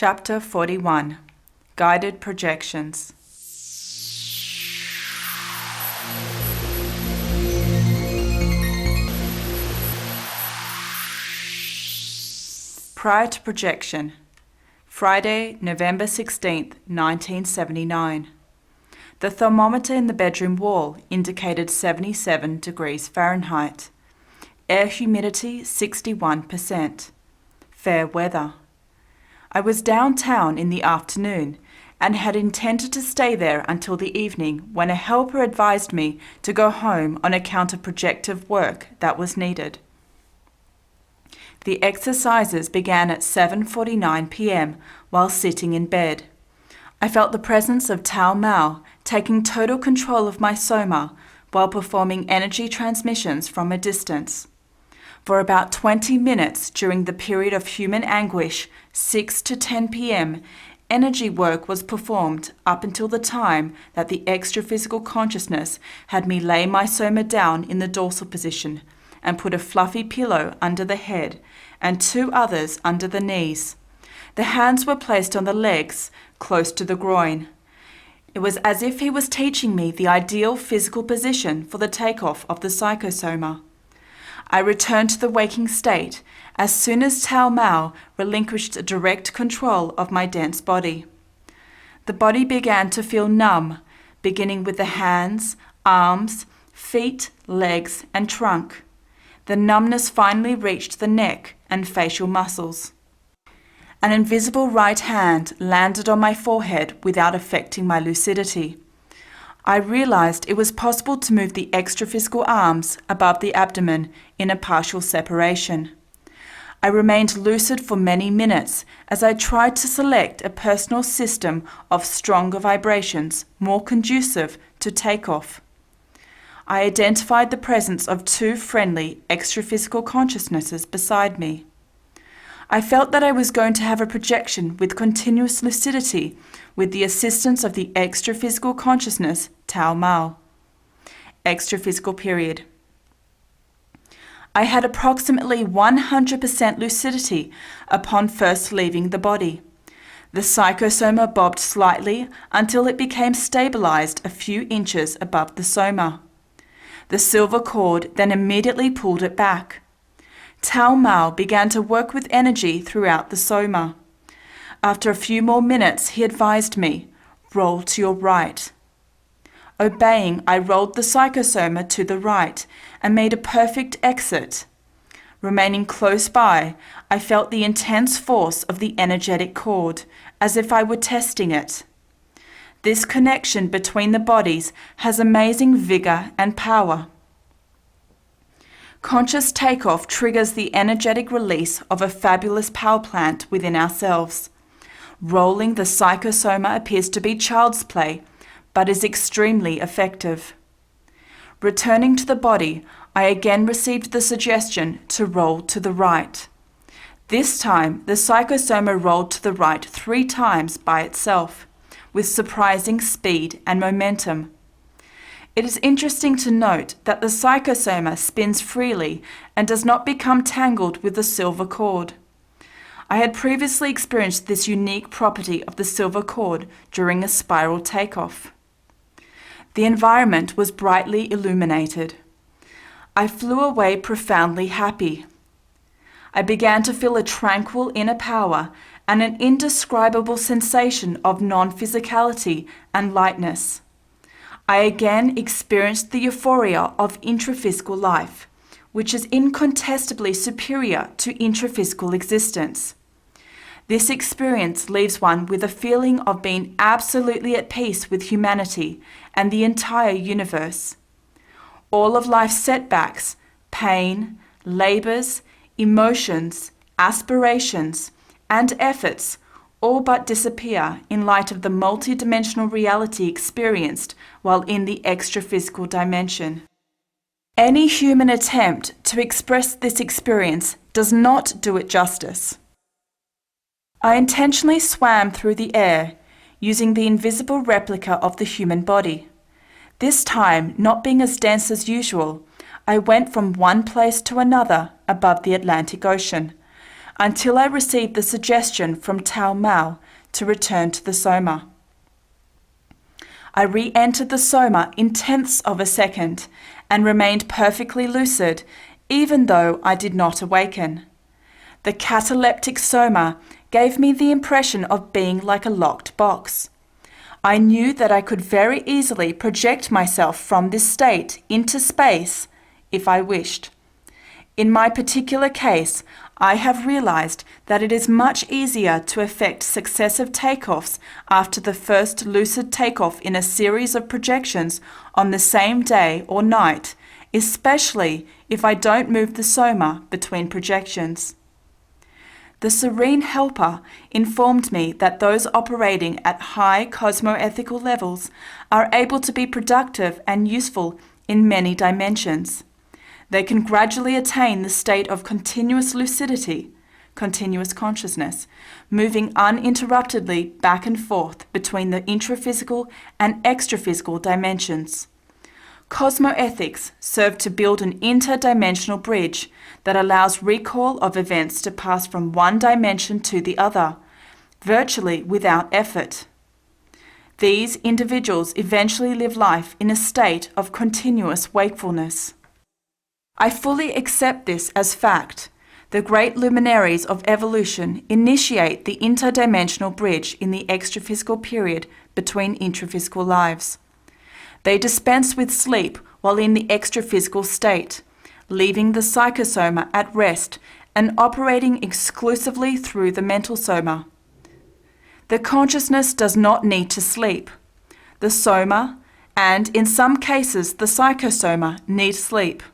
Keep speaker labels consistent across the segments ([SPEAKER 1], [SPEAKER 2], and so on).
[SPEAKER 1] Chapter 41 Guided Projections. Prior to projection, Friday, November 16th, 1979. The thermometer in the bedroom wall indicated 77 degrees Fahrenheit. Air humidity 61%. Fair weather. I was downtown in the afternoon and had intended to stay there until the evening when a helper advised me to go home on account of projective work that was needed. The exercises began at 7:49 p.m. while sitting in bed. I felt the presence of Tao Mao taking total control of my Soma while performing energy transmissions from a distance. For about 20 minutes during the period of human anguish, 6 to 10 p.m., energy work was performed up until the time that the extra-physical consciousness had me lay my Soma down in the dorsal position and put a fluffy pillow under the head and two others under the knees. The hands were placed on the legs, close to the groin. It was as if he was teaching me the ideal physical position for the takeoff of the psychosoma. I returned to the waking state as soon as Tao Mao relinquished direct control of my dense body. The body began to feel numb, beginning with the hands, arms, feet, legs, and trunk. The numbness finally reached the neck and facial muscles. An invisible right hand landed on my forehead without affecting my lucidity. I realized it was possible to move the extra-physical arms above the abdomen in a partial separation. I remained lucid for many minutes as I tried to select a personal system of stronger vibrations more conducive to takeoff. I identified the presence of two friendly extra-physical consciousnesses beside me. I felt that I was going to have a projection with continuous lucidity with the assistance of the extra-physical consciousness, Tao Mao. Extra-physical period. I had approximately 100% lucidity upon first leaving the body. The psychosoma bobbed slightly until it became stabilized a few inches above the soma. The silver cord then immediately pulled it back. Tao Mao began to work with energy throughout the soma. After a few more minutes, he advised me, roll to your right. Obeying, I rolled the psychosoma to the right and made a perfect exit. Remaining close by, I felt the intense force of the energetic cord, as if I were testing it. This connection between the bodies has amazing vigor and power. Conscious takeoff triggers the energetic release of a fabulous power plant within ourselves. Rolling the psychosoma appears to be child's play, but is extremely effective. Returning to the body, I again received the suggestion to roll to the right. This time, the psychosoma rolled to the right 3 times by itself, with surprising speed and momentum. It is interesting to note that the psychosoma spins freely and does not become tangled with the silver cord. I had previously experienced this unique property of the silver cord during a spiral takeoff. The environment was brightly illuminated. I flew away profoundly happy. I began to feel a tranquil inner power and an indescribable sensation of non-physicality and lightness. I again experienced the euphoria of intraphysical life, which is incontestably superior to intraphysical existence. This experience leaves one with a feeling of being absolutely at peace with humanity and the entire universe. All of life's setbacks, pain, labors, emotions, aspirations, and efforts all but disappear in light of the multidimensional reality experienced while in the extra-physical dimension. Any human attempt to express this experience does not do it justice. I intentionally swam through the air, using the invisible replica of the human body. This time, not being as dense as usual, I went from one place to another above the Atlantic Ocean, until I received the suggestion from Tao Mao to return to the Soma. I re-entered the Soma in tenths of a second and remained perfectly lucid, even though I did not awaken. The cataleptic Soma gave me the impression of being like a locked box. I knew that I could very easily project myself from this state into space if I wished. In my particular case, I have realized that it is much easier to effect successive takeoffs after the first lucid takeoff in a series of projections on the same day or night, especially if I don't move the Soma between projections. The Serene Helper informed me that those operating at high cosmoethical levels are able to be productive and useful in many dimensions. They can gradually attain the state of continuous lucidity, continuous consciousness, moving uninterruptedly back and forth between the intraphysical and extraphysical dimensions. Cosmoethics serve to build an interdimensional bridge that allows recall of events to pass from one dimension to the other, virtually without effort. These individuals eventually live life in a state of continuous wakefulness. I fully accept this as fact. The great luminaries of evolution initiate the interdimensional bridge in the extraphysical period between intraphysical lives. They dispense with sleep while in the extraphysical state, leaving the psychosoma at rest and operating exclusively through the mental soma. The consciousness does not need to sleep. The soma, and in some cases the psychosoma, need sleep.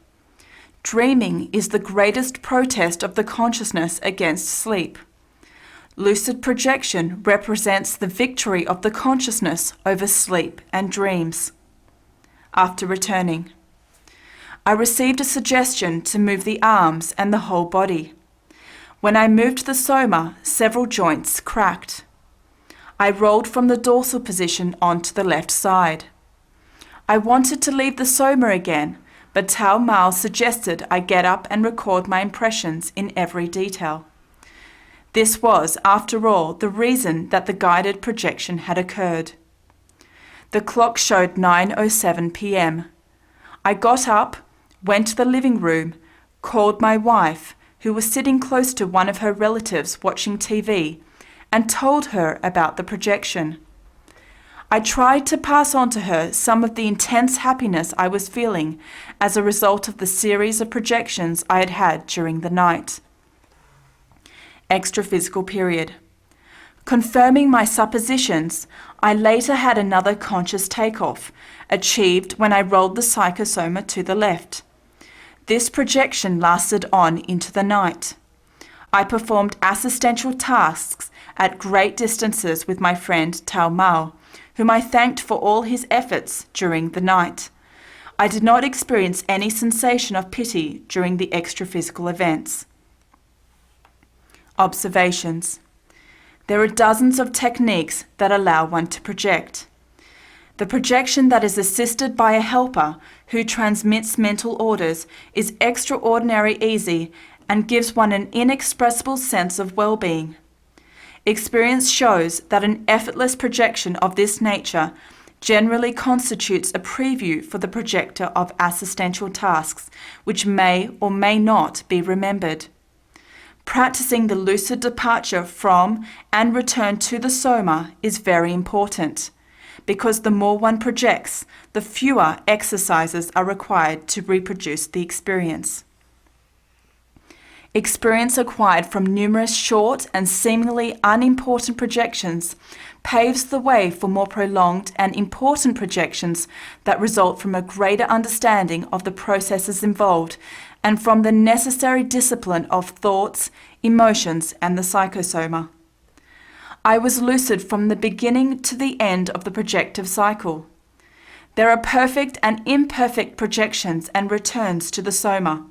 [SPEAKER 1] Dreaming is the greatest protest of the consciousness against sleep. Lucid projection represents the victory of the consciousness over sleep and dreams. After returning, I received a suggestion to move the arms and the whole body. When I moved the soma, several joints cracked. I rolled from the dorsal position onto the left side. I wanted to leave the soma again, but Tao Mao suggested I get up and record my impressions in every detail. This was, after all, the reason that the guided projection had occurred. The clock showed 9:07 p.m. I got up, went to the living room, called my wife, who was sitting close to one of her relatives watching TV, and told her about the projection. I tried to pass on to her some of the intense happiness I was feeling as a result of the series of projections I had had during the night. Extraphysical period. Confirming my suppositions, I later had another conscious takeoff, achieved when I rolled the psychosoma to the left. This projection lasted on into the night. I performed assistential tasks at great distances with my friend Tao Mao, whom I thanked for all his efforts during the night. I did not experience any sensation of pity during the extraphysical events. Observations. There are dozens of techniques that allow one to project. The projection that is assisted by a helper who transmits mental orders is extraordinarily easy and gives one an inexpressible sense of well-being. Experience shows that an effortless projection of this nature generally constitutes a preview for the projector of assistential tasks, which may or may not be remembered. Practicing the lucid departure from and return to the soma is very important, because the more one projects, the fewer exercises are required to reproduce the experience. Experience acquired from numerous short and seemingly unimportant projections paves the way for more prolonged and important projections that result from a greater understanding of the processes involved and from the necessary discipline of thoughts, emotions, and the psychosoma. I was lucid from the beginning to the end of the projective cycle. There are perfect and imperfect projections and returns to the soma.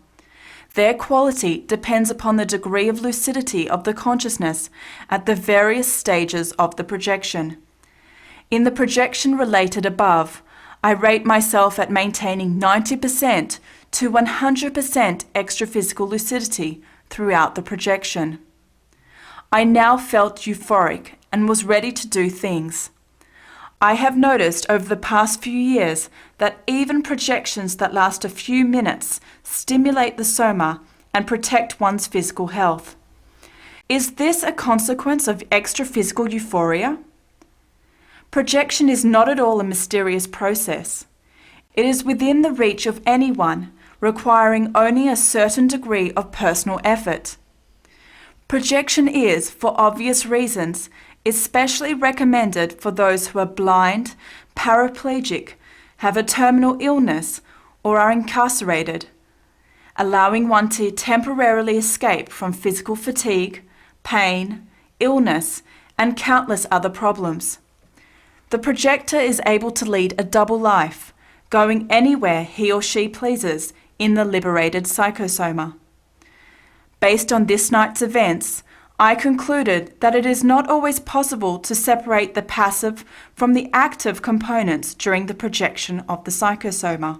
[SPEAKER 1] Their quality depends upon the degree of lucidity of the consciousness at the various stages of the projection. In the projection related above, I rate myself at maintaining 90% to 100% extraphysical lucidity throughout the projection. I now felt euphoric and was ready to do things. I have noticed over the past few years that even projections that last a few minutes stimulate the soma and protect one's physical health. Is this a consequence of extra-physical euphoria? Projection is not at all a mysterious process. It is within the reach of anyone, requiring only a certain degree of personal effort. Projection is, for obvious reasons, especially recommended for those who are blind, paraplegic, have a terminal illness, or are incarcerated, allowing one to temporarily escape from physical fatigue, pain, illness, and countless other problems. The projector is able to lead a double life, going anywhere he or she pleases in the liberated psychosoma. Based on this night's events, I concluded that it is not always possible to separate the passive from the active components during the projection of the psychosoma.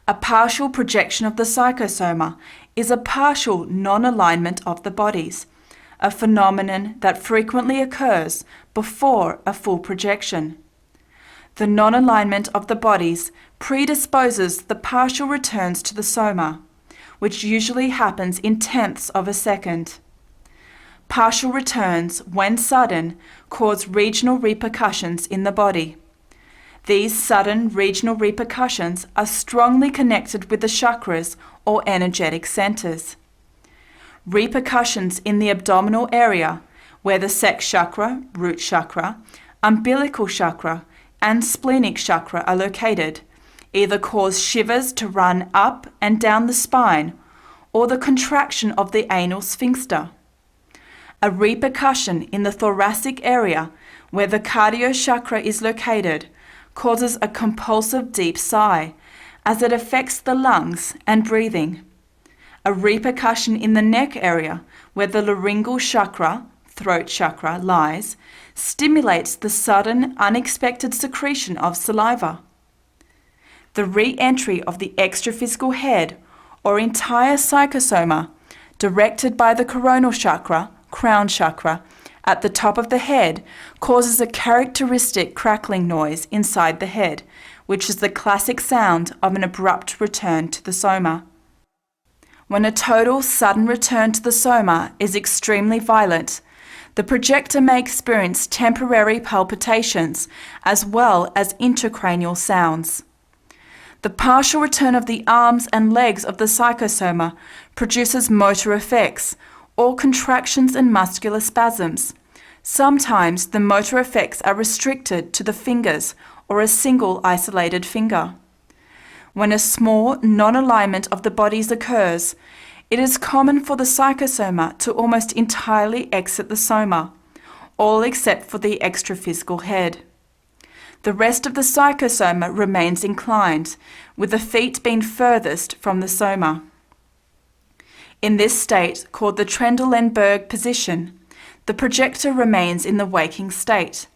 [SPEAKER 1] A partial projection of the psychosoma is a partial non-alignment of the bodies, a phenomenon that frequently occurs before a full projection. The non-alignment of the bodies predisposes the partial returns to the soma, which usually happens in tenths of a second. Partial returns, when sudden, cause regional repercussions in the body. These sudden regional repercussions are strongly connected with the chakras or energetic centers. Repercussions in the abdominal area, where the sex chakra, root chakra, umbilical chakra, and splenic chakra are located, either cause shivers to run up and down the spine, or the contraction of the anal sphincter. A repercussion in the thoracic area, where the cardio chakra is located, causes a compulsive deep sigh, as it affects the lungs and breathing. A repercussion in the neck area, where the laryngeal chakra, throat chakra, lies, stimulates the sudden, unexpected secretion of saliva. The re-entry of the extraphysical head or entire psychosoma, directed by the coronal chakra, crown chakra, at the top of the head, causes a characteristic crackling noise inside the head, which is the classic sound of an abrupt return to the soma. When a total sudden return to the soma is extremely violent, the projector may experience temporary palpitations as well as intracranial sounds. The partial return of the arms and legs of the psychosoma produces motor effects, or contractions and muscular spasms. Sometimes the motor effects are restricted to the fingers or a single isolated finger. When a small non-alignment of the bodies occurs, it is common for the psychosoma to almost entirely exit the soma, all except for the extraphysical head. The rest of the psychosoma remains inclined, with the feet being furthest from the soma. In this state, called the Trendelenburg position, the projector remains in the waking state.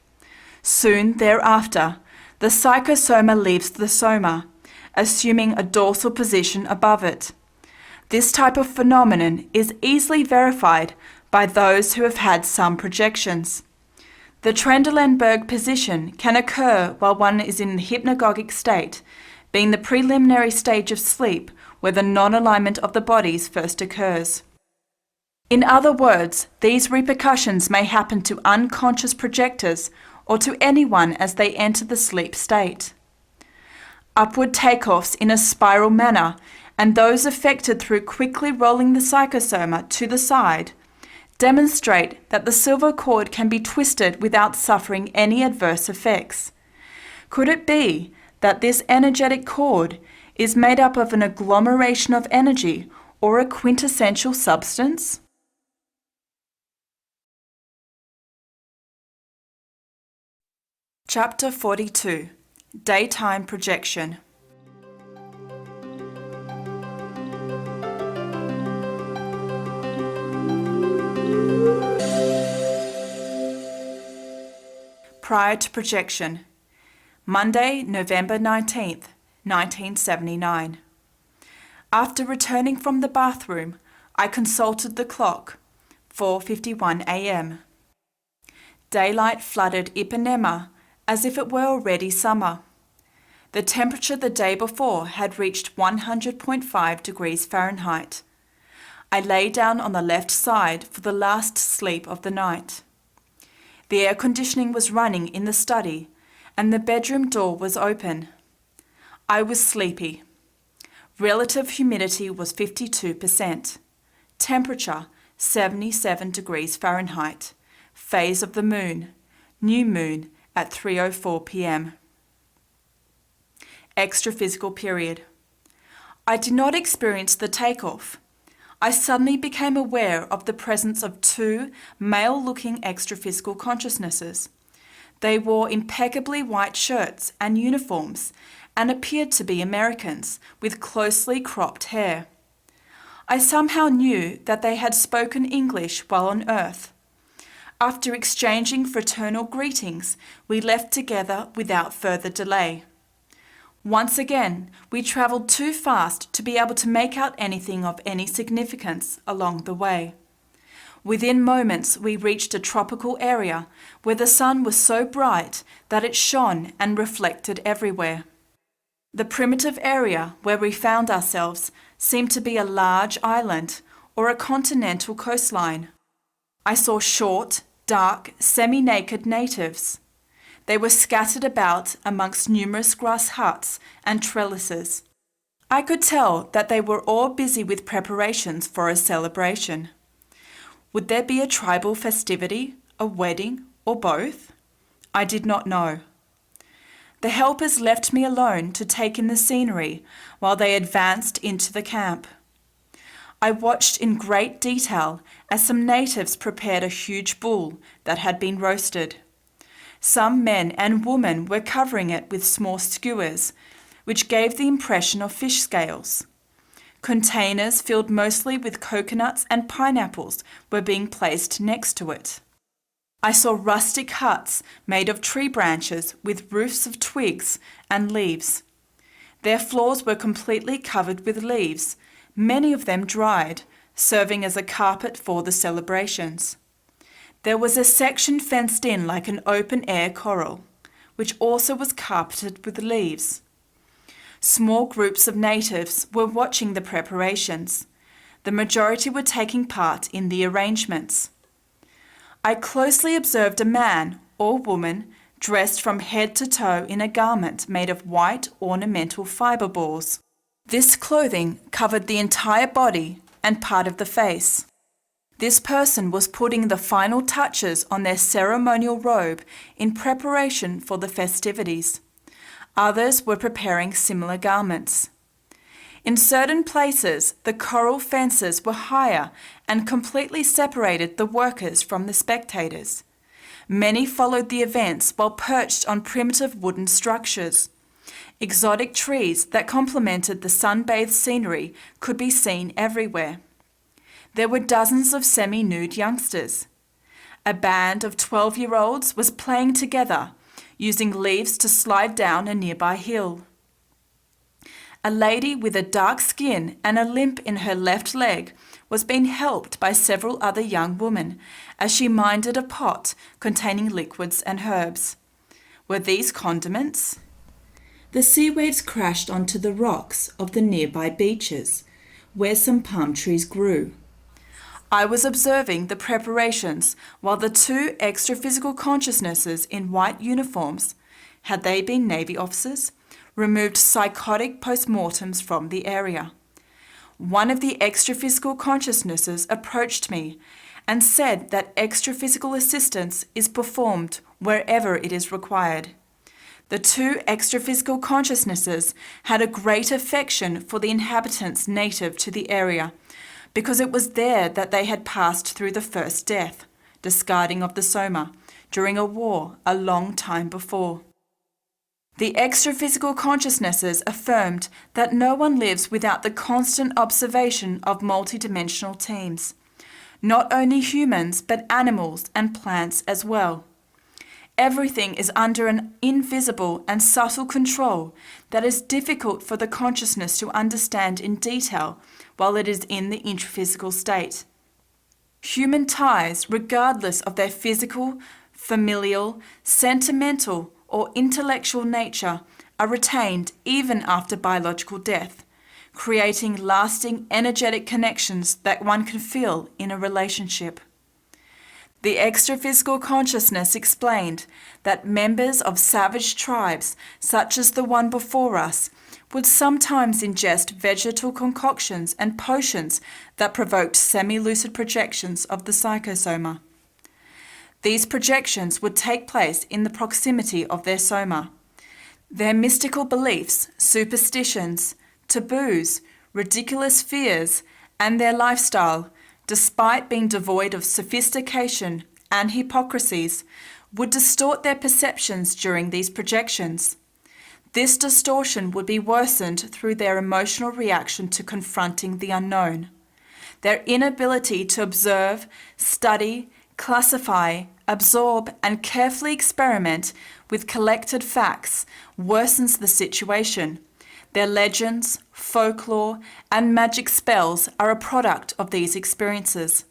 [SPEAKER 1] Soon thereafter, the psychosoma leaves the soma, assuming a dorsal position above it. This type of phenomenon is easily verified by those who have had some projections. The Trendelenburg position can occur while one is in the hypnagogic state, being the preliminary stage of sleep where the non-alignment of the bodies first occurs. In other words, these repercussions may happen to unconscious projectors or to anyone as they enter the sleep state. Upward takeoffs in a spiral manner and those effected through quickly rolling the psychosoma to the side demonstrate that the silver cord can be twisted without suffering any adverse effects. Could it be that this energetic cord is made up of an agglomeration of energy or a quintessential substance? Chapter 42. Daytime Projection. Prior to projection. Monday, November 19th, 1979. After returning from the bathroom, I consulted the clock. 4:51 a.m. Daylight flooded Ipanema as if it were already summer. The temperature the day before had reached 100.5 degrees Fahrenheit. I lay down on the left side for the last sleep of the night. The air conditioning was running in the study, and the bedroom door was open. I was sleepy. Relative humidity was 52%. Temperature 77 degrees Fahrenheit. Phase of the moon. New moon at 3:04 p.m. Extraphysical period. I did not experience the takeoff. I suddenly became aware of the presence of two male-looking extraphysical consciousnesses. They wore impeccably white shirts and uniforms and appeared to be Americans with closely cropped hair. I somehow knew that they had spoken English while on Earth. After exchanging fraternal greetings, we left together without further delay. Once again, we travelled too fast to be able to make out anything of any significance along the way. Within moments, we reached a tropical area where the sun was so bright that it shone and reflected everywhere. The primitive area where we found ourselves seemed to be a large island or a continental coastline. I saw short, dark, semi-naked natives. They were scattered about amongst numerous grass huts and trellises. I could tell that they were all busy with preparations for a celebration. Would there be a tribal festivity, a wedding, or both? I did not know. The helpers left me alone to take in the scenery while they advanced into the camp. I watched in great detail as some natives prepared a huge bull that had been roasted. Some men and women were covering it with small skewers, which gave the impression of fish scales. Containers filled mostly with coconuts and pineapples were being placed next to it. I saw rustic huts made of tree branches with roofs of twigs and leaves. Their floors were completely covered with leaves, many of them dried, serving as a carpet for the celebrations. There was a section fenced in like an open-air corral, which also was carpeted with leaves. Small groups of natives were watching the preparations. The majority were taking part in the arrangements. I closely observed a man or woman dressed from head to toe in a garment made of white ornamental fibre balls. This clothing covered the entire body and part of the face. This person was putting the final touches on their ceremonial robe in preparation for the festivities. Others were preparing similar garments. In certain places, the coral fences were higher and completely separated the workers from the spectators. Many followed the events while perched on primitive wooden structures. Exotic trees that complemented the sun-bathed scenery could be seen everywhere. There were dozens of semi-nude youngsters. A band of 12-year-olds was playing together, using leaves to slide down a nearby hill. A lady with a dark skin and a limp in her left leg was being helped by several other young women as she minded a pot containing liquids and herbs. Were these condiments? The sea waves crashed onto the rocks of the nearby beaches, where some palm trees grew. I was observing the preparations while the two extraphysical consciousnesses in white uniforms, had they been Navy officers, removed psychotic postmortems from the area. One of the extraphysical consciousnesses approached me and said that extraphysical assistance is performed wherever it is required. The two extraphysical consciousnesses had a great affection for the inhabitants native to the area, because it was there that they had passed through the first death, discarding of the Soma, during a war a long time before. The extraphysical consciousnesses affirmed that no one lives without the constant observation of multidimensional teams, not only humans but animals and plants as well. Everything is under an invisible and subtle control that is difficult for the consciousness to understand in detail while it is in the intraphysical state. Human ties, regardless of their physical, familial, sentimental, or intellectual nature, are retained even after biological death, creating lasting energetic connections that one can feel in a relationship. The extraphysical consciousness explained that members of savage tribes, such as the one before us, would sometimes ingest vegetal concoctions and potions that provoked semi-lucid projections of the psychosoma. These projections would take place in the proximity of their soma. Their mystical beliefs, superstitions, taboos, ridiculous fears, and their lifestyle, despite being devoid of sophistication and hypocrisies, would distort their perceptions during these projections. This distortion would be worsened through their emotional reaction to confronting the unknown. Their inability to observe, study, classify, absorb, and carefully experiment with collected facts worsens the situation. Their legends, folklore, and magic spells are a product of these experiences.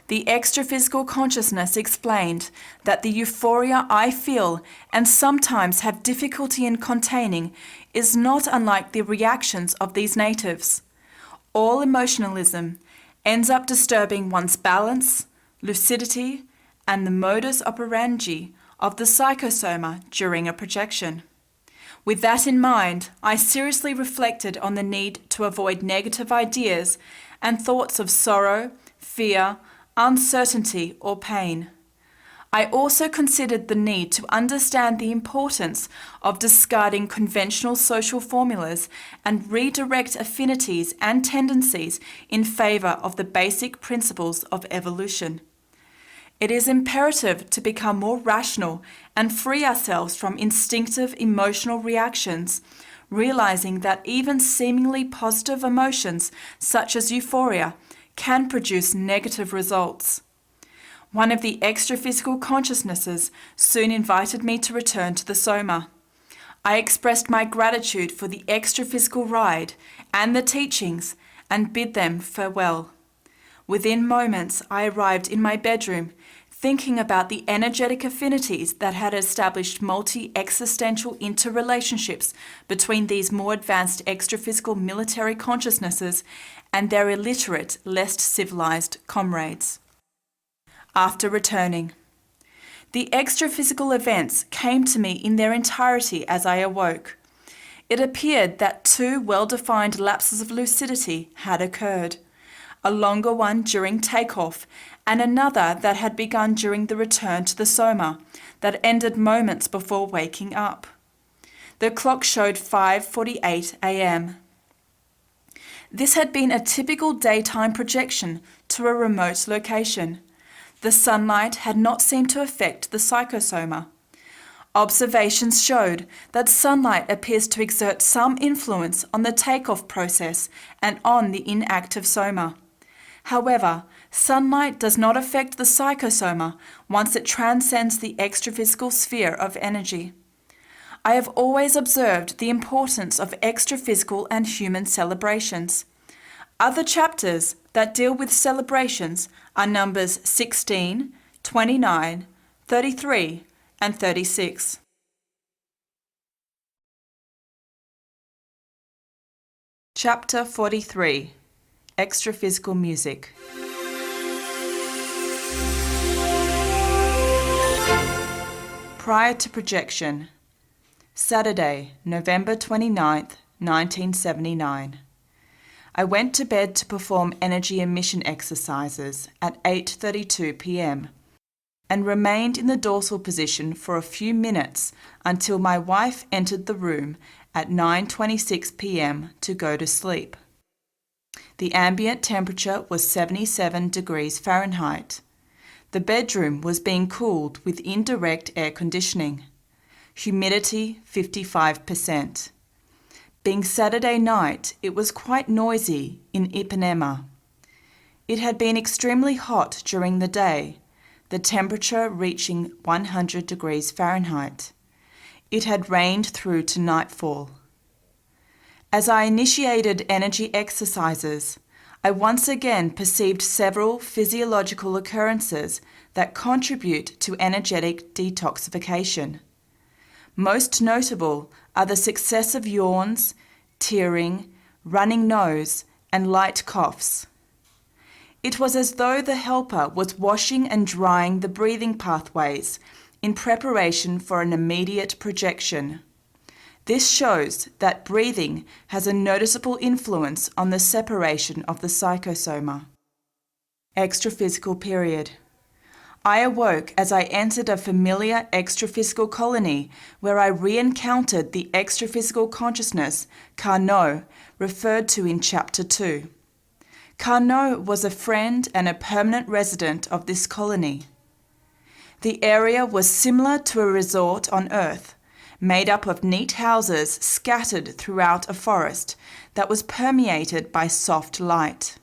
[SPEAKER 1] The extraphysical consciousness explained that the euphoria I feel and sometimes have difficulty in containing is not unlike the reactions of these natives. All emotionalism ends up disturbing one's balance, lucidity, and the modus operandi of the psychosoma during a projection. With that in mind, I seriously reflected on the need to avoid negative ideas and thoughts of sorrow, fear, uncertainty, or pain. I also considered the need to understand the importance of discarding conventional social formulas and redirect affinities and tendencies in favor of the basic principles of evolution. It is imperative to become more rational and free ourselves from instinctive emotional reactions, realizing that even seemingly positive emotions, such as euphoria, can produce negative results. One of the extraphysical consciousnesses soon invited me to return to the Soma. I expressed my gratitude for the extraphysical ride and the teachings and bid them farewell. Within moments, I arrived in my bedroom, thinking about the energetic affinities that had established multi-existential interrelationships between these more advanced extraphysical military consciousnesses and their illiterate, less civilized comrades. After returning, the extraphysical events came to me in their entirety as I awoke. It appeared that 2 well-defined lapses of lucidity had occurred, a longer one during takeoff and another that had begun during the return to the Soma that ended moments before waking up. The clock showed 5:48 a.m. This had been a typical daytime projection to a remote location. The sunlight had not seemed to affect the psychosoma. Observations showed that sunlight appears to exert some influence on the takeoff process and on the inactive soma. However, sunlight does not affect the psychosoma once it transcends the extraphysical sphere of energy. I have always observed the importance of extraphysical and human celebrations. Other chapters that deal with celebrations are numbers 16, 29, 33, and 36. Chapter 43. Extraphysical Music. Prior to projection. Saturday, November 29th, 1979. I went to bed to perform energy emission exercises at 8:32 p.m. and remained in the dorsal position for a few minutes until my wife entered the room at 9:26 p.m. to go to sleep. The ambient temperature was 77 degrees Fahrenheit. The bedroom was being cooled with indirect air conditioning. Humidity 55%. Being Saturday night, it was quite noisy in Ipanema. It had been extremely hot during the day, the temperature reaching 100 degrees Fahrenheit. It had rained through to nightfall. As I initiated energy exercises, I once again perceived several physiological occurrences that contribute to energetic detoxification. Most notable are the successive yawns, tearing, running nose, and light coughs. It was as though the helper was washing and drying the breathing pathways in preparation for an immediate projection. This shows that breathing has a noticeable influence on the separation of the psychosoma. Extraphysical period. I awoke as I entered a familiar extraphysical colony where I re-encountered the extraphysical consciousness, Carnot, referred to in Chapter 2. Carnot was a friend and a permanent resident of this colony. The area was similar to a resort on Earth, made up of neat houses scattered throughout a forest that was permeated by soft light.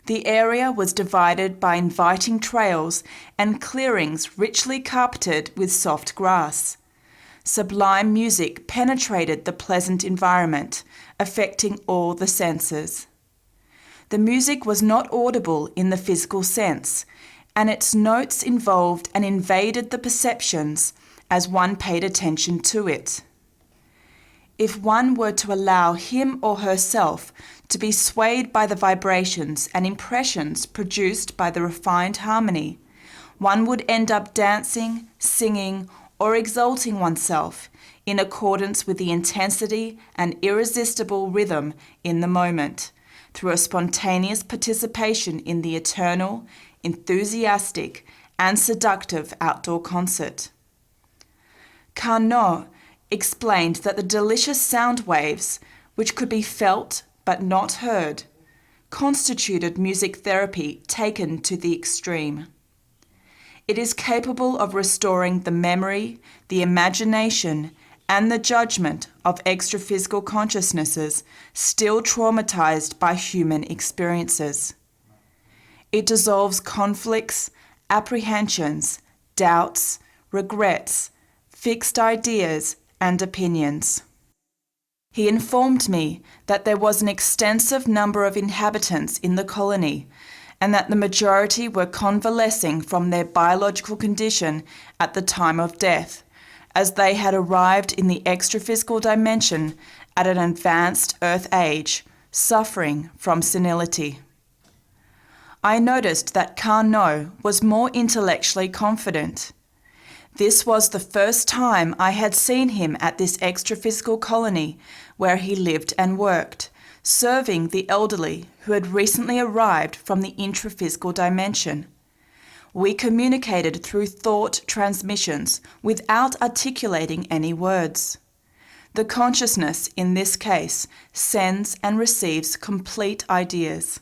[SPEAKER 1] The area was divided by inviting trails and clearings richly carpeted with soft grass. Sublime music penetrated the pleasant environment, affecting all the senses. The music was not audible in the physical sense, and its notes involved and invaded the perceptions as one paid attention to it. If one were to allow him or herself to be swayed by the vibrations and impressions produced by the refined harmony, one would end up dancing, singing, or exalting oneself in accordance with the intensity and irresistible rhythm in the moment, through a spontaneous participation in the eternal, enthusiastic, and seductive outdoor concert. Carnot explained that the delicious sound waves, which could be felt but not heard, constituted music therapy taken to the extreme. It is capable of restoring the memory, the imagination, and the judgment of extraphysical consciousnesses still traumatized by human experiences. It dissolves conflicts, apprehensions, doubts, regrets, fixed ideas, and opinions. He informed me that there was an extensive number of inhabitants in the colony and that the majority were convalescing from their biological condition at the time of death, as they had arrived in the extraphysical dimension at an advanced Earth age, suffering from senility. I noticed that Carnot was more intellectually confident. This was the first time I had seen him at this extraphysical colony where he lived and worked, serving the elderly who had recently arrived from the intraphysical dimension. We communicated through thought transmissions without articulating any words. The consciousness, in this case, sends and receives complete ideas.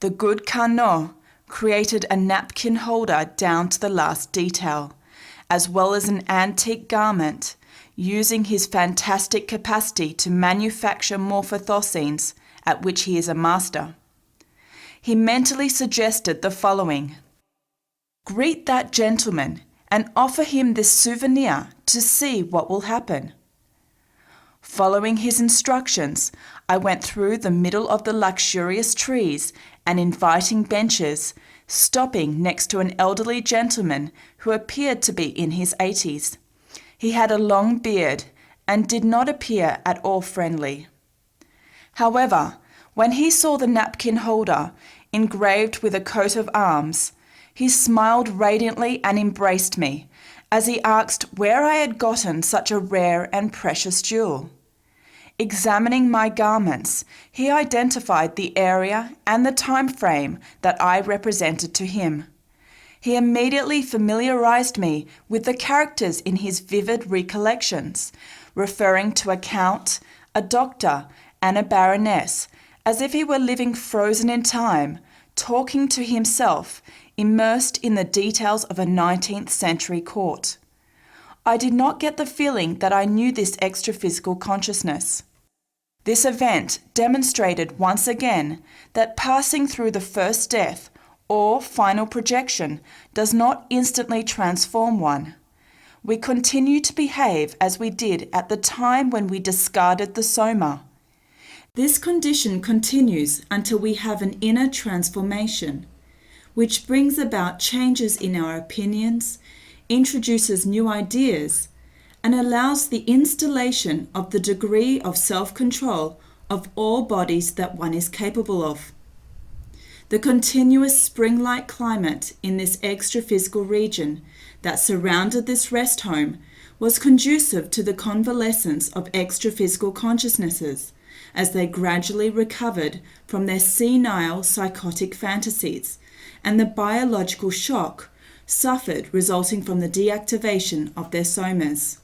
[SPEAKER 1] The good Carnot created a napkin holder down to the last detail, as well as an antique garment, using his fantastic capacity to manufacture morphothoscenes, at which he is a master. He mentally suggested the following: greet that gentleman and offer him this souvenir to see what will happen. Following his instructions, I went through the middle of the luxurious trees and inviting benches, stopping next to an elderly gentleman who appeared to be in his 80s. He had a long beard and did not appear at all friendly. However, when he saw the napkin holder engraved with a coat of arms, he smiled radiantly and embraced me as he asked where I had gotten such a rare and precious jewel. Examining my garments, he identified the area and the time frame that I represented to him. He immediately familiarized me with the characters in his vivid recollections, referring to a count, a doctor, and a baroness, as if he were living frozen in time, talking to himself, immersed in the details of a 19th century court. I did not get the feeling that I knew this extraphysical consciousness. This event demonstrated once again that passing through the first death or final projection does not instantly transform one. We continue to behave as we did at the time when we discarded the Soma. This condition continues until we have an inner transformation, which brings about changes in our opinions, introduces new ideas, and allows the installation of the degree of self-control of all bodies that one is capable of. The continuous spring-like climate in this extra-physical region that surrounded this rest home was conducive to the convalescence of extra-physical consciousnesses as they gradually recovered from their senile psychotic fantasies and the biological shock suffered resulting from the deactivation of their somas.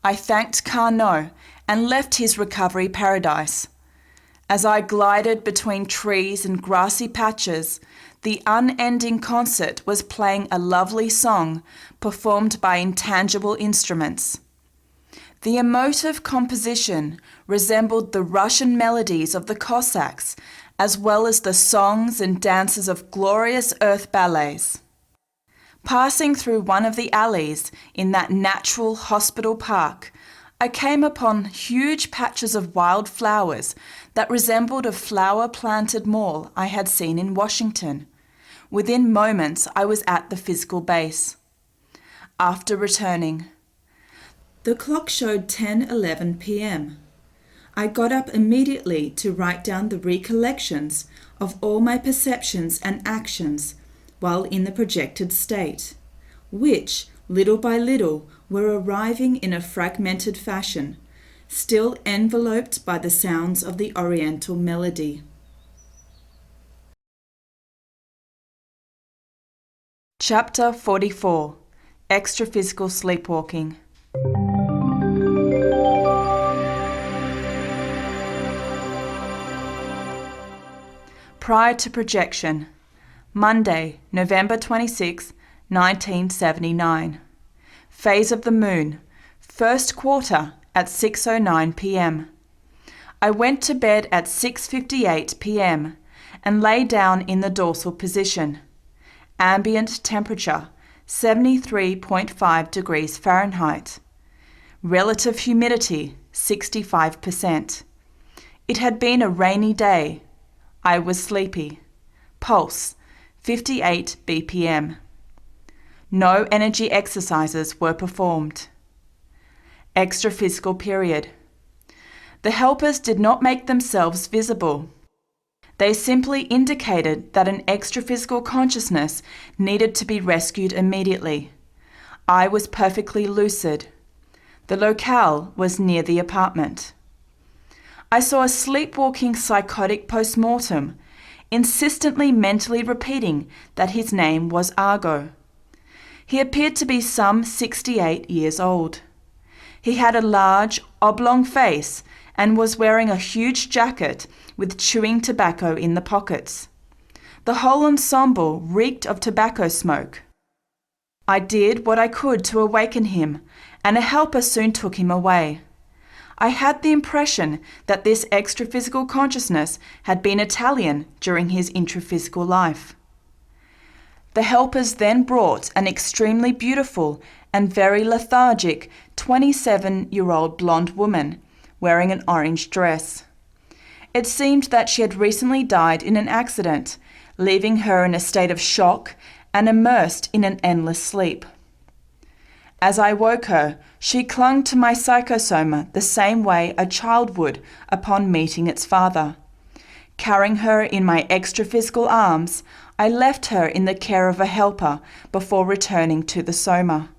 [SPEAKER 1] I thanked Carnot and left his recovery paradise. As I glided between trees and grassy patches, the unending concert was playing a lovely song performed by intangible instruments. The emotive composition resembled the Russian melodies of the Cossacks, as well as the songs and dances of glorious earth ballets. Passing through one of the alleys in that natural hospital park, I came upon huge patches of wild flowers that resembled a flower-planted mall I had seen in Washington. Within moments, I was at the physical base. After returning, the clock showed 10:11 p.m. I got up immediately to write down the recollections of all my perceptions and actions while in the projected state, which, little by little, were arriving in a fragmented fashion, still enveloped by the sounds of the Oriental melody. Chapter 44. Extraphysical Sleepwalking. Prior to projection, Monday, November 26, 1979. Phase of the moon, first quarter at 6:09 p.m. I went to bed at 6:58 p.m. and lay down in the dorsal position. Ambient temperature, 73.5 degrees Fahrenheit. Relative humidity, 65%. It had been a rainy day. I was sleepy. Pulse, 58 BPM. No energy exercises were performed. Extraphysical period. The helpers did not make themselves visible. They simply indicated that an extraphysical consciousness needed to be rescued immediately. I was perfectly lucid. The locale was near the apartment. I saw a sleepwalking psychotic post-mortem, insistently mentally repeating that his name was Argo. He appeared to be some 68 years old. He had a large, oblong face and was wearing a huge jacket with chewing tobacco in the pockets. The whole ensemble reeked of tobacco smoke. I did what I could to awaken him, and a helper soon took him away. I had the impression that this extraphysical consciousness had been Italian during his intraphysical life. The helpers then brought an extremely beautiful and very lethargic 27-year-old blonde woman wearing an orange dress. It seemed that she had recently died in an accident, leaving her in a state of shock and immersed in an endless sleep. As I woke her, she clung to my psychosoma the same way a child would upon meeting its father. Carrying her in my extraphysical arms, I left her in the care of a helper before returning to the soma.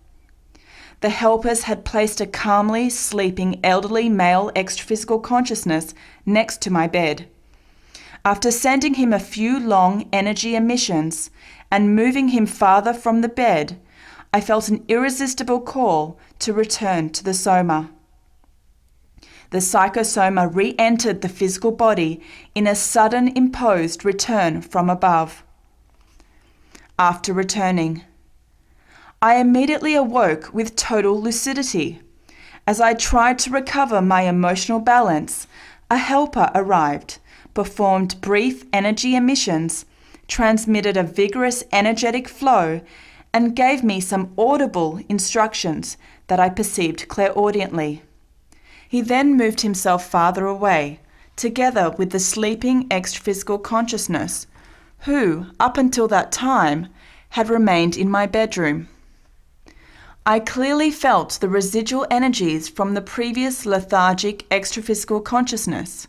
[SPEAKER 1] The helpers had placed a calmly sleeping elderly male extraphysical consciousness next to my bed. After sending him a few long energy emissions and moving him farther from the bed, I felt an irresistible call to return to the soma. The psychosoma re-entered the physical body in a sudden imposed return from above. After returning, I immediately awoke with total lucidity. As I tried to recover my emotional balance, a helper arrived, performed brief energy emissions, transmitted a vigorous energetic flow, and gave me some audible instructions that I perceived clairaudiently. He then moved himself farther away, together with the sleeping extraphysical consciousness, who, up until that time, had remained in my bedroom. I clearly felt the residual energies from the previous lethargic extraphysical consciousness.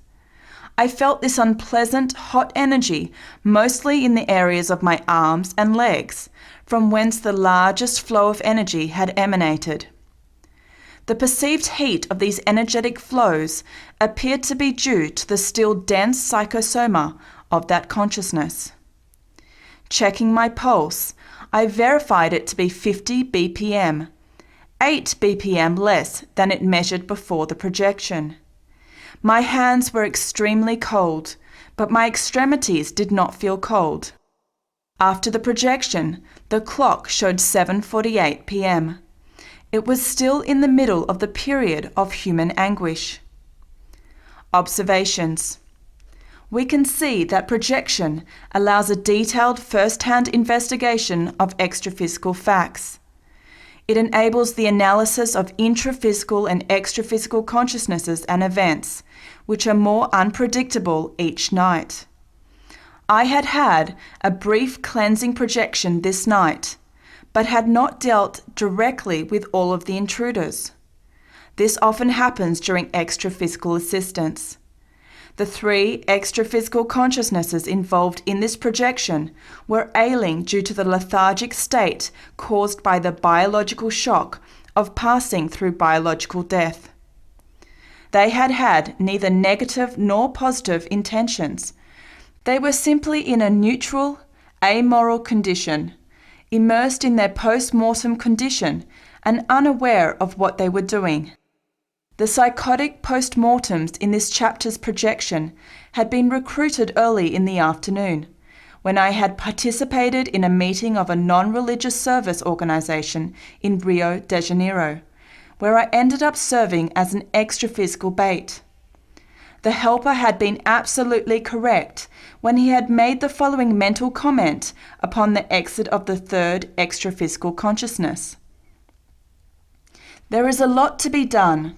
[SPEAKER 1] I felt this unpleasant, hot energy mostly in the areas of my arms and legs, from whence the largest flow of energy had emanated. The perceived heat of these energetic flows appeared to be due to the still dense psychosoma of that consciousness. Checking my pulse, I verified it to be 50 BPM, 8 BPM less than it measured before the projection. My hands were extremely cold, but my extremities did not feel cold. After the projection, the clock showed 7:48 p.m. It was still in the middle of the period of human anguish. Observations. We can see that projection allows a detailed first-hand investigation of extraphysical facts. It enables the analysis of intraphysical and extraphysical consciousnesses and events, which are more unpredictable each night. I had had a brief cleansing projection this night, but had not dealt directly with all of the intruders. This often happens during extraphysical assistance. The 3 extraphysical consciousnesses involved in this projection were ailing due to the lethargic state caused by the biological shock of passing through biological death. They had had neither negative nor positive intentions. They were simply in a neutral, amoral condition, immersed in their post-mortem condition and unaware of what they were doing. The psychotic post-mortems in this chapter's projection had been recruited early in the afternoon, when I had participated in a meeting of a non-religious service organization in Rio de Janeiro, where I ended up serving as an extraphysical bait. The helper had been absolutely correct when he had made the following mental comment upon the exit of the 3rd extraphysical consciousness. There is a lot to be done.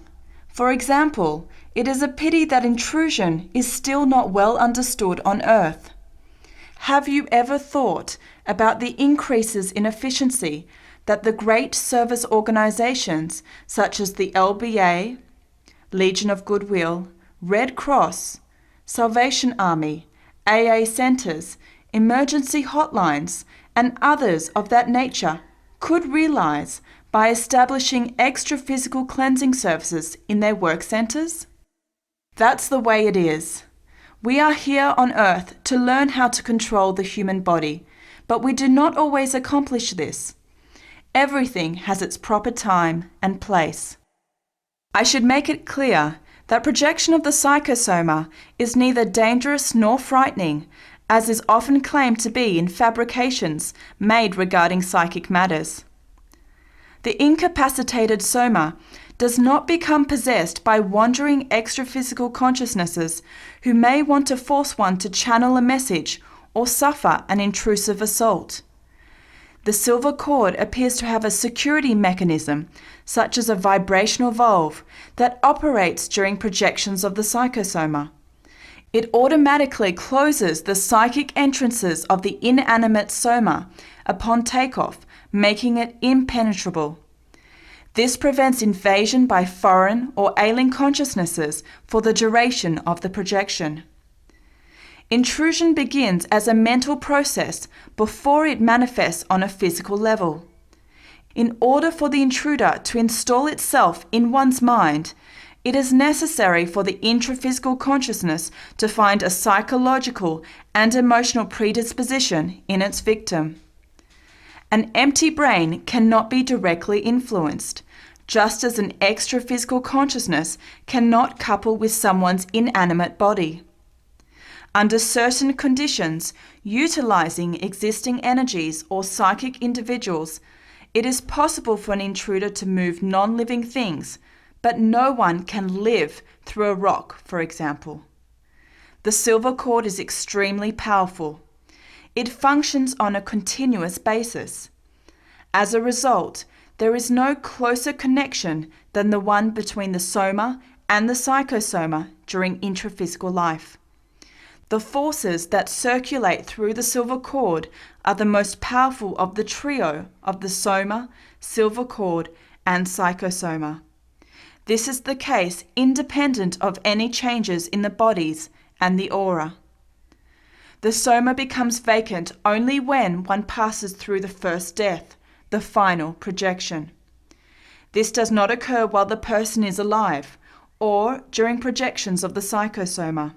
[SPEAKER 1] For example, it is a pity that intrusion is still not well understood on Earth. Have you ever thought about the increases in efficiency that the great service organizations such as the LBA, Legion of Goodwill, Red Cross, Salvation Army, AA centers, emergency hotlines, and others of that nature could realize by establishing extraphysical cleansing services in their work centers? That's the way it is. We are here on Earth to learn how to control the human body, but we do not always accomplish this. Everything has its proper time and place. I should make it clear that projection of the psychosoma is neither dangerous nor frightening, as is often claimed to be in fabrications made regarding psychic matters. The incapacitated soma does not become possessed by wandering extraphysical consciousnesses who may want to force one to channel a message or suffer an intrusive assault. The silver cord appears to have a security mechanism, such as a vibrational valve, that operates during projections of the psychosoma. It automatically closes the psychic entrances of the inanimate soma upon takeoff, making it impenetrable. This prevents invasion by foreign or alien consciousnesses for the duration of the projection. Intrusion begins as a mental process before it manifests on a physical level. In order for the intruder to install itself in one's mind, it is necessary for the intraphysical consciousness to find a psychological and emotional predisposition in its victim. An empty brain cannot be directly influenced, just as an extraphysical consciousness cannot couple with someone's inanimate body. Under certain conditions, utilizing existing energies or psychic individuals, it is possible for an intruder to move non-living things, but no one can live through a rock, for example. The silver cord is extremely powerful. It functions on a continuous basis. As a result, there is no closer connection than the one between the soma and the psychosoma during intraphysical life. The forces that circulate through the silver cord are the most powerful of the trio of the soma, silver cord, and psychosoma. This is the case independent of any changes in the bodies and the aura. The soma becomes vacant only when one passes through the first death, the final projection. This does not occur while the person is alive or during projections of the psychosoma.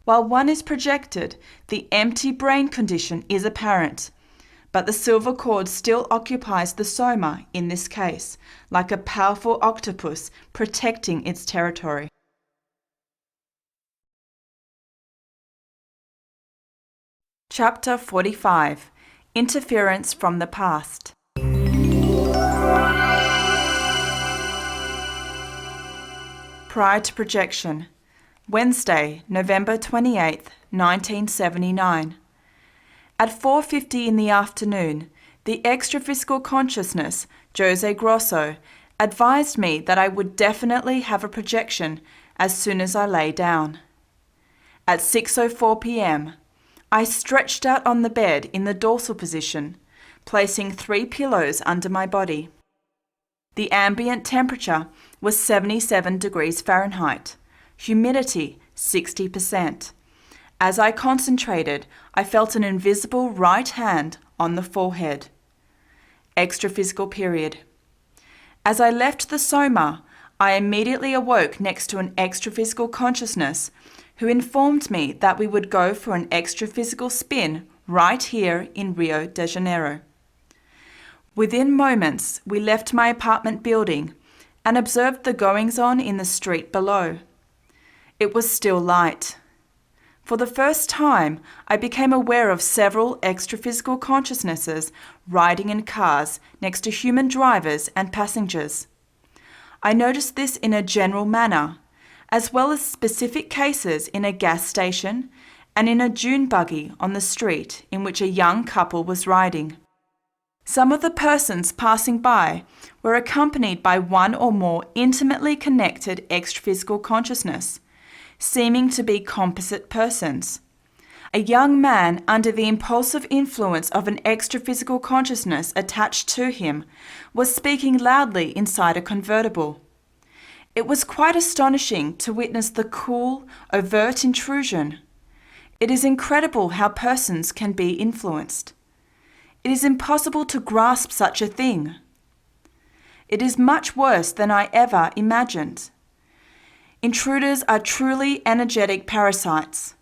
[SPEAKER 1] While one is projected, the empty brain condition is apparent, but the silver cord still occupies the soma in this case, like a powerful octopus protecting its territory. Chapter 45. Interference from the Past. Prior to projection. Wednesday, November 28, 1979. At 4:50 in the afternoon, the extraphysical consciousness, Jose Grosso, advised me that I would definitely have a projection as soon as I lay down. At 6:04 p.m., I stretched out on the bed in the dorsal position, placing 3 pillows under my body. The ambient temperature was 77 degrees Fahrenheit. Humidity 60%. As I concentrated, I felt an invisible right hand on the forehead. Extraphysical period. As I left the soma, I immediately awoke next to an extraphysical consciousness who informed me that we would go for an extraphysical spin right here in Rio de Janeiro. Within moments, we left my apartment building and observed the goings-on in the street below. It was still light. For the first time, I became aware of several extraphysical consciousnesses riding in cars next to human drivers and passengers. I noticed this in a general manner, as well as specific cases in a gas station and in a dune buggy on the street in which a young couple was riding. Some of the persons passing by were accompanied by one or more intimately connected extraphysical consciousness, seeming to be composite persons. A young man under the impulsive influence of an extraphysical consciousness attached to him was speaking loudly inside a convertible. It was quite astonishing to witness the cool, overt intrusion. It is incredible how persons can be influenced. It is impossible to grasp such a thing. It is much worse than I ever imagined. Intruders are truly energetic parasites.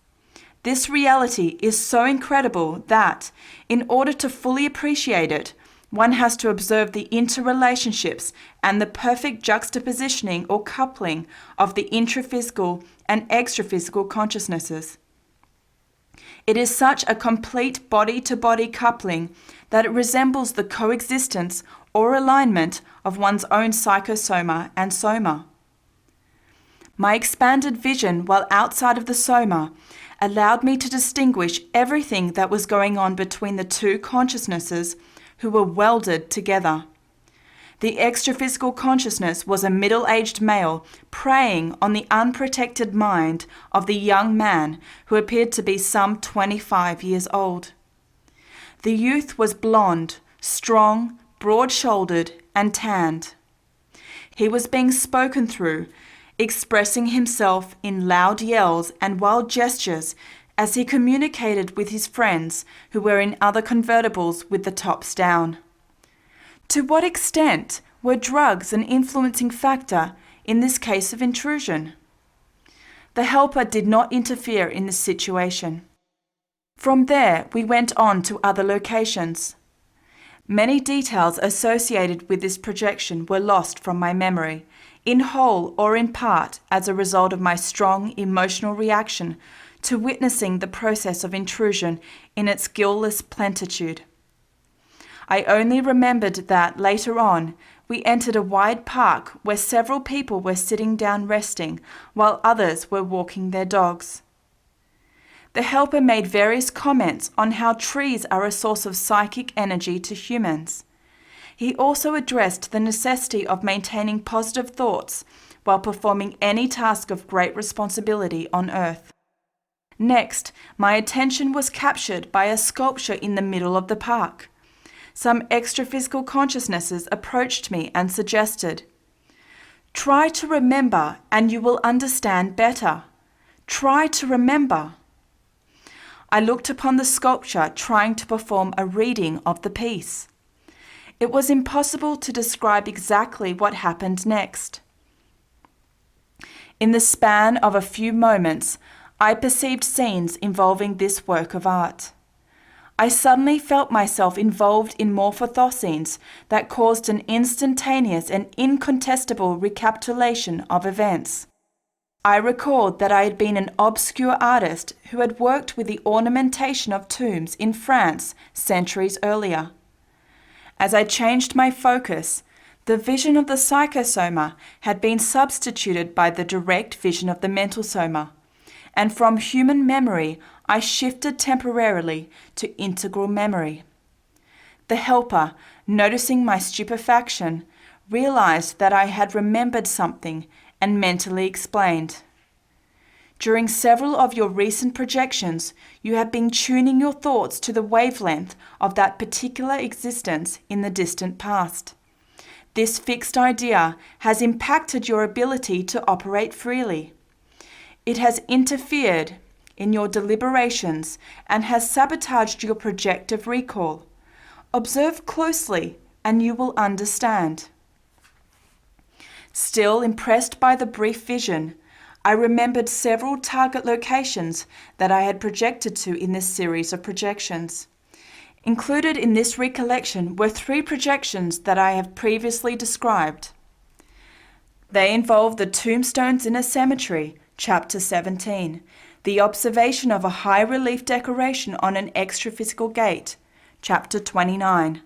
[SPEAKER 1] This reality is so incredible that, in order to fully appreciate it, one has to observe the interrelationships and the perfect juxtapositioning or coupling of the intraphysical and extraphysical consciousnesses. It is such a complete body-to-body coupling that it resembles the coexistence or alignment of one's own psychosoma and soma. My expanded vision while outside of the soma allowed me to distinguish everything that was going on between the two consciousnesses who were welded together. The extraphysical consciousness was a middle-aged male preying on the unprotected mind of the young man who appeared to be some 25 years old. The youth was blonde, strong, broad-shouldered, and tanned. He was being spoken through, expressing himself in loud yells and wild gestures as he communicated with his friends who were in other convertibles with the tops down. To what extent were drugs an influencing factor in this case of intrusion? The helper did not interfere in this situation. From there, we went on to other locations. Many details associated with this projection were lost from my memory, in whole or in part as a result of my strong emotional reaction to witnessing the process of intrusion in its guileless plenitude. I only remembered that, later on, we entered a wide park where several people were sitting down resting while others were walking their dogs. The helper made various comments on how trees are a source of psychic energy to humans. He also addressed the necessity of maintaining positive thoughts while performing any task of great responsibility on earth. Next, my attention was captured by a sculpture in the middle of the park. Some extra-physical consciousnesses approached me and suggested, "Try to remember and you will understand better. Try to remember." I looked upon the sculpture trying to perform a reading of the piece. It was impossible to describe exactly what happened next. In the span of a few moments, I perceived scenes involving this work of art. I suddenly felt myself involved in morphothoscenes that caused an instantaneous and incontestable recapitulation of events. I recalled that I had been an obscure artist who had worked with the ornamentation of tombs in France centuries earlier. As I changed my focus, the vision of the psychosoma had been substituted by the direct vision of the mental soma, and from human memory I shifted temporarily to integral memory. The helper, noticing my stupefaction, realized that I had remembered something and mentally explained. "During several of your recent projections, you have been tuning your thoughts to the wavelength of that particular existence in the distant past. This fixed idea has impacted your ability to operate freely. It has interfered in your deliberations and has sabotaged your projective recall. Observe closely and you will understand." Still impressed by the brief vision, I remembered several target locations that I had projected to in this series of projections. Included in this recollection were 3 projections that I have previously described. They involved the tombstones in a cemetery, Chapter 17, the observation of a high-relief decoration on an extra-physical gate, Chapter 29,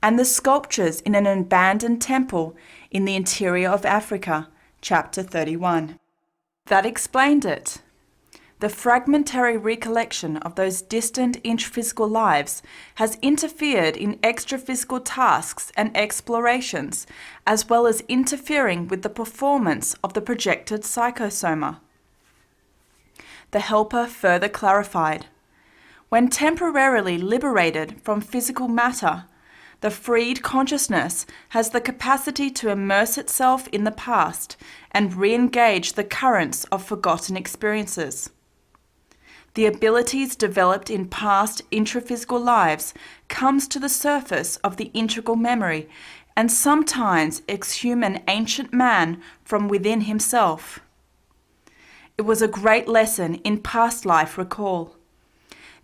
[SPEAKER 1] and the sculptures in an abandoned temple in the interior of Africa, Chapter 31. That explained it. The fragmentary recollection of those distant intraphysical lives has interfered in extraphysical tasks and explorations, as well as interfering with the performance of the projected psychosoma. The helper further clarified. When temporarily liberated from physical matter, the freed consciousness has the capacity to immerse itself in the past and re-engage the currents of forgotten experiences. The abilities developed in past intraphysical lives comes to the surface of the integral memory and sometimes exhume an ancient man from within himself. It was a great lesson in past life recall.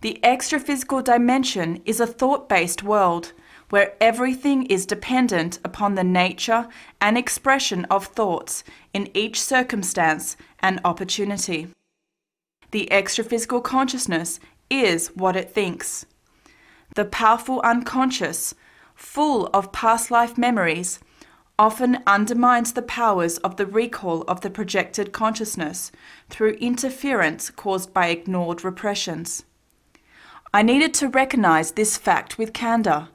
[SPEAKER 1] The extraphysical dimension is a thought-based world where everything is dependent upon the nature and expression of thoughts in each circumstance and opportunity. The extraphysical consciousness is what it thinks. The powerful unconscious, full of past life memories, often undermines the powers of the recall of the projected consciousness through interference caused by ignored repressions. I needed to recognize this fact with candor,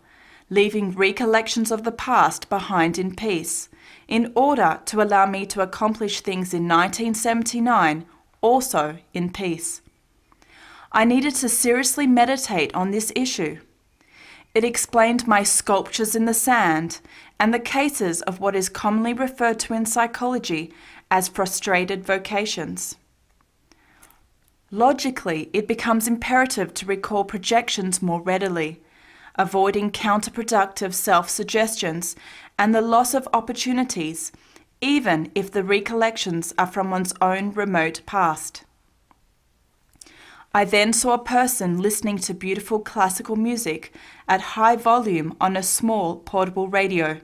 [SPEAKER 1] leaving recollections of the past behind in peace, in order to allow me to accomplish things in 1979 also in peace. I needed to seriously meditate on this issue. It explained my sculptures in the sand and the cases of what is commonly referred to in psychology as frustrated vocations. Logically, it becomes imperative to recall projections more readily, avoiding counterproductive self-suggestions and the loss of opportunities, even if the recollections are from one's own remote past. I then saw a person listening to beautiful classical music at high volume on a small portable radio.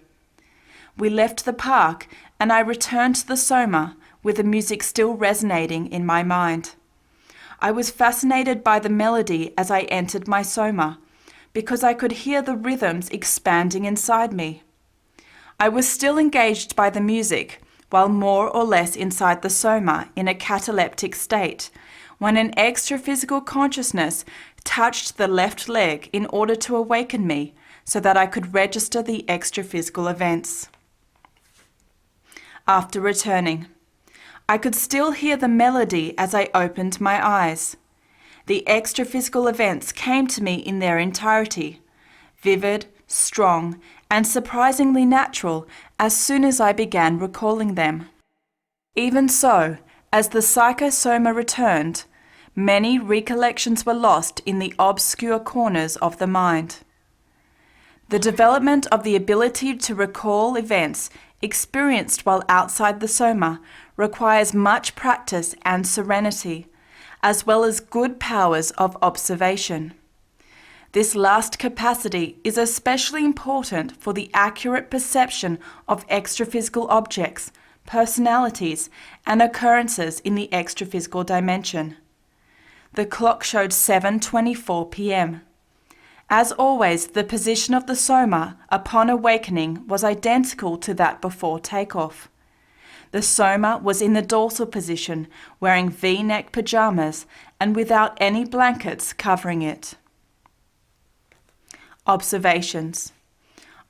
[SPEAKER 1] We left the park and I returned to the Soma with the music still resonating in my mind. I was fascinated by the melody as I entered my Soma, because I could hear the rhythms expanding inside me. I was still engaged by the music, while more or less inside the Soma in a cataleptic state, when an extra-physical consciousness touched the left leg in order to awaken me so that I could register the extra-physical events. after returning. I could still hear the melody as I opened my eyes. The extraphysical events came to me in their entirety, vivid, strong, and surprisingly natural as soon as I began recalling them. Even so, as the psychosoma returned, many recollections were lost in the obscure corners of the mind. The development of the ability to recall events experienced while outside the soma requires much practice and serenity, as well as good powers of observation. This last capacity is especially important for the accurate perception of extraphysical objects, personalities, and occurrences in the extraphysical dimension. The clock showed 7:24 p.m. As always, the position of the soma upon awakening was identical to that before takeoff. The soma was in the dorsal position, wearing V-neck pajamas and without any blankets covering it. Observations.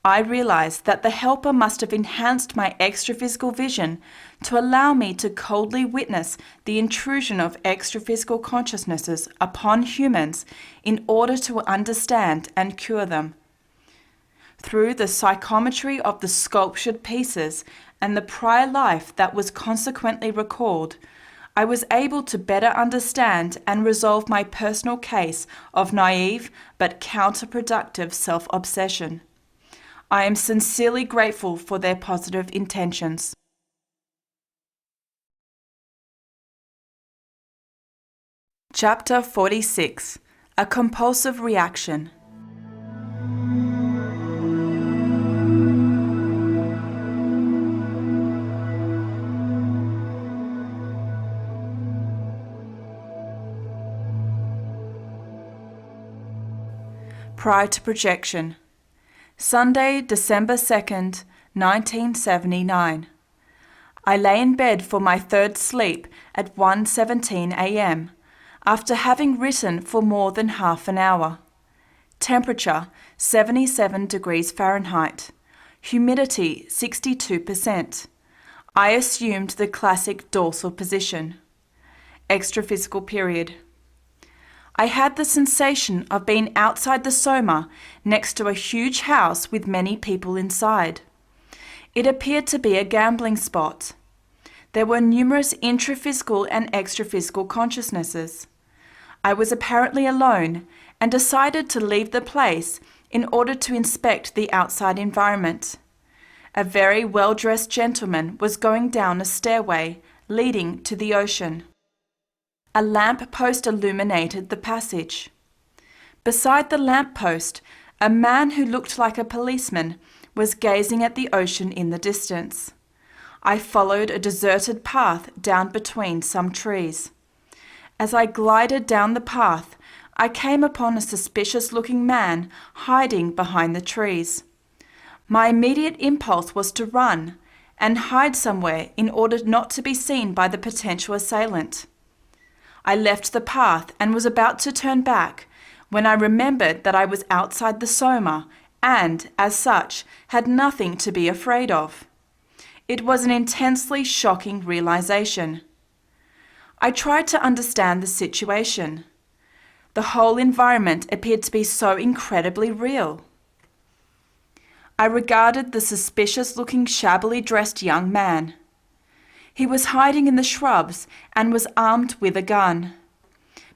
[SPEAKER 1] I realized that the helper must have enhanced my extraphysical vision to allow me to coldly witness the intrusion of extraphysical consciousnesses upon humans in order to understand and cure them. Through the psychometry of the sculptured pieces and the prior life that was consequently recalled, I was able to better understand and resolve my personal case of naive but counterproductive self-obsession. I am sincerely grateful for their positive intentions. Chapter 46. A Compulsive Reaction. Prior to projection. Sunday, December 2nd, 1979. I lay in bed for my third sleep at 1:17 a.m. after having written for more than half an hour. Temperature 77 degrees Fahrenheit. Humidity 62%. I assumed the classic dorsal position. Extraphysical period. I had the sensation of being outside the soma next to a huge house with many people inside. It appeared to be a gambling spot. There were numerous intraphysical and extraphysical consciousnesses. I was apparently alone and decided to leave the place in order to inspect the outside environment. A very well-dressed gentleman was going down a stairway leading to the ocean. A lamp post illuminated the passage. Beside the lamp post, a man who looked like a policeman was gazing at the ocean in the distance. I followed a deserted path down between some trees. As I glided down the path, I came upon a suspicious-looking man hiding behind the trees. My immediate impulse was to run and hide somewhere in order not to be seen by the potential assailant. I left the path and was about to turn back when I remembered that I was outside the soma and, as such, had nothing to be afraid of. It was an intensely shocking realization. I tried to understand the situation. The whole environment appeared to be so incredibly real. I regarded the suspicious-looking, shabbily dressed young man. He was hiding in the shrubs and was armed with a gun.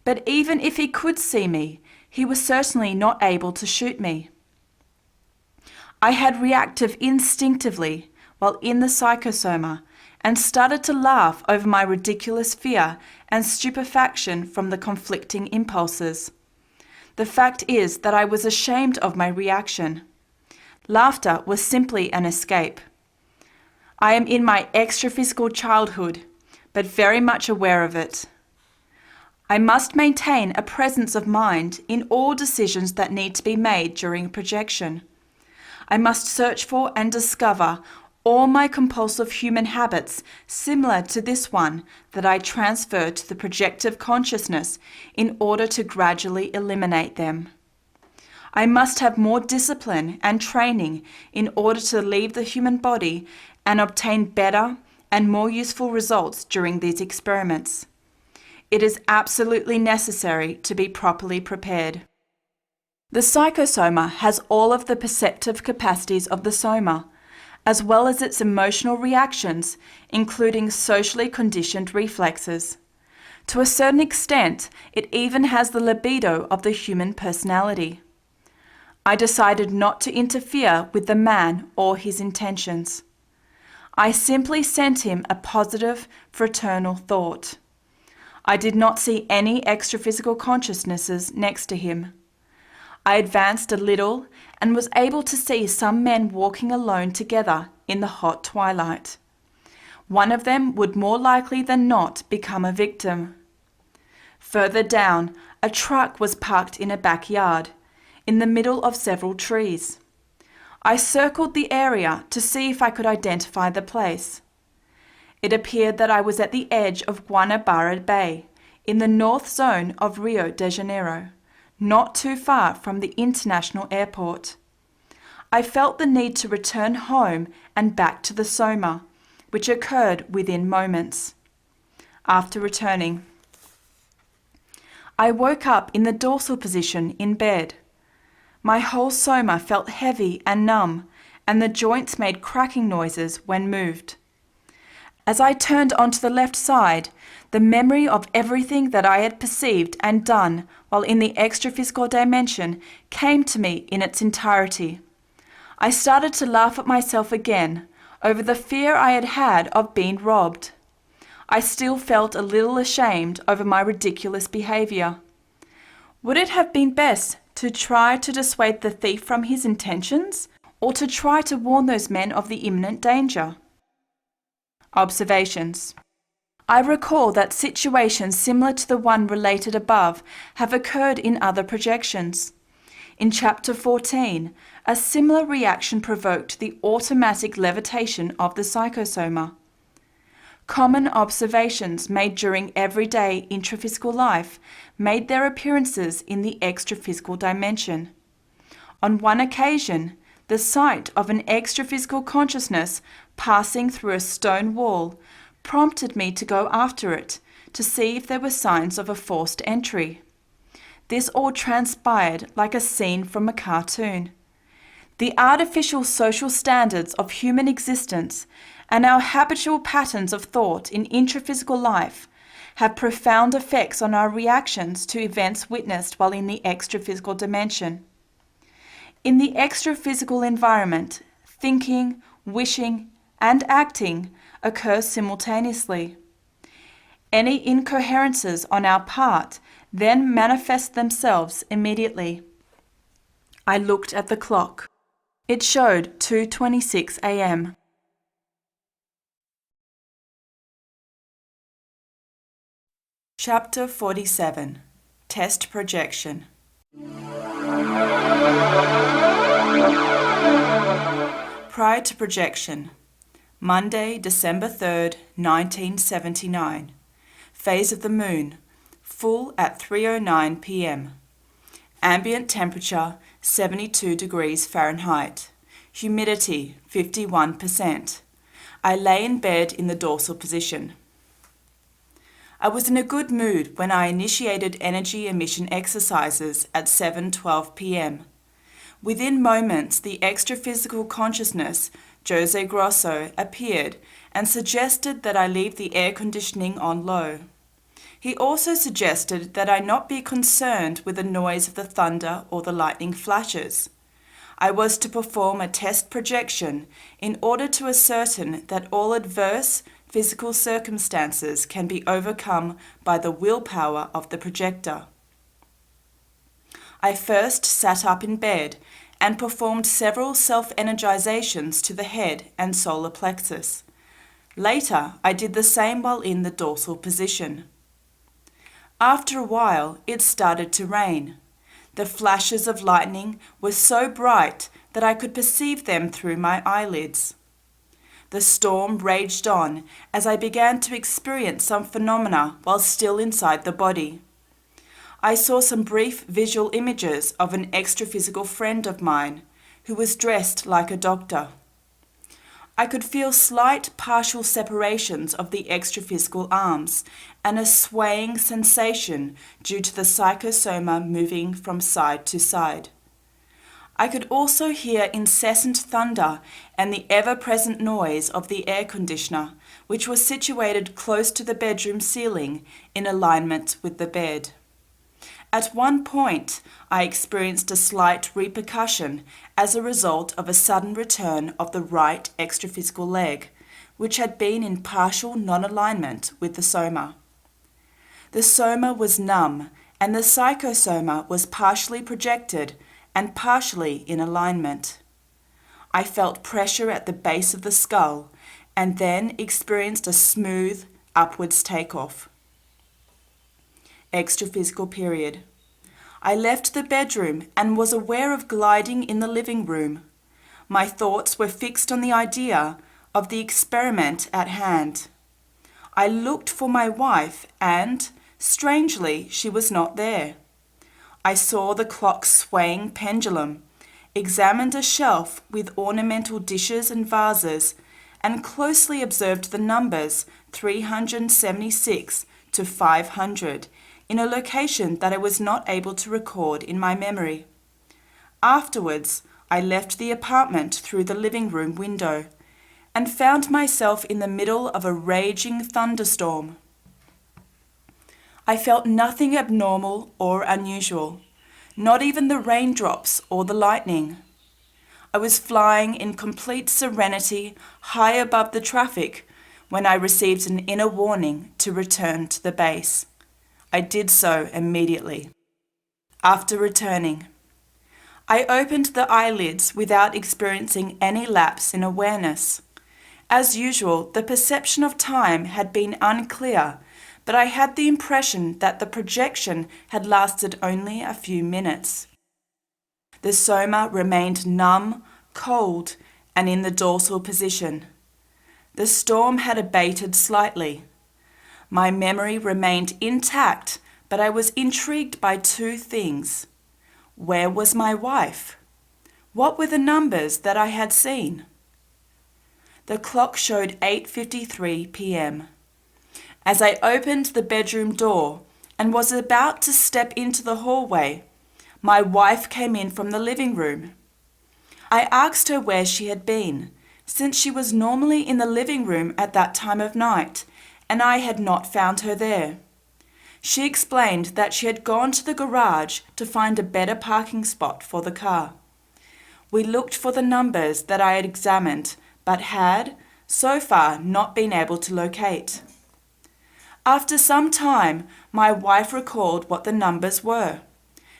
[SPEAKER 1] But even if he could see me, he was certainly not able to shoot me. I had reacted instinctively while in the psychosoma and started to laugh over my ridiculous fear and stupefaction from the conflicting impulses. The fact is that I was ashamed of my reaction. Laughter was simply an escape. I am in my extraphysical childhood, but very much aware of it. I must maintain a presence of mind in all decisions that need to be made during projection. I must search for and discover all my compulsive human habits similar to this one that I transfer to the projective consciousness in order to gradually eliminate them. I must have more discipline and training in order to leave the human body and obtain better, and more useful results during these experiments. It is absolutely necessary to be properly prepared. The psychosoma has all of the perceptive capacities of the soma, as well as its emotional reactions, including socially conditioned reflexes. To a certain extent, it even has the libido of the human personality. I decided not to interfere with the man or his intentions. I simply sent him a positive, fraternal thought. I did not see any extra-physical consciousnesses next to him. I advanced a little and was able to see some men walking alone together in the hot twilight. One of them would more likely than not become a victim. Further down, a truck was parked in a backyard, in the middle of several trees. I circled the area to see if I could identify the place. It appeared that I was at the edge of Guanabara Bay, in the north zone of Rio de Janeiro, not too far from the international airport. I felt the need to return home and back to the Soma, which occurred within moments. After returning, I woke up in the dorsal position in bed. My whole Soma felt heavy and numb, and the joints made cracking noises when moved. As I turned onto the left side, the memory of everything that I had perceived and done while in the extra-physical dimension came to me in its entirety. I started to laugh at myself again over the fear I had had of being robbed. I still felt a little ashamed over my ridiculous behavior. Would it have been best to try to dissuade the thief from his intentions, or to try to warn those men of the imminent danger? Observations. I recall that situations similar to the one related above have occurred in other projections. In Chapter 14, a similar reaction provoked the automatic levitation of the psychosoma. Common observations made during everyday intraphysical life made their appearances in the extraphysical dimension. On one occasion, the sight of an extraphysical consciousness passing through a stone wall prompted me to go after it to see if there were signs of a forced entry. This all transpired like a scene from a cartoon. The artificial social standards of human existence and our habitual patterns of thought in intraphysical life have profound effects on our reactions to events witnessed while in the extraphysical dimension. In the extraphysical environment, thinking, wishing, and acting occur simultaneously. Any incoherences on our part then manifest themselves immediately. I looked at the clock. It showed 2:26 a.m. Chapter 47. Test Projection. Prior to projection. Monday, December 3rd, 1979. Phase of the moon. Full at 3:09 p.m. Ambient temperature 72 degrees Fahrenheit. Humidity 51%. I lay in bed in the dorsal position. I was in a good mood when I initiated energy emission exercises at 7:12 p.m. Within moments, the extraphysical consciousness, Jose Grosso, appeared and suggested that I leave the air conditioning on low. He also suggested that I not be concerned with the noise of the thunder or the lightning flashes. I was to perform a test projection in order to ascertain that all adverse physical circumstances can be overcome by the willpower of the projector. I first sat up in bed and performed several self-energizations to the head and solar plexus. Later, I did the same while in the dorsal position. After a while, it started to rain. The flashes of lightning were so bright that I could perceive them through my eyelids. The storm raged on as I began to experience some phenomena while still inside the body. I saw some brief visual images of an extraphysical friend of mine who was dressed like a doctor. I could feel slight partial separations of the extraphysical arms and a swaying sensation due to the psychosoma moving from side to side. I could also hear incessant thunder and the ever-present noise of the air conditioner, which was situated close to the bedroom ceiling in alignment with the bed. At one point, I experienced a slight repercussion as a result of a sudden return of the right extraphysical leg, which had been in partial non-alignment with the soma. The soma was numb, and the psychosoma was partially projected and partially in alignment. I felt pressure at the base of the skull and then experienced a smooth upwards takeoff. Extraphysical period. I left the bedroom and was aware of gliding in the living room. My thoughts were fixed on the idea of the experiment at hand. I looked for my wife and, strangely, she was not there. I saw the clock's swaying pendulum, examined a shelf with ornamental dishes and vases, and closely observed the numbers 376 to 500 in a location that I was not able to record in my memory. Afterwards, I left the apartment through the living room window and found myself in the middle of a raging thunderstorm. I felt nothing abnormal or unusual, not even the raindrops or the lightning. I was flying in complete serenity high above the traffic when I received an inner warning to return to the base. I did so immediately. After returning, I opened the eyelids without experiencing any lapse in awareness. As usual, the perception of time had been unclear, but I had the impression that the projection had lasted only a few minutes. The soma remained numb, cold, and in the dorsal position. The storm had abated slightly. My memory remained intact, but I was intrigued by two things. Where was my wife? What were the numbers that I had seen? The clock showed 8:53 p.m. As I opened the bedroom door and was about to step into the hallway, my wife came in from the living room. I asked her where she had been, since she was normally in the living room at that time of night, and I had not found her there. She explained that she had gone to the garage to find a better parking spot for the car. We looked for the numbers that I had examined, but had, so far, not been able to locate. After some time, my wife recalled what the numbers were.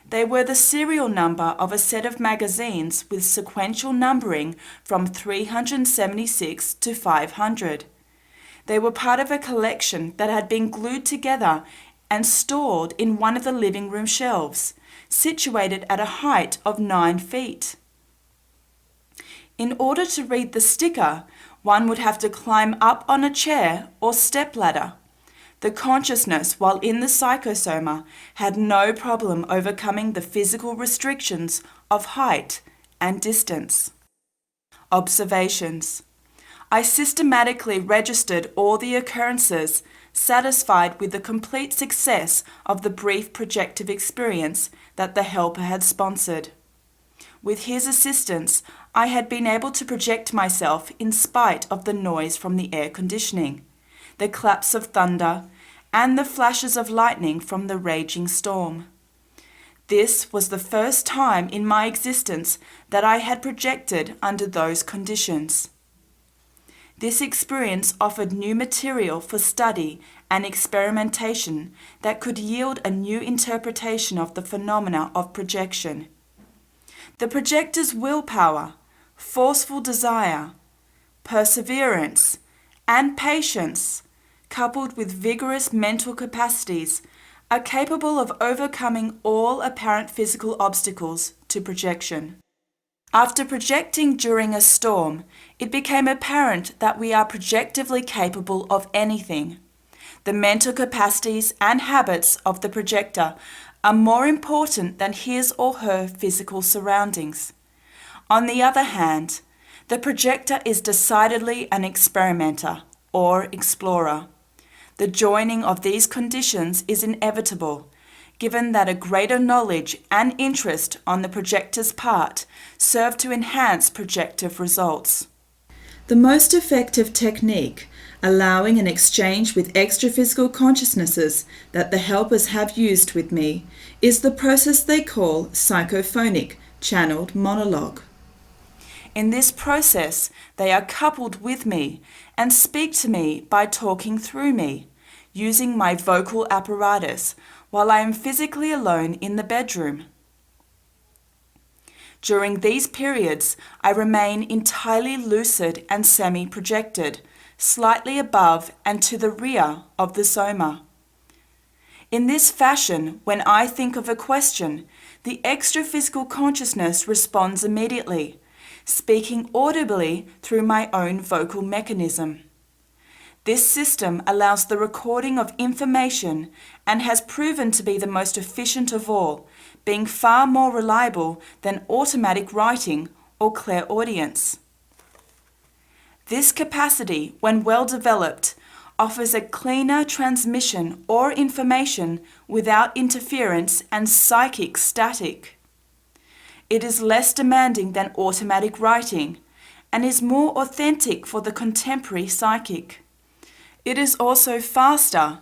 [SPEAKER 1] They were the serial number of a set of magazines with sequential numbering from 376 to 500. They were part of a collection that had been glued together and stored in one of the living room shelves, situated at a height of 9 feet. In order to read the sticker, one would have to climb up on a chair or stepladder. The consciousness, while in the psychosoma, had no problem overcoming the physical restrictions of height and distance. Observations. I systematically registered all the occurrences, satisfied with the complete success of the brief projective experience that the helper had sponsored. With his assistance, I had been able to project myself in spite of the noise from the air conditioning, the claps of thunder, and the flashes of lightning from the raging storm. This was the first time in my existence that I had projected under those conditions. This experience offered new material for study and experimentation that could yield a new interpretation of the phenomena of projection. The projector's willpower, forceful desire, perseverance, and patience, coupled with vigorous mental capacities, are capable of overcoming all apparent physical obstacles to projection. After projecting during a storm, it became apparent that we are projectively capable of anything. The mental capacities and habits of the projector are more important than his or her physical surroundings. On the other hand, The projector is decidedly an experimenter or explorer. The joining of these conditions is inevitable, given that a greater knowledge and interest on the projector's part serve to enhance projective results. The most effective technique, allowing an exchange with extraphysical consciousnesses that the helpers have used with me, is the process they call psychophonic channeled monologue. In this process, they are coupled with me and speak to me by talking through me, using my vocal apparatus while I am physically alone in the bedroom. During these periods, I remain entirely lucid and semi-projected, slightly above and to the rear of the Soma. In this fashion, when I think of a question, the extraphysical consciousness responds immediately, speaking audibly through my own vocal mechanism. This system allows the recording of information and has proven to be the most efficient of all, being far more reliable than automatic writing or clairaudience. This capacity, when well developed, offers a cleaner transmission or information without interference and psychic static. It is less demanding than automatic writing and is more authentic for the contemporary psychic. It is also faster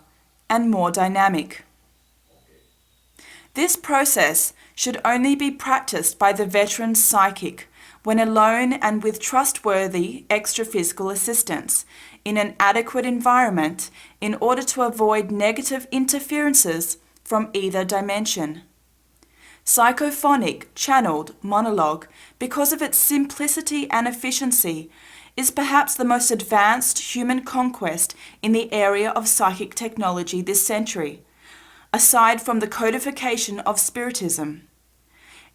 [SPEAKER 1] and more dynamic. This process should only be practiced by the veteran psychic when alone and with trustworthy extraphysical assistance in an adequate environment in order to avoid negative interferences from either dimension. Psychophonic channeled monologue, because of its simplicity and efficiency, is perhaps the most advanced human conquest in the area of psychic technology this century, aside from the codification of Spiritism.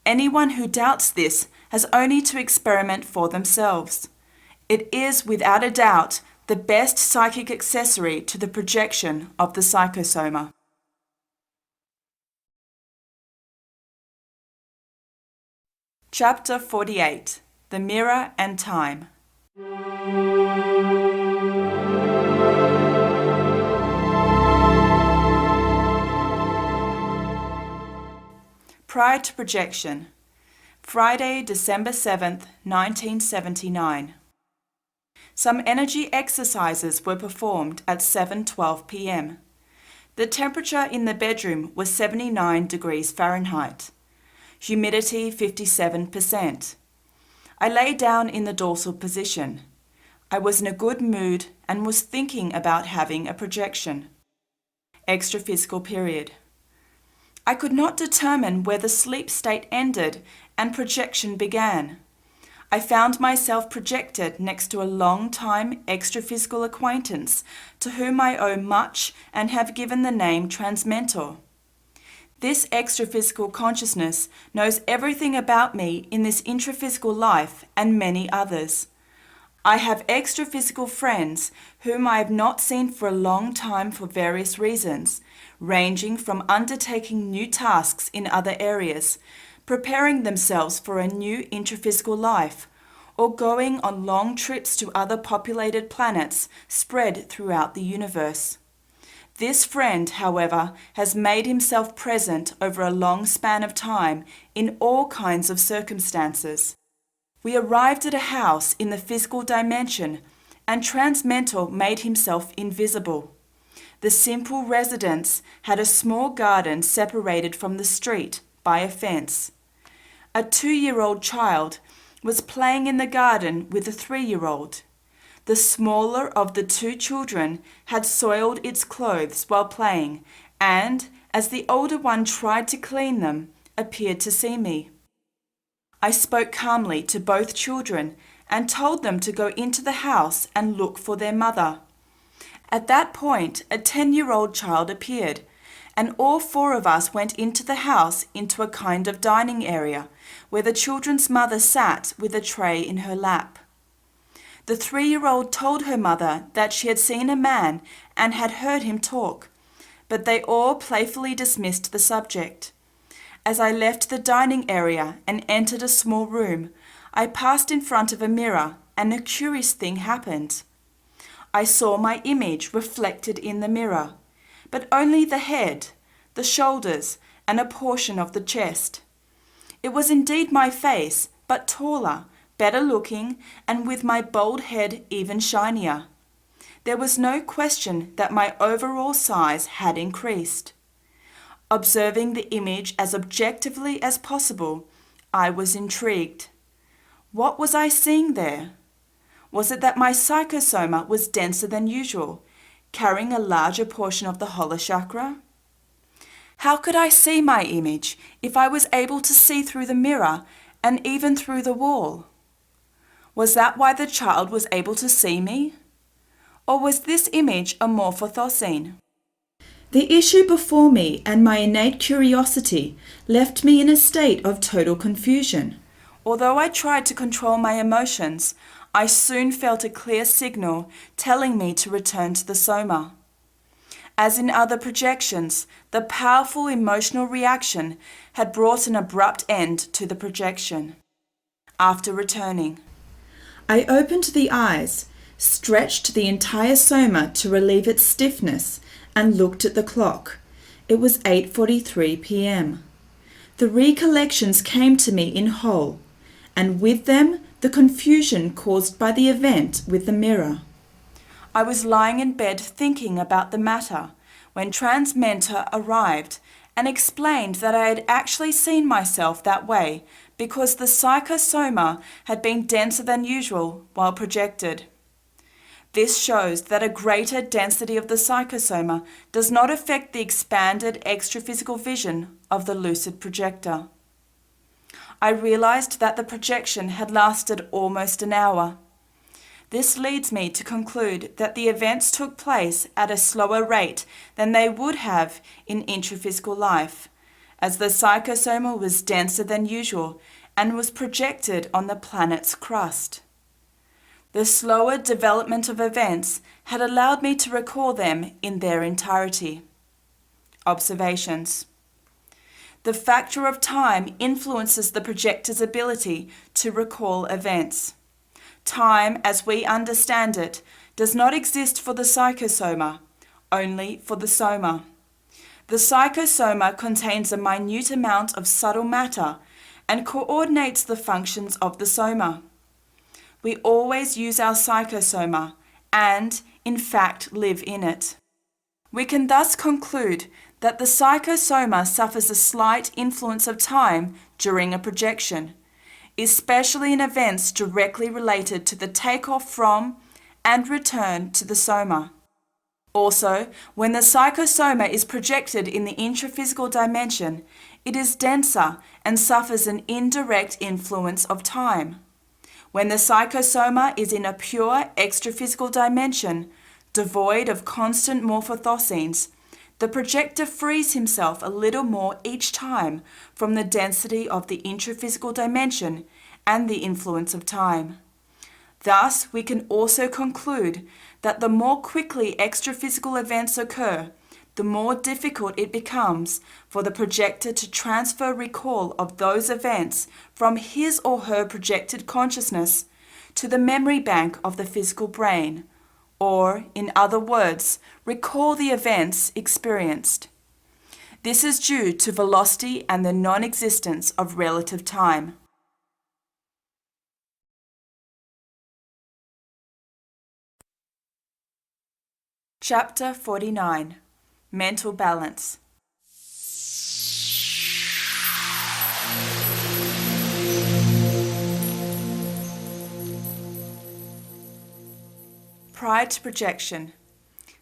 [SPEAKER 1] Anyone who doubts this has only to experiment for themselves. It is, without a doubt, the best psychic accessory to the projection of the psychosoma. Chapter 48. The Mirror and Time. Prior to projection. Friday, December 7th, 1979. Some energy exercises were performed at 7:12 p.m. The temperature in the bedroom was 79 degrees Fahrenheit. Humidity 57%. I lay down in the dorsal position. I was in a good mood and was thinking about having a projection. Extraphysical period. I could not determine where the sleep state ended and projection began. I found myself projected next to a long-time extraphysical acquaintance to whom I owe much and have given the name Transmentor. This extraphysical consciousness knows everything about me in this intraphysical life and many others. I have extraphysical friends whom I have not seen for a long time for various reasons, ranging from undertaking new tasks in other areas, preparing themselves for a new intraphysical life, or going on long trips to other populated planets spread throughout the universe. This friend, however, has made himself present over a long span of time in all kinds of circumstances. We arrived at a house in the physical dimension, and Transmental made himself invisible. The simple residence had a small garden separated from the street by a fence. A 2-year-old child was playing in the garden with a 3-year-old. The smaller of the two children had soiled its clothes while playing, and, as the older one tried to clean them, appeared to see me. I spoke calmly to both children and told them to go into the house and look for their mother. At that point, a 10-year-old child appeared, and all 4 of us went into the house into a kind of dining area, where the children's mother sat with a tray in her lap. The 3-year-old told her mother that she had seen a man and had heard him talk, but they all playfully dismissed the subject. As I left the dining area and entered a small room, I passed in front of a mirror and a curious thing happened. I saw my image reflected in the mirror, but only the head, the shoulders, and a portion of the chest. It was indeed my face, but taller, better looking, and with my bald head even shinier. There was no question that my overall size had increased. Observing the image as objectively as possible, I was intrigued. What was I seeing there? Was it that my psychosoma was denser than usual, carrying a larger portion of the holochakra? How could I see my image if I was able to see through the mirror and even through the wall? Was that why the child was able to see me? Or was this image a morphothosene? The issue before me and my innate curiosity left me in a state of total confusion. Although I tried to control my emotions, I soon felt a clear signal telling me to return to the Soma. As in other projections, the powerful emotional reaction had brought an abrupt end to the projection. After returning, I opened the eyes, stretched the entire Soma to relieve its stiffness, and looked at the clock. It was 8:43 p.m. The recollections came to me in whole, and with them the confusion caused by the event with the mirror. I was lying in bed thinking about the matter when Transmentor arrived and explained that I had actually seen myself that way because the psychosoma had been denser than usual while projected. This shows that a greater density of the psychosoma does not affect the expanded extraphysical vision of the lucid projector. I realized that the projection had lasted almost an hour. This leads me to conclude that the events took place at a slower rate than they would have in intraphysical life, as the psychosoma was denser than usual and was projected on the planet's crust. The slower development of events had allowed me to recall them in their entirety. Observations. The factor of time influences the projector's ability to recall events. Time, as we understand it, does not exist for the psychosoma, only for the soma. The psychosoma contains a minute amount of subtle matter and coordinates the functions of the soma. We always use our psychosoma and, in fact, live in it. We can thus conclude that the psychosoma suffers a slight influence of time during a projection, especially in events directly related to the takeoff from and return to the soma. Also, when the psychosoma is projected in the intraphysical dimension, it is denser and suffers an indirect influence of time. When the psychosoma is in a pure extraphysical dimension, devoid of constant morphothosenes, the projector frees himself a little more each time from the density of the intraphysical dimension and the influence of time. Thus, we can also conclude that the more quickly extraphysical events occur, the more difficult it becomes for the projector to transfer recall of those events from his or her projected consciousness to the memory bank of the physical brain, or, in other words, recall the events experienced. This is due to velocity and the non-existence of relative time. Chapter 49. Mental Balance. Prior to projection.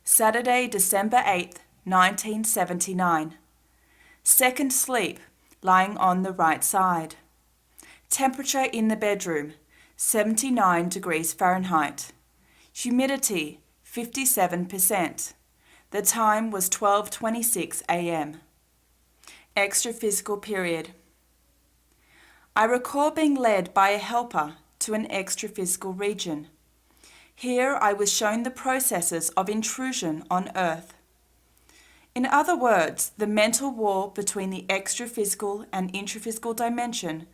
[SPEAKER 1] Saturday, December 8th, 1979. Second sleep, lying on the right side. Temperature in the bedroom, 79 degrees Fahrenheit. Humidity, 57%. The time was 12:26 a.m. Extraphysical period. I recall being led by a helper to an extraphysical region. Here I was shown the processes of intrusion on Earth. In other words, the mental wall between the extraphysical and intraphysical dimension,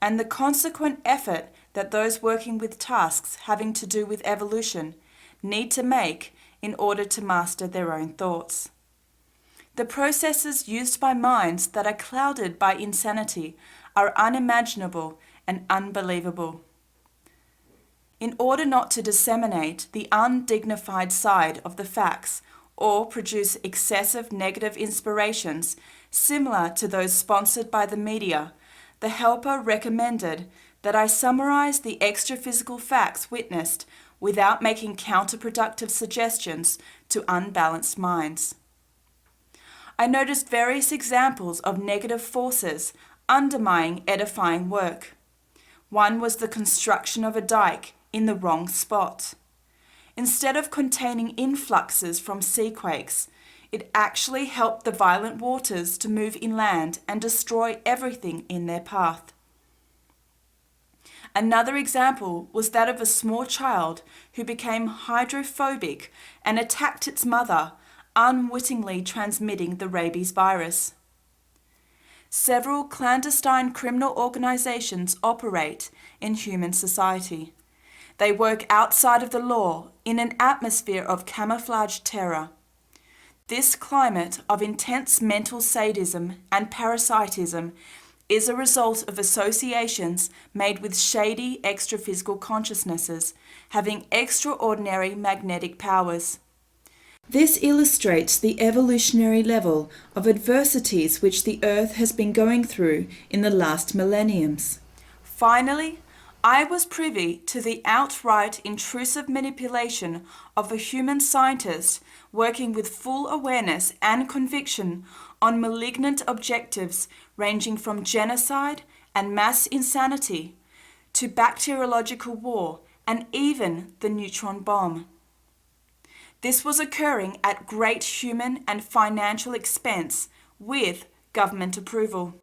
[SPEAKER 1] and the consequent effort that those working with tasks having to do with evolution need to make in order to master their own thoughts. The processes used by minds that are clouded by insanity are unimaginable and unbelievable. In order not to disseminate the undignified side of the facts or produce excessive negative inspirations similar to those sponsored by the media, the helper recommended that I summarize the extra-physical facts witnessed without making counterproductive suggestions to unbalanced minds. I noticed various examples of negative forces undermining edifying work. One was the construction of a dike in the wrong spot. Instead of containing influxes from seaquakes, it actually helped the violent waters to move inland and destroy everything in their path. Another example was that of a small child who became hydrophobic and attacked its mother, unwittingly transmitting the rabies virus. Several clandestine criminal organizations operate in human society. They work outside of the law in an atmosphere of camouflaged terror. This climate of intense mental sadism and parasitism is a result of associations made with shady extra-physical consciousnesses having extraordinary magnetic powers. This illustrates the evolutionary level of adversities which the Earth has been going through in the last millenniums. Finally, I was privy to the outright intrusive manipulation of a human scientist working with full awareness and conviction on malignant objectives ranging from genocide and mass insanity to bacteriological war and even the neutron bomb. This was occurring at great human and financial expense with government approval.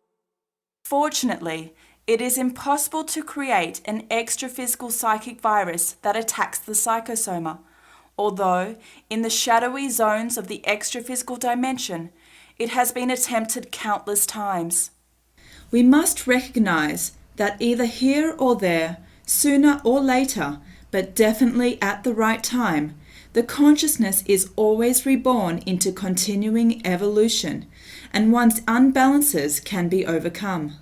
[SPEAKER 1] Fortunately, it is impossible to create an extra-physical psychic virus that attacks the psychosoma, although in the shadowy zones of the extra-physical dimension, it has been attempted countless times. We must recognize that either here or there, sooner or later, but definitely at the right time, the consciousness is always reborn into continuing evolution, and one's unbalances can be overcome.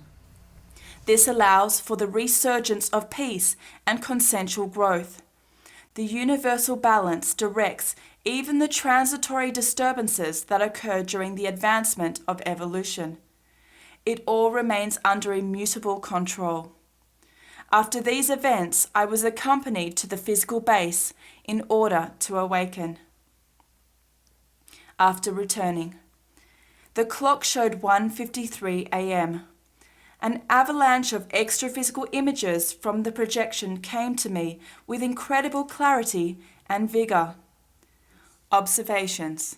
[SPEAKER 1] This allows for the resurgence of peace and consensual growth. The universal balance directs even the transitory disturbances that occur during the advancement of evolution. It all remains under immutable control. After these events, I was accompanied to the physical base in order to awaken. After returning, the clock showed 1:53 a.m. An avalanche of extra-physical images from the projection came to me with incredible clarity and vigor. Observations.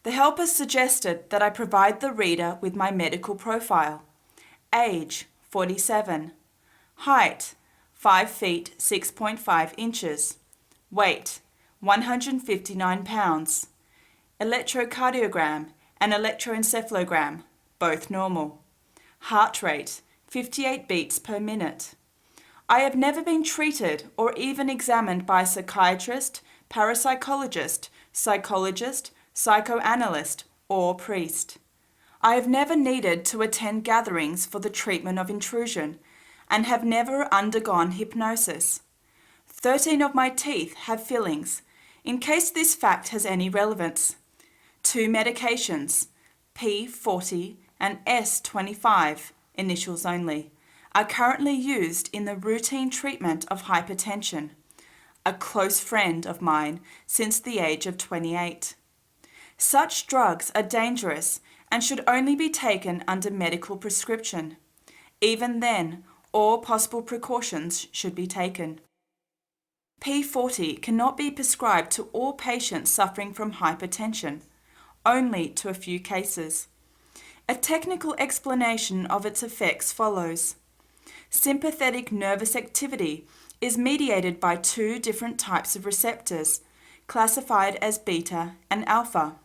[SPEAKER 1] The helper suggested that I provide the reader with my medical profile. Age, 47. Height, 5 feet 6.5 inches. Weight, 159 pounds. Electrocardiogram and electroencephalogram, both normal. Heart rate, 58 beats per minute. I have never been treated or even examined by a psychiatrist, parapsychologist, psychologist, psychoanalyst, or priest. I have never needed to attend gatherings for the treatment of intrusion and have never undergone hypnosis. 13 of my teeth have fillings, in case this fact has any relevance. 2 medications, P40 and S25, initials only, are currently used in the routine treatment of hypertension. A close friend of mine since the age of 28. Such drugs are dangerous and should only be taken under medical prescription. Even then, all possible precautions should be taken. P40 cannot be prescribed to all patients suffering from hypertension, only to a few cases. A technical explanation of its effects follows. Sympathetic nervous activity is mediated by 2 different types of receptors, classified as beta and alpha.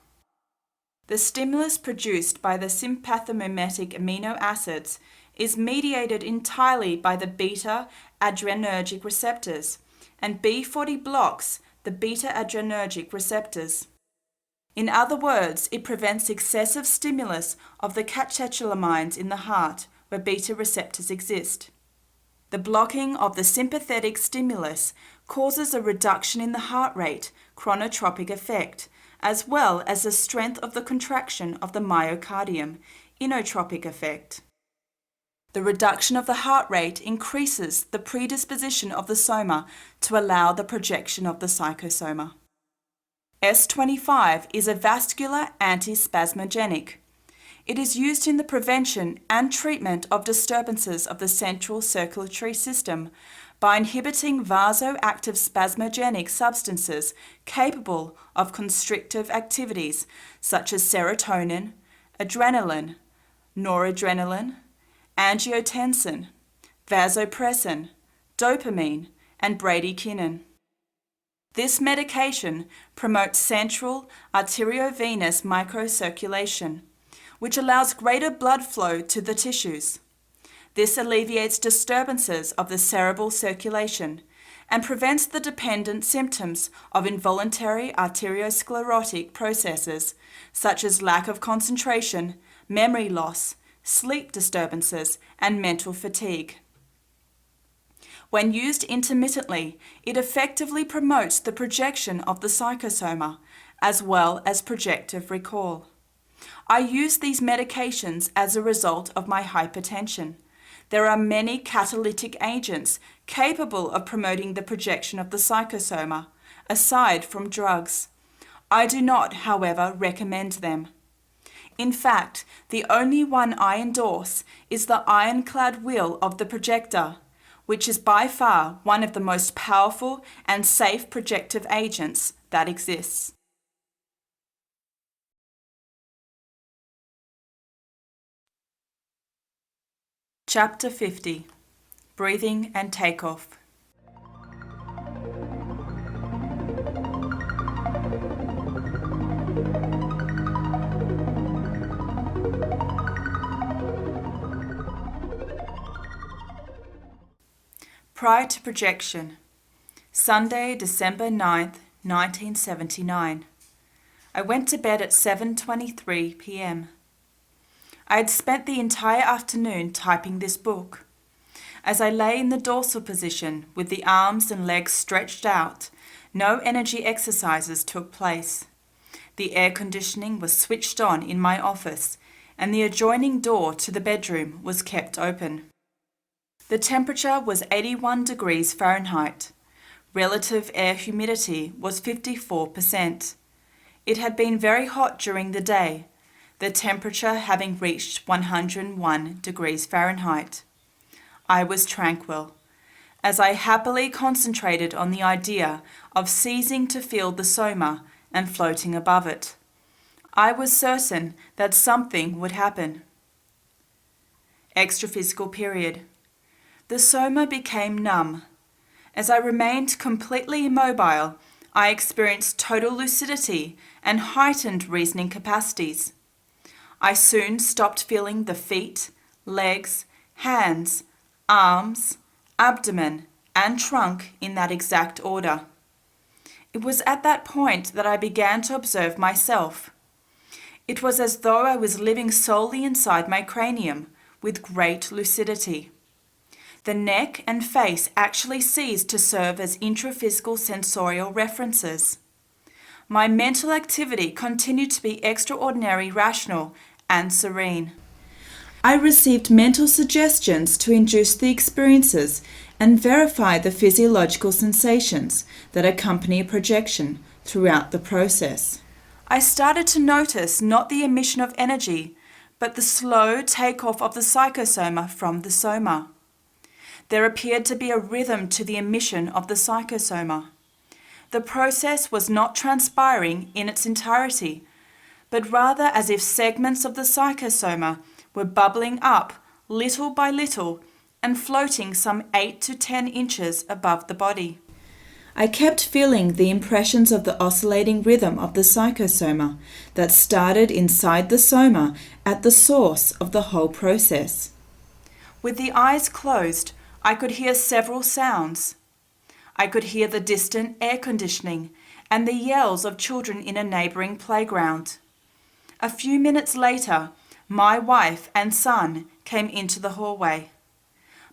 [SPEAKER 1] The stimulus produced by the sympathomimetic amino acids is mediated entirely by the beta adrenergic receptors, and B40 blocks the beta-adrenergic receptors. In other words, it prevents excessive stimulus of the catecholamines in the heart where beta receptors exist. The blocking of the sympathetic stimulus causes a reduction in the heart rate, chronotropic effect, as well as the strength of the contraction of the myocardium, inotropic effect. The reduction of the heart rate increases the predisposition of the soma to allow the projection of the psychosoma. S25 is a vascular antispasmogenic. It is used in the prevention and treatment of disturbances of the central circulatory system by inhibiting vasoactive spasmogenic substances capable of constrictive activities such as serotonin, adrenaline, noradrenaline, angiotensin, vasopressin, dopamine, and bradykinin. This medication promotes central arteriovenous microcirculation, which allows greater blood flow to the tissues. This alleviates disturbances of the cerebral circulation and prevents the dependent symptoms of involuntary arteriosclerotic processes such as lack of concentration, memory loss, sleep disturbances, and mental fatigue. When used intermittently, it effectively promotes the projection of the psychosoma, as well as projective recall. I use these medications as a result of my hypertension. There are many catalytic agents capable of promoting the projection of the psychosoma, aside from drugs. I do not, however, recommend them. In fact, the only one I endorse is the ironclad will of the projector, which is by far one of the most powerful and safe projective agents that exists. Chapter 50. Breathing and Takeoff. Prior to projection. Sunday, December 9th, 1979. I went to bed at 7:23 p.m. I had spent the entire afternoon typing this book. As I lay in the dorsal position with the arms and legs stretched out, no energy exercises took place. The air conditioning was switched on in my office, and the adjoining door to the bedroom was kept open. The temperature was 81 degrees Fahrenheit. Relative air humidity was 54%. It had been very hot during the day, the temperature having reached 101 degrees Fahrenheit. I was tranquil, as I happily concentrated on the idea of ceasing to feel the soma and floating above it. I was certain that something would happen. Extraphysical period. The soma became numb. As I remained completely immobile, I experienced total lucidity and heightened reasoning capacities. I soon stopped feeling the feet, legs, hands, arms, abdomen, and trunk in that exact order. It was at that point that I began to observe myself. It was as though I was living solely inside my cranium, with great lucidity. The neck and face actually ceased to serve as intraphysical sensorial references. My mental activity continued to be extraordinary rational and serene. I received mental suggestions to induce the experiences and verify the physiological sensations that accompany projection throughout the process. I started to notice not the emission of energy, but the slow takeoff of the psychosoma from the soma. There appeared to be a rhythm to the emission of the psychosoma. The process was not transpiring in its entirety, but rather as if segments of the psychosoma were bubbling up little by little and floating some 8 to 10 inches above the body. I kept feeling the impressions of the oscillating rhythm of the psychosoma that started inside the soma at the source of the whole process. With the eyes closed, I could hear several sounds. I could hear the distant air conditioning and the yells of children in a neighbouring playground. A few minutes later, my wife and son came into the hallway.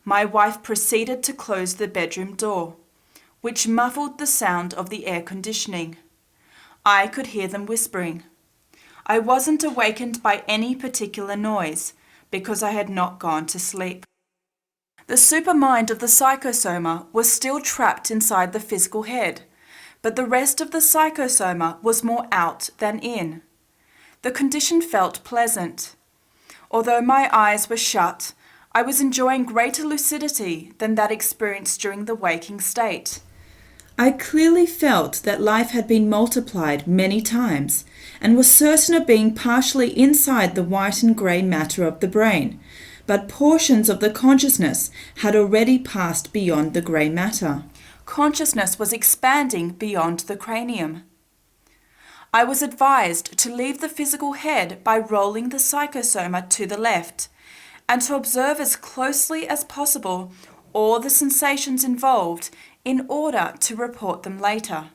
[SPEAKER 1] My wife proceeded to close the bedroom door, which muffled the sound of the air conditioning. I could hear them whispering. I wasn't awakened by any particular noise because I had not gone to sleep. The supermind of the psychosoma was still trapped inside the physical head, but the rest of the psychosoma was more out than in. The condition felt pleasant. Although my eyes were shut, I was enjoying greater lucidity than that experienced during the waking state. I clearly felt that life had been multiplied many times and was certain of being partially inside the white and grey matter of the brain, but portions of the consciousness had already passed beyond the grey matter. Consciousness was expanding beyond the cranium. I was advised to leave the physical head by rolling the psychosoma to the left and to observe as closely as possible all the sensations involved in order to report them later.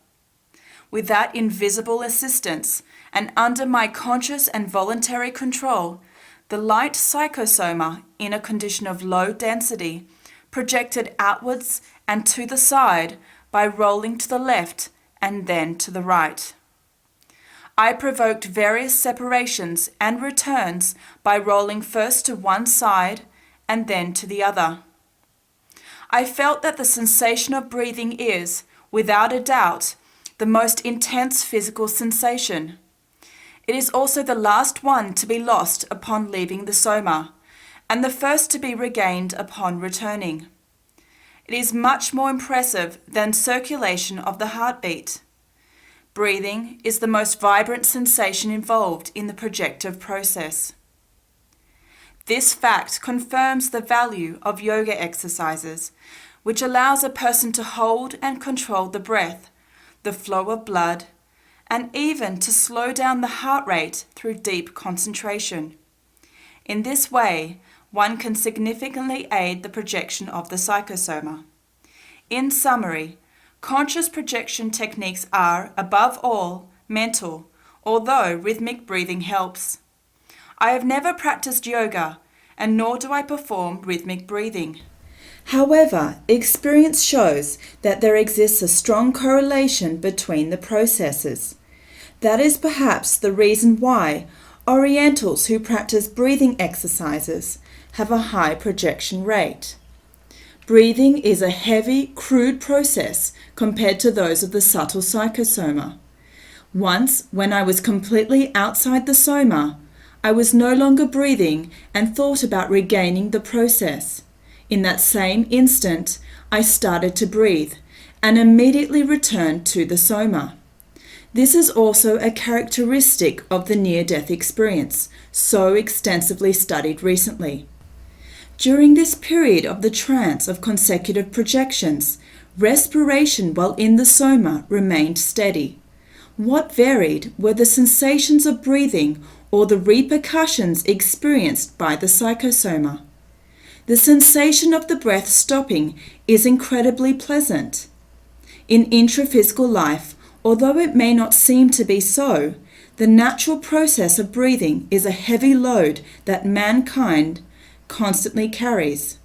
[SPEAKER 1] With that invisible assistance and under my conscious and voluntary control, the light psychosoma, in a condition of low density, projected outwards and to the side by rolling to the left and then to the right. I provoked various separations and returns by rolling first to one side and then to the other. I felt that the sensation of breathing is, without a doubt, the most intense physical sensation. It is also the last one to be lost upon leaving the soma, and the first to be regained upon returning. It is much more impressive than circulation of the heartbeat. Breathing is the most vibrant sensation involved in the projective process. This fact confirms the value of yoga exercises, which allows a person to hold and control the breath, the flow of blood, and even to slow down the heart rate through deep concentration. In this way, one can significantly aid the projection of the psychosoma. In summary, conscious projection techniques are, above all, mental, although rhythmic breathing helps. I have never practiced yoga, and nor do I perform rhythmic breathing. However, experience shows that there exists a strong correlation between the processes. That is perhaps the reason why Orientals who practice breathing exercises have a high projection rate. Breathing is a heavy, crude process compared to those of the subtle psychosoma. Once, when I was completely outside the soma, I was no longer breathing and thought about regaining the process. In that same instant, I started to breathe and immediately returned to the soma. This is also a characteristic of the near-death experience, so extensively studied recently. During this period of the trance of consecutive projections, respiration while in the soma remained steady. What varied were the sensations of breathing or the repercussions experienced by the psychosoma. The sensation of the breath stopping is incredibly pleasant. In intraphysical life, although it may not seem to be so, the natural process of breathing is a heavy load that mankind constantly carries.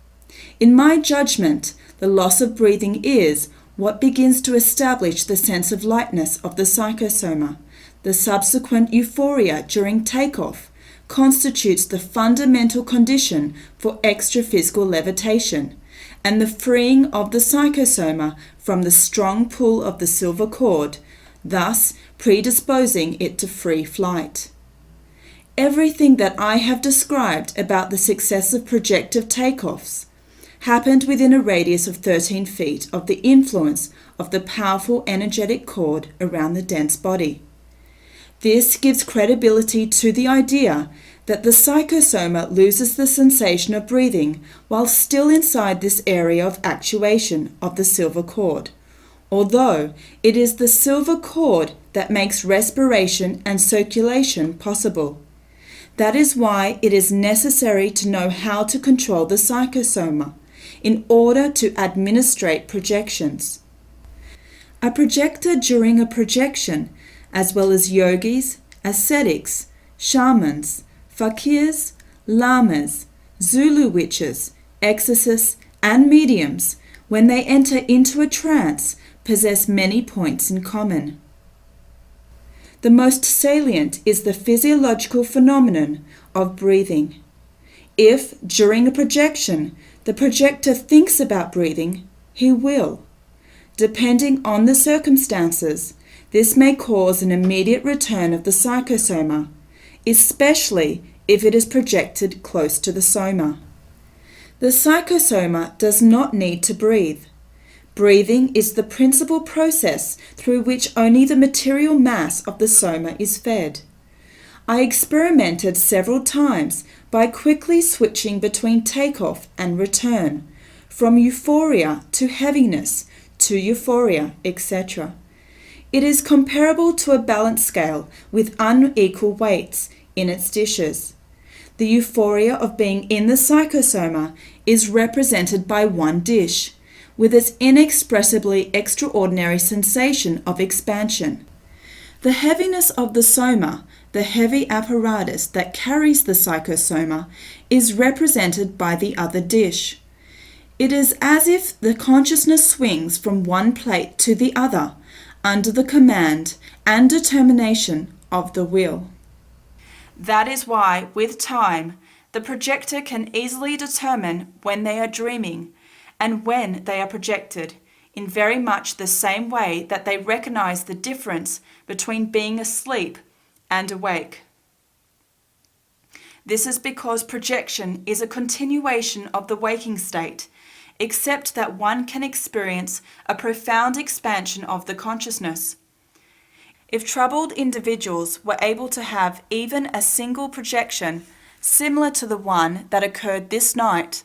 [SPEAKER 1] In my judgment, the loss of breathing is what begins to establish the sense of lightness of the psychosoma. The subsequent euphoria during takeoff constitutes the fundamental condition for extraphysical levitation and the freeing of the psychosoma from the strong pull of the silver cord, thus predisposing it to free flight. Everything that I have described about the successive projective takeoffs happened within a radius of 13 feet of the influence of the powerful energetic cord around the dense body. This gives credibility to the idea that the psychosoma loses the sensation of breathing while still inside this area of actuation of the silver cord, although it is the silver cord that makes respiration and circulation possible. That is why it is necessary to know how to control the psychosoma in order to administrate projections. A projector during a projection, as well as yogis, ascetics, shamans, fakirs, lamas, Zulu witches, exorcists, and mediums, when they enter into a trance, possess many points in common. The most salient is the physiological phenomenon of breathing. If, during a projection, the projector thinks about breathing, he will. Depending on the circumstances, this may cause an immediate return of the psychosoma, especially if it is projected close to the soma. The psychosoma does not need to breathe. Breathing is the principal process through which only the material mass of the soma is fed. I experimented several times by quickly switching between takeoff and return, from euphoria to heaviness to euphoria, etc. It is comparable to a balance scale with unequal weights in its dishes. The euphoria of being in the psychosoma is represented by one dish, with its inexpressibly extraordinary sensation of expansion. The heaviness of the soma, the heavy apparatus that carries the psychosoma, is represented by the other dish. It is as if the consciousness swings from one plate to the other under the command and determination of the will. That is why, with time, the projector can easily determine when they are dreaming and when they are projected, in very much the same way that they recognize the difference between being asleep and awake. This is because projection is a continuation of the waking state, except that one can experience a profound expansion of the consciousness. If troubled individuals were able to have even a single projection similar to the one that occurred this night,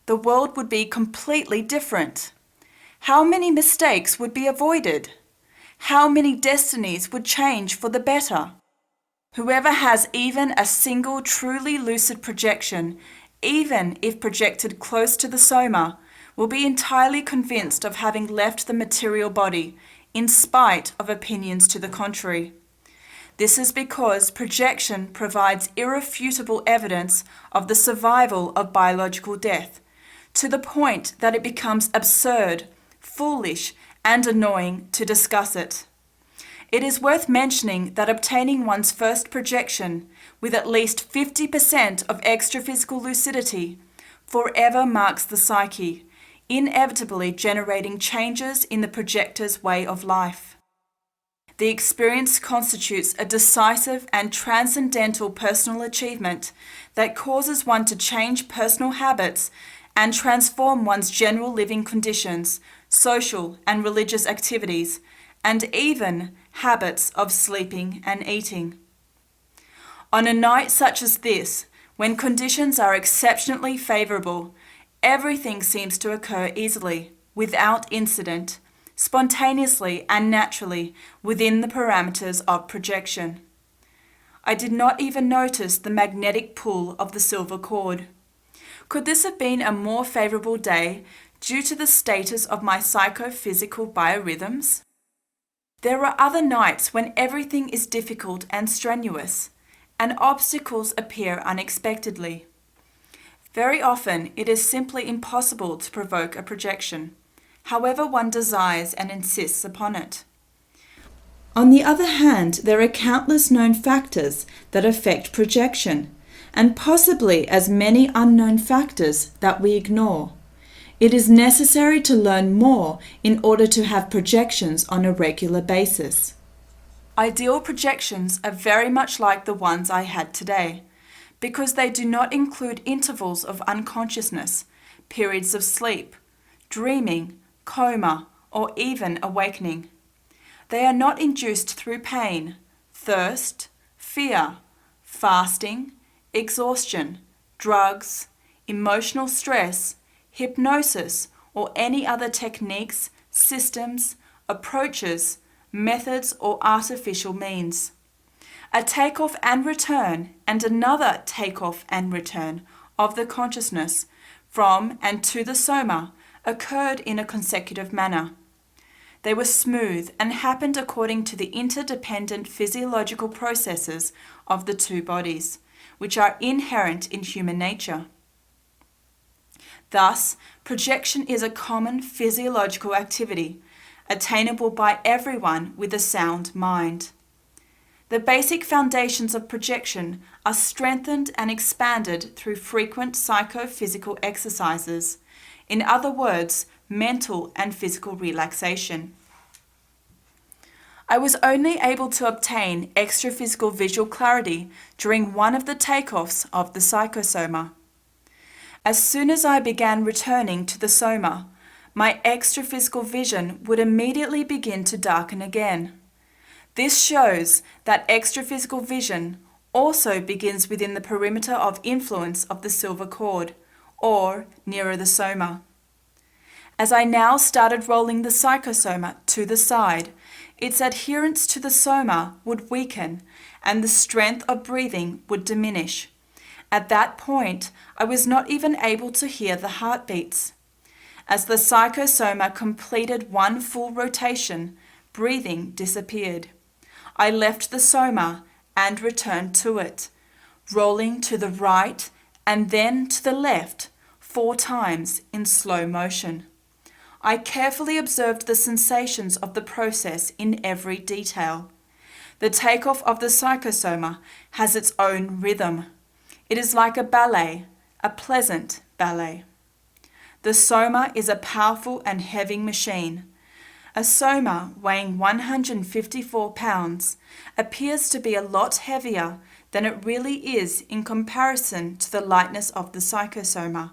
[SPEAKER 1] the world would be completely different. How many mistakes would be avoided? How many destinies would change for the better? Whoever has even a single truly lucid projection, even if projected close to the soma, will be entirely convinced of having left the material body, in spite of opinions to the contrary. This is because projection provides irrefutable evidence of the survival of biological death, to the point that it becomes absurd, foolish, and annoying to discuss it. It is worth mentioning that obtaining one's first projection with at least 50% of extraphysical lucidity forever marks the psyche, inevitably generating changes in the projector's way of life. The experience constitutes a decisive and transcendental personal achievement that causes one to change personal habits and transform one's general living conditions, social and religious activities, and even habits of sleeping and eating. On a night such as this, when conditions are exceptionally favorable, everything seems to occur easily, without incident, spontaneously and naturally within the parameters of projection. I did not even notice the magnetic pull of the silver cord. Could this have been a more favorable day due to the status of my psychophysical biorhythms? There are other nights when everything is difficult and strenuous, and obstacles appear unexpectedly. Very often it is simply impossible to provoke a projection, however one desires and insists upon it. On the other hand, there are countless known factors that affect projection, and possibly as many unknown factors that we ignore. It is necessary to learn more in order to have projections on a regular basis. Ideal projections are very much like the ones I had today, because they do not include intervals of unconsciousness, periods of sleep, dreaming, coma, or even awakening. They are not induced through pain, thirst, fear, fasting, exhaustion, drugs, emotional stress, hypnosis, or any other techniques, systems, approaches, methods, or artificial means. A takeoff and return and another takeoff and return of the consciousness from and to the Soma occurred in a consecutive manner. They were smooth and happened according to the interdependent physiological processes of the two bodies, which are inherent in human nature. Thus, projection is a common physiological activity, attainable by everyone with a sound mind. The basic foundations of projection are strengthened and expanded through frequent psychophysical exercises, in other words, mental and physical relaxation. I was only able to obtain extraphysical visual clarity during one of the takeoffs of the psychosoma. As soon as I began returning to the Soma, my extraphysical vision would immediately begin to darken again. This shows that extraphysical vision also begins within the perimeter of influence of the silver cord, or nearer the Soma. As I now started rolling the psychosoma to the side, its adherence to the Soma would weaken and the strength of breathing would diminish. At that point, I was not even able to hear the heartbeats. As the psychosoma completed one full rotation, breathing disappeared. I left the Soma and returned to it, rolling to the right and then to the left 4 times in slow motion. I carefully observed the sensations of the process in every detail. The takeoff of the psychosoma has its own rhythm. It is like a ballet, a pleasant ballet. The Soma is a powerful and heavy machine. A Soma weighing 154 pounds appears to be a lot heavier than it really is in comparison to the lightness of the psychosoma,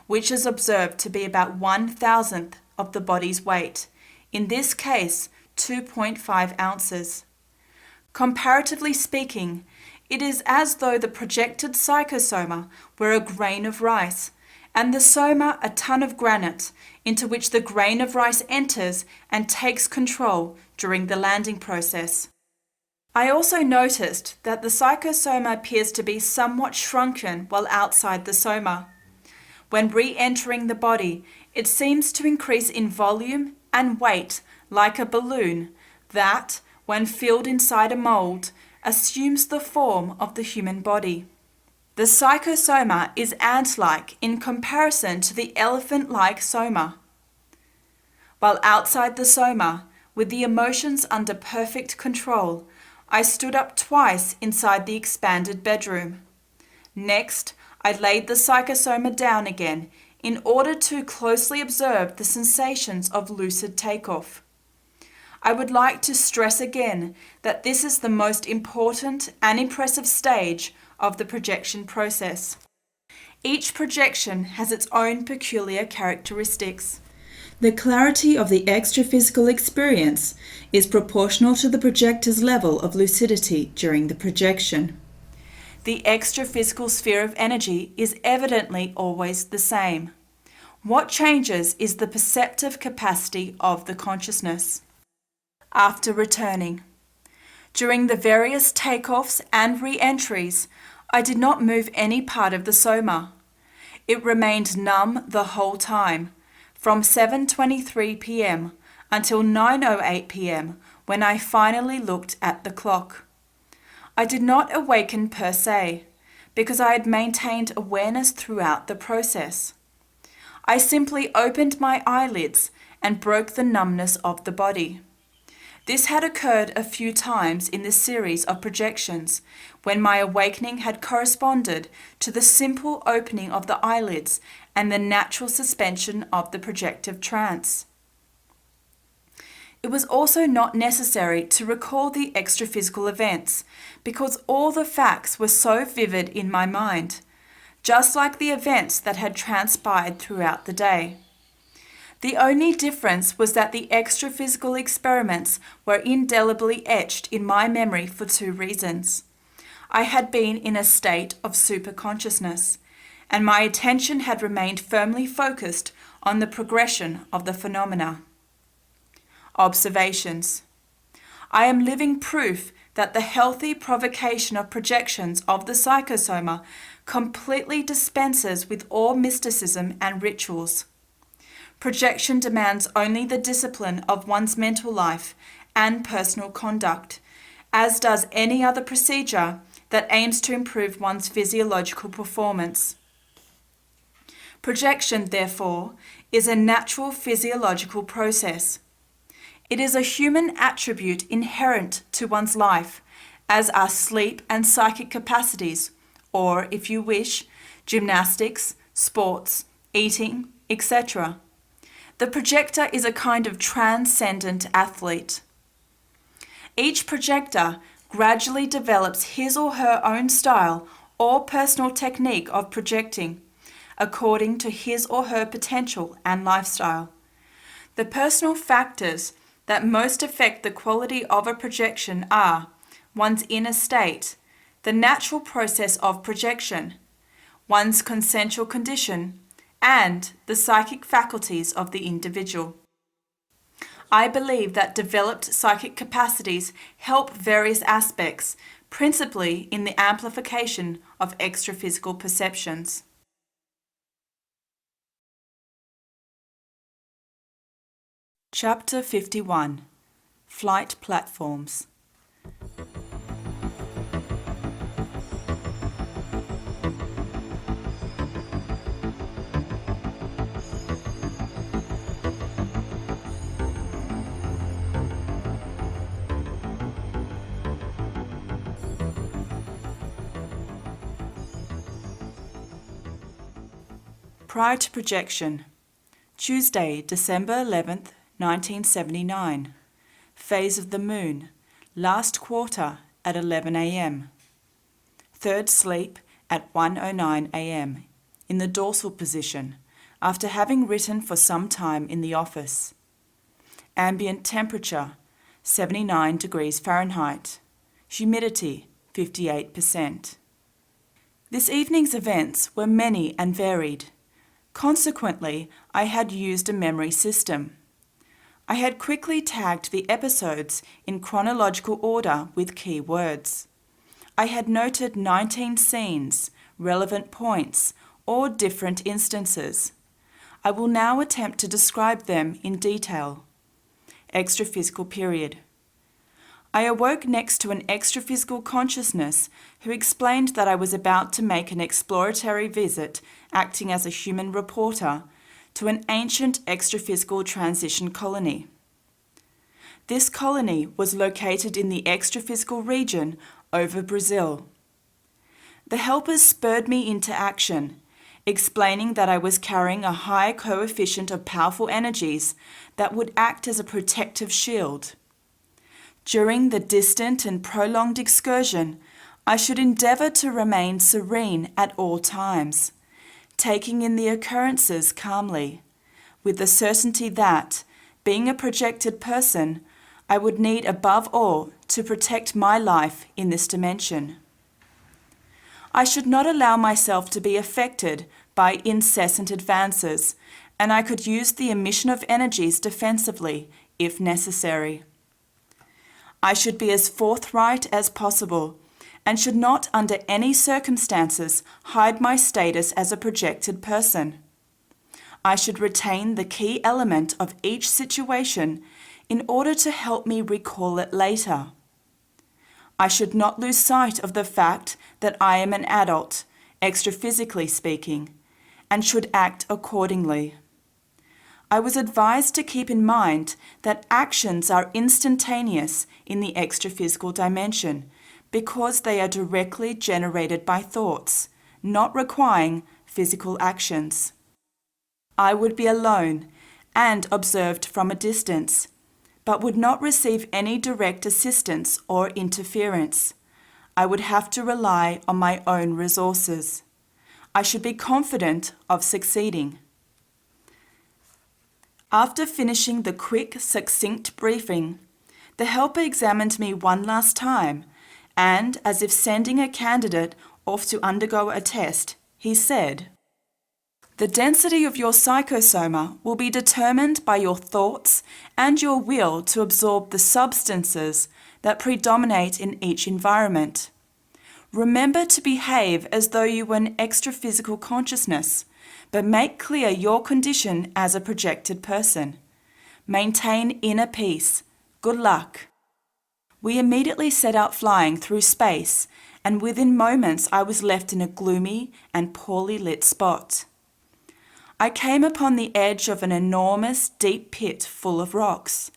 [SPEAKER 1] which is observed to be about 1,000th of the body's weight, in this case 2.5 ounces. Comparatively speaking, it is as though the projected psychosoma were a grain of rice, and the Soma a ton of granite, into which the grain of rice enters and takes control during the landing process. I also noticed that the psychosoma appears to be somewhat shrunken while outside the Soma. When re-entering the body, it seems to increase in volume and weight like a balloon that, when filled inside a mold, assumes the form of the human body. The psychosoma is ant-like in comparison to the elephant-like Soma. While outside the Soma, with the emotions under perfect control, I stood up twice inside the expanded bedroom. Next, I laid the psychosoma down again in order to closely observe the sensations of lucid takeoff. I would like to stress again that this is the most important and impressive stage of the projection process. Each projection has its own peculiar characteristics. The clarity of the extraphysical experience is proportional to the projector's level of lucidity during the projection. The extraphysical sphere of energy is evidently always the same. What changes is the perceptive capacity of the consciousness. After returning. During the various takeoffs and re-entries, I did not move any part of the Soma. It remained numb the whole time, from 7:23 p.m. until 9:08 p.m. when I finally looked at the clock. I did not awaken per se, because I had maintained awareness throughout the process. I simply opened my eyelids and broke the numbness of the body. This had occurred a few times in this series of projections, when my awakening had corresponded to the simple opening of the eyelids and the natural suspension of the projective trance. It was also not necessary to recall the extraphysical events, because all the facts were so vivid in my mind, just like the events that had transpired throughout the day. The only difference was that the extraphysical experiments were indelibly etched in my memory for 2 reasons. I had been in a state of superconsciousness, and my attention had remained firmly focused on the progression of the phenomena. Observations. I am living proof that the healthy provocation of projections of the psychosoma completely dispenses with all mysticism and rituals. Projection demands only the discipline of one's mental life and personal conduct, as does any other procedure that aims to improve one's physiological performance. Projection, therefore, is a natural physiological process. It is a human attribute inherent to one's life, as are sleep and psychic capacities, or, if you wish, gymnastics, sports, eating, etc. The projector is a kind of transcendent athlete. Each projector gradually develops his or her own style or personal technique of projecting, according to his or her potential and lifestyle. The personal factors that most affect the quality of a projection are one's inner state, the natural process of projection, one's consensual condition, and the psychic faculties of the individual. I believe that developed psychic capacities help various aspects, principally in the amplification of extraphysical perceptions. Chapter 51. Flight Platforms. Prior to projection. Tuesday, December 11th, 1979. Phase of the moon. Last quarter at 11 a.m. Third sleep at 1:09 a.m. in the dorsal position after having written for some time in the office. Ambient temperature 79 degrees Fahrenheit. Humidity 58%. This evening's events were many and varied. Consequently, I had used a memory system. I had quickly tagged the episodes in chronological order with key words. I had noted 19 scenes, relevant points, or different instances. I will now attempt to describe them in detail. Extraphysical period. I awoke next to an extraphysical consciousness who explained that I was about to make an exploratory visit, acting as a human reporter, to an ancient extraphysical transition colony. This colony was located in the extraphysical region over Brazil. The helpers spurred me into action, explaining that I was carrying a high coefficient of powerful energies that would act as a protective shield. During the distant and prolonged excursion, I should endeavour to remain serene at all times, taking in the occurrences calmly, with the certainty that, being a projected person, I would need above all to protect my life in this dimension. I should not allow myself to be affected by incessant advances, and I could use the emission of energies defensively if necessary. I should be as forthright as possible, and should not under any circumstances hide my status as a projected person. I should retain the key element of each situation in order to help me recall it later. I should not lose sight of the fact that I am an adult, extraphysically speaking, and should act accordingly. I was advised to keep in mind that actions are instantaneous in the extraphysical dimension because they are directly generated by thoughts, not requiring physical actions. I would be alone and observed from a distance, but would not receive any direct assistance or interference. I would have to rely on my own resources. I should be confident of succeeding. After finishing the quick, succinct briefing, the helper examined me one last time, and, as if sending a candidate off to undergo a test, he said, The density of your psychosoma will be determined by your thoughts and your will to absorb the substances that predominate in each environment. Remember to behave as though you were an extra-physical consciousness, but make clear your condition as a projected person. Maintain inner peace. Good luck. We immediately set out flying through space, and within moments I was left in a gloomy and poorly lit spot. I came upon the edge of an enormous, deep pit full of rocks.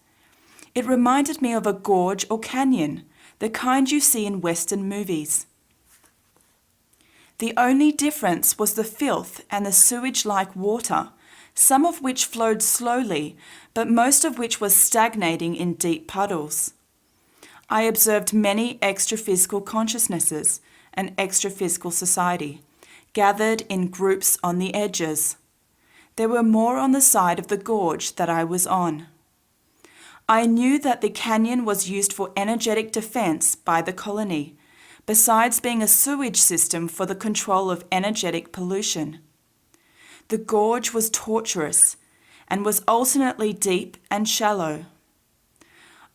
[SPEAKER 1] It reminded me of a gorge or canyon, the kind you see in Western movies. The only difference was the filth and the sewage-like water, some of which flowed slowly, but most of which was stagnating in deep puddles. I observed many extra-physical consciousnesses, an extra-physical society, gathered in groups on the edges. There were more on the side of the gorge that I was on. I knew that the canyon was used for energetic defense by the colony, besides being a sewage system for the control of energetic pollution. The gorge was tortuous and was alternately deep and shallow.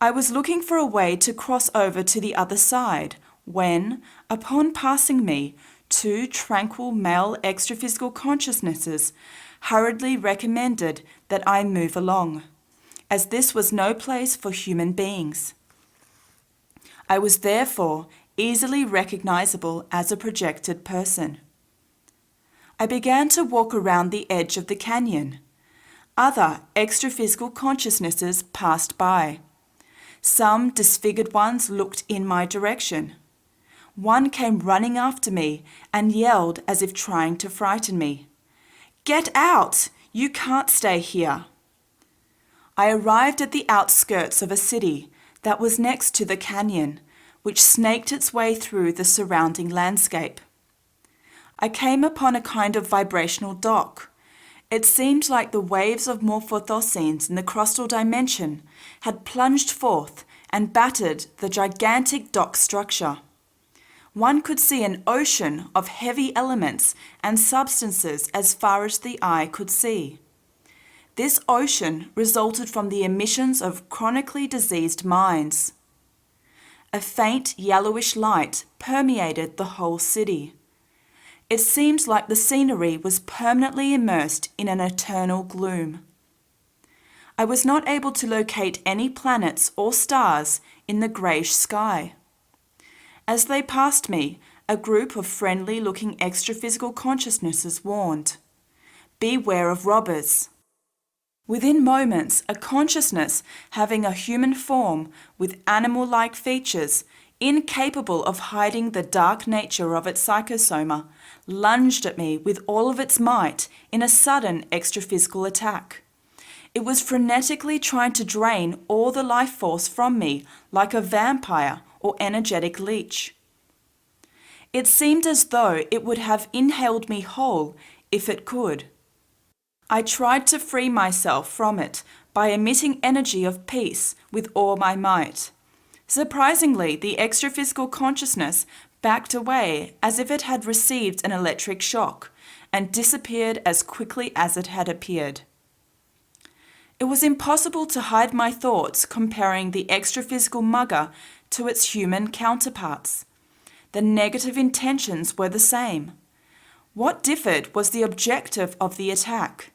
[SPEAKER 1] I was looking for a way to cross over to the other side when, upon passing me, two tranquil male extra-physical consciousnesses hurriedly recommended that I move along, as this was no place for human beings. I was therefore easily recognizable as a projected person. I began to walk around the edge of the canyon. Other extra-physical consciousnesses passed by. Some disfigured ones looked in my direction. One came running after me and yelled as if trying to frighten me. "Get out! You can't stay here!" I arrived at the outskirts of a city that was next to the canyon, which snaked its way through the surrounding landscape. I came upon a kind of vibrational dock. It seemed like the waves of morphothocenes in the crustal dimension had plunged forth and battered the gigantic dock structure. One could see an ocean of heavy elements and substances as far as the eye could see. This ocean resulted from the emissions of chronically diseased minds. A faint yellowish light permeated the whole city. It seemed like the scenery was permanently immersed in an eternal gloom. I was not able to locate any planets or stars in the greyish sky. As they passed me, a group of friendly-looking extra-physical consciousnesses warned, "Beware of robbers." Within moments, a consciousness having a human form with animal-like features, incapable of hiding the dark nature of its psychosoma, lunged at me with all of its might in a sudden extra-physical attack. It was frenetically trying to drain all the life force from me like a vampire or energetic leech. It seemed as though it would have inhaled me whole if it could. I tried to free myself from it by emitting energy of peace with all my might. Surprisingly, the extra-physical consciousness backed away as if it had received an electric shock and disappeared as quickly as it had appeared. It was impossible to hide my thoughts comparing the extra-physical mugger to its human counterparts. The negative intentions were the same. What differed was the objective of the attack.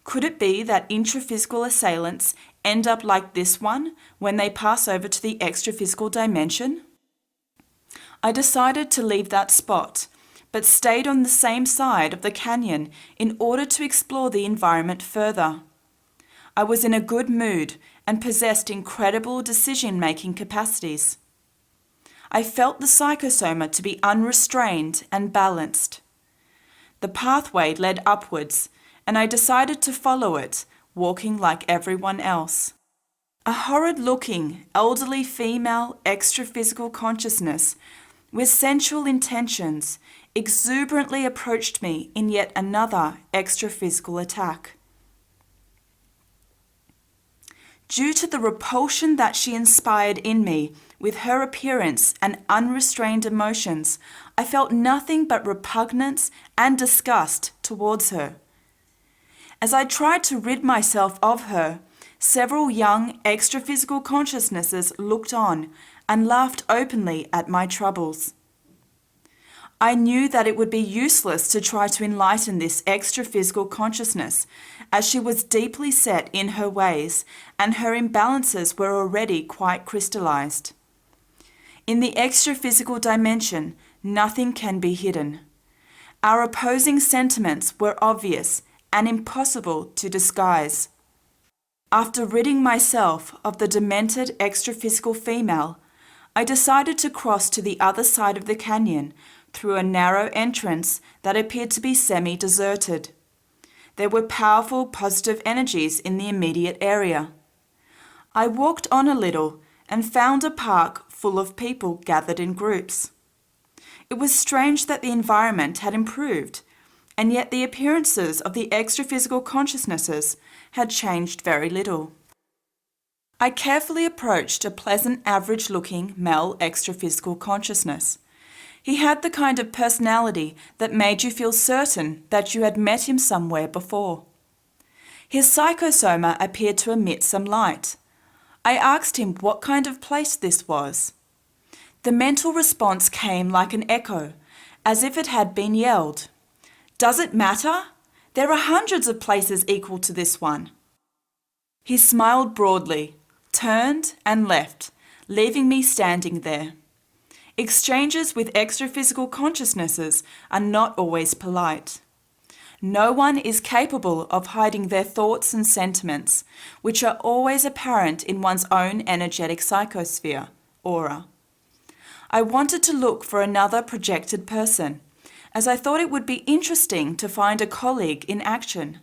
[SPEAKER 1] Could it be that intraphysical assailants end up like this one when they pass over to the extraphysical dimension? I decided to leave that spot, but stayed on the same side of the canyon in order to explore the environment further. I was in a good mood and possessed incredible decision-making capacities. I felt the psychosoma to be unrestrained and balanced. The pathway led upwards, and I decided to follow it, walking like everyone else. A horrid-looking, elderly female extra-physical consciousness with sensual intentions exuberantly approached me in yet another extra-physical attack. Due to the repulsion that she inspired in me with her appearance and unrestrained emotions, I felt nothing but repugnance and disgust towards her. As I tried to rid myself of her, several young extra-physical consciousnesses looked on and laughed openly at my troubles. I knew that it would be useless to try to enlighten this extra-physical consciousness, as she was deeply set in her ways and her imbalances were already quite crystallized. In the extra-physical dimension, nothing can be hidden. Our opposing sentiments were obvious and impossible to disguise. After ridding myself of the demented extra-physical female, I decided to cross to the other side of the canyon through a narrow entrance that appeared to be semi-deserted. There were powerful positive energies in the immediate area. I walked on a little and found a park full of people gathered in groups. It was strange that the environment had improved, and yet the appearances of the extra-physical consciousnesses had changed very little. I carefully approached a pleasant, average-looking male extra-physical consciousness. He had the kind of personality that made you feel certain that you had met him somewhere before. His psychosoma appeared to emit some light. I asked him what kind of place this was. The mental response came like an echo, as if it had been yelled. "Does it matter? There are hundreds of places equal to this one." He smiled broadly, turned and left, leaving me standing there. Exchanges with extra-physical consciousnesses are not always polite. No one is capable of hiding their thoughts and sentiments, which are always apparent in one's own energetic psychosphere, aura. I wanted to look for another projected person, as I thought it would be interesting to find a colleague in action.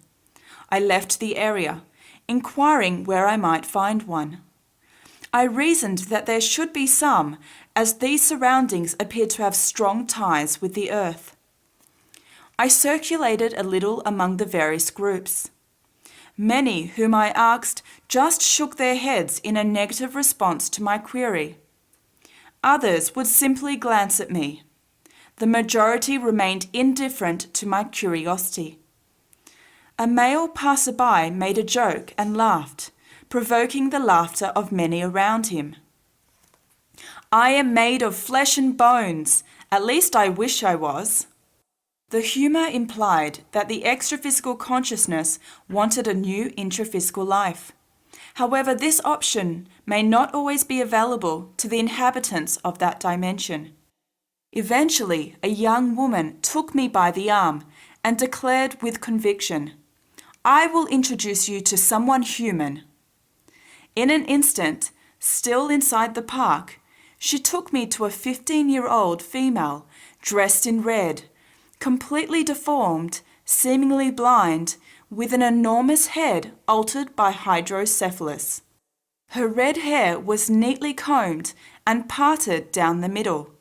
[SPEAKER 1] I left the area, inquiring where I might find one. I reasoned that there should be some, as these surroundings appeared to have strong ties with the earth. I circulated a little among the various groups. Many whom I asked just shook their heads in a negative response to my query. Others would simply glance at me. The majority remained indifferent to my curiosity. A male passerby made a joke and laughed, provoking the laughter of many around him. "I am made of flesh and bones, at least I wish I was." The humour implied that the extra-physical consciousness wanted a new intraphysical life. However, this option may not always be available to the inhabitants of that dimension. Eventually, a young woman took me by the arm and declared with conviction, "I will introduce you to someone human." In an instant, still inside the park, she took me to a 15-year-old female dressed in red, completely deformed, seemingly blind, with an enormous head altered by hydrocephalus. Her red hair was neatly combed and parted down the middle.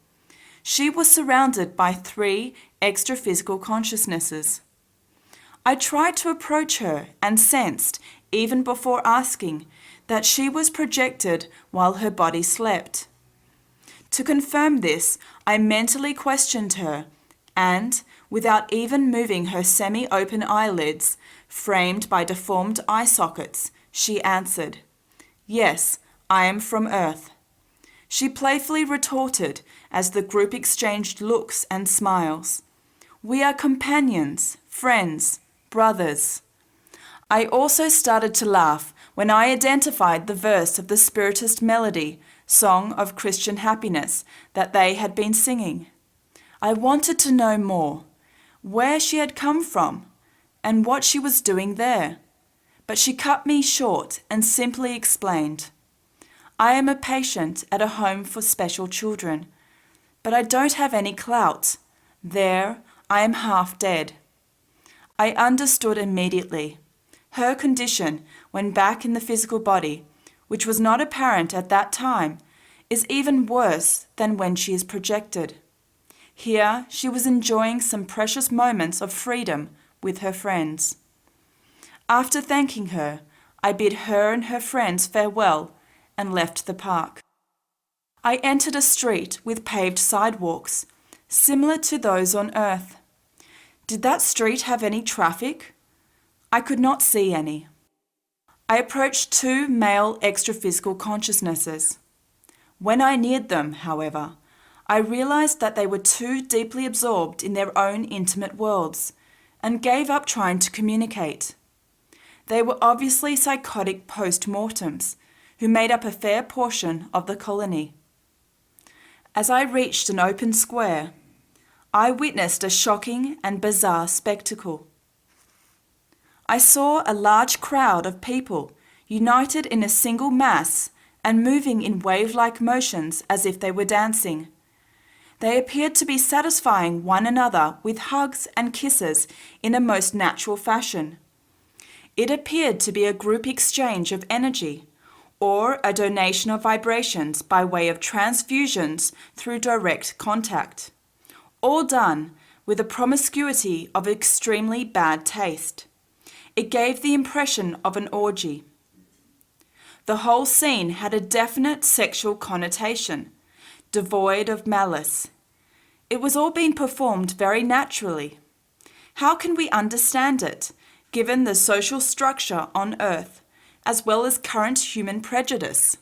[SPEAKER 1] She was surrounded by 3 extra-physical consciousnesses. I tried to approach her and sensed, even before asking, that she was projected while her body slept. To confirm this, I mentally questioned her and, without even moving her semi-open eyelids, framed by deformed eye sockets, she answered, "Yes, I am from Earth." She playfully retorted as the group exchanged looks and smiles. "We are companions, friends, brothers." I also started to laugh when I identified the verse of the Spiritist melody, Song of Christian Happiness, that they had been singing. I wanted to know more, where she had come from, and what she was doing there. But she cut me short and simply explained, "I am a patient at a home for special children, but I don't have any clout. There, I am half dead." I understood immediately. Her condition, when back in the physical body, which was not apparent at that time, is even worse than when she is projected. Here she was enjoying some precious moments of freedom with her friends. After thanking her, I bid her and her friends farewell and left the park. I entered a street with paved sidewalks, similar to those on Earth. Did that street have any traffic? I could not see any. I approached two male extraphysical consciousnesses. When I neared them, however, I realized that they were too deeply absorbed in their own intimate worlds and gave up trying to communicate. They were obviously psychotic post-mortems who made up a fair portion of the colony. As I reached an open square, I witnessed a shocking and bizarre spectacle. I saw a large crowd of people united in a single mass and moving in wave-like motions as if they were dancing. They appeared to be satisfying one another with hugs and kisses in a most natural fashion. It appeared to be a group exchange of energy, or a donation of vibrations by way of transfusions through direct contact, all done with a promiscuity of extremely bad taste. It gave the impression of an orgy. The whole scene had a definite sexual connotation, devoid of malice. It was all being performed very naturally. How can we understand it, given the social structure on Earth, as well as current human prejudice?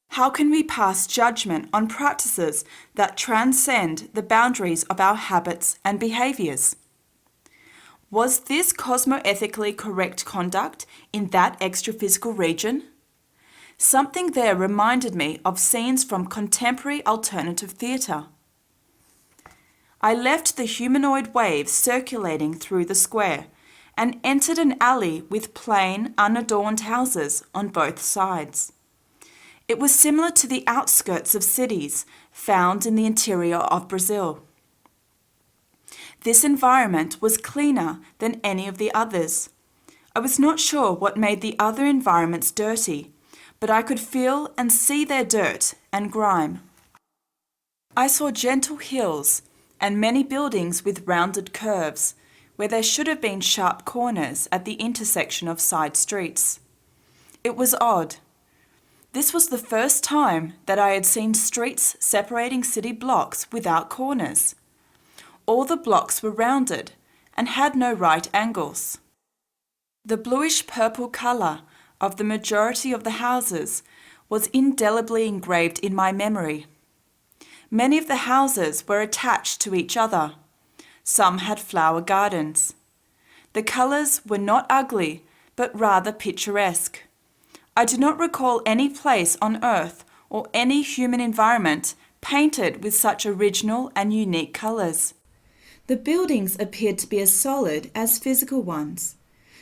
[SPEAKER 1] How can we pass judgment on practices that transcend the boundaries of our habits and behaviours? Was this cosmoethically correct conduct in that extraphysical region? Something there reminded me of scenes from contemporary alternative theatre. I left the humanoid waves circulating through the square and entered an alley with plain, unadorned houses on both sides. It was similar to the outskirts of cities found in the interior of Brazil. This environment was cleaner than any of the others. I was not sure what made the other environments dirty, but I could feel and see their dirt and grime. I saw gentle hills and many buildings with rounded curves, where there should have been sharp corners at the intersection of side streets. It was odd. This was the first time that I had seen streets separating city blocks without corners. All the blocks were rounded and had no right angles. The bluish-purple colour of the majority of the houses was indelibly engraved in my memory. Many of the houses were attached to each other. Some had flower gardens. The colours were not ugly, but rather picturesque. I do not recall any place on Earth or any human environment painted with such original and unique colours. The buildings appeared to be as solid as physical ones.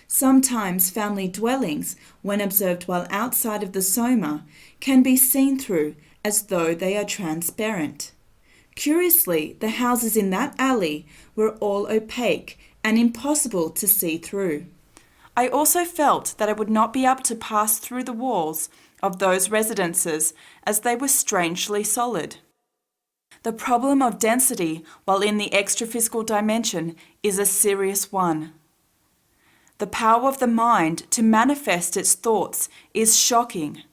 [SPEAKER 1] Sometimes family dwellings, when observed while outside of the Soma, can be seen through as though they are transparent. Curiously, the houses in that alley were all opaque and impossible to see through. I also felt that I would not be able to pass through the walls of those residences as they were strangely solid. The problem of density while in the extraphysical dimension is a serious one. The power of the mind to manifest its thoughts is shocking.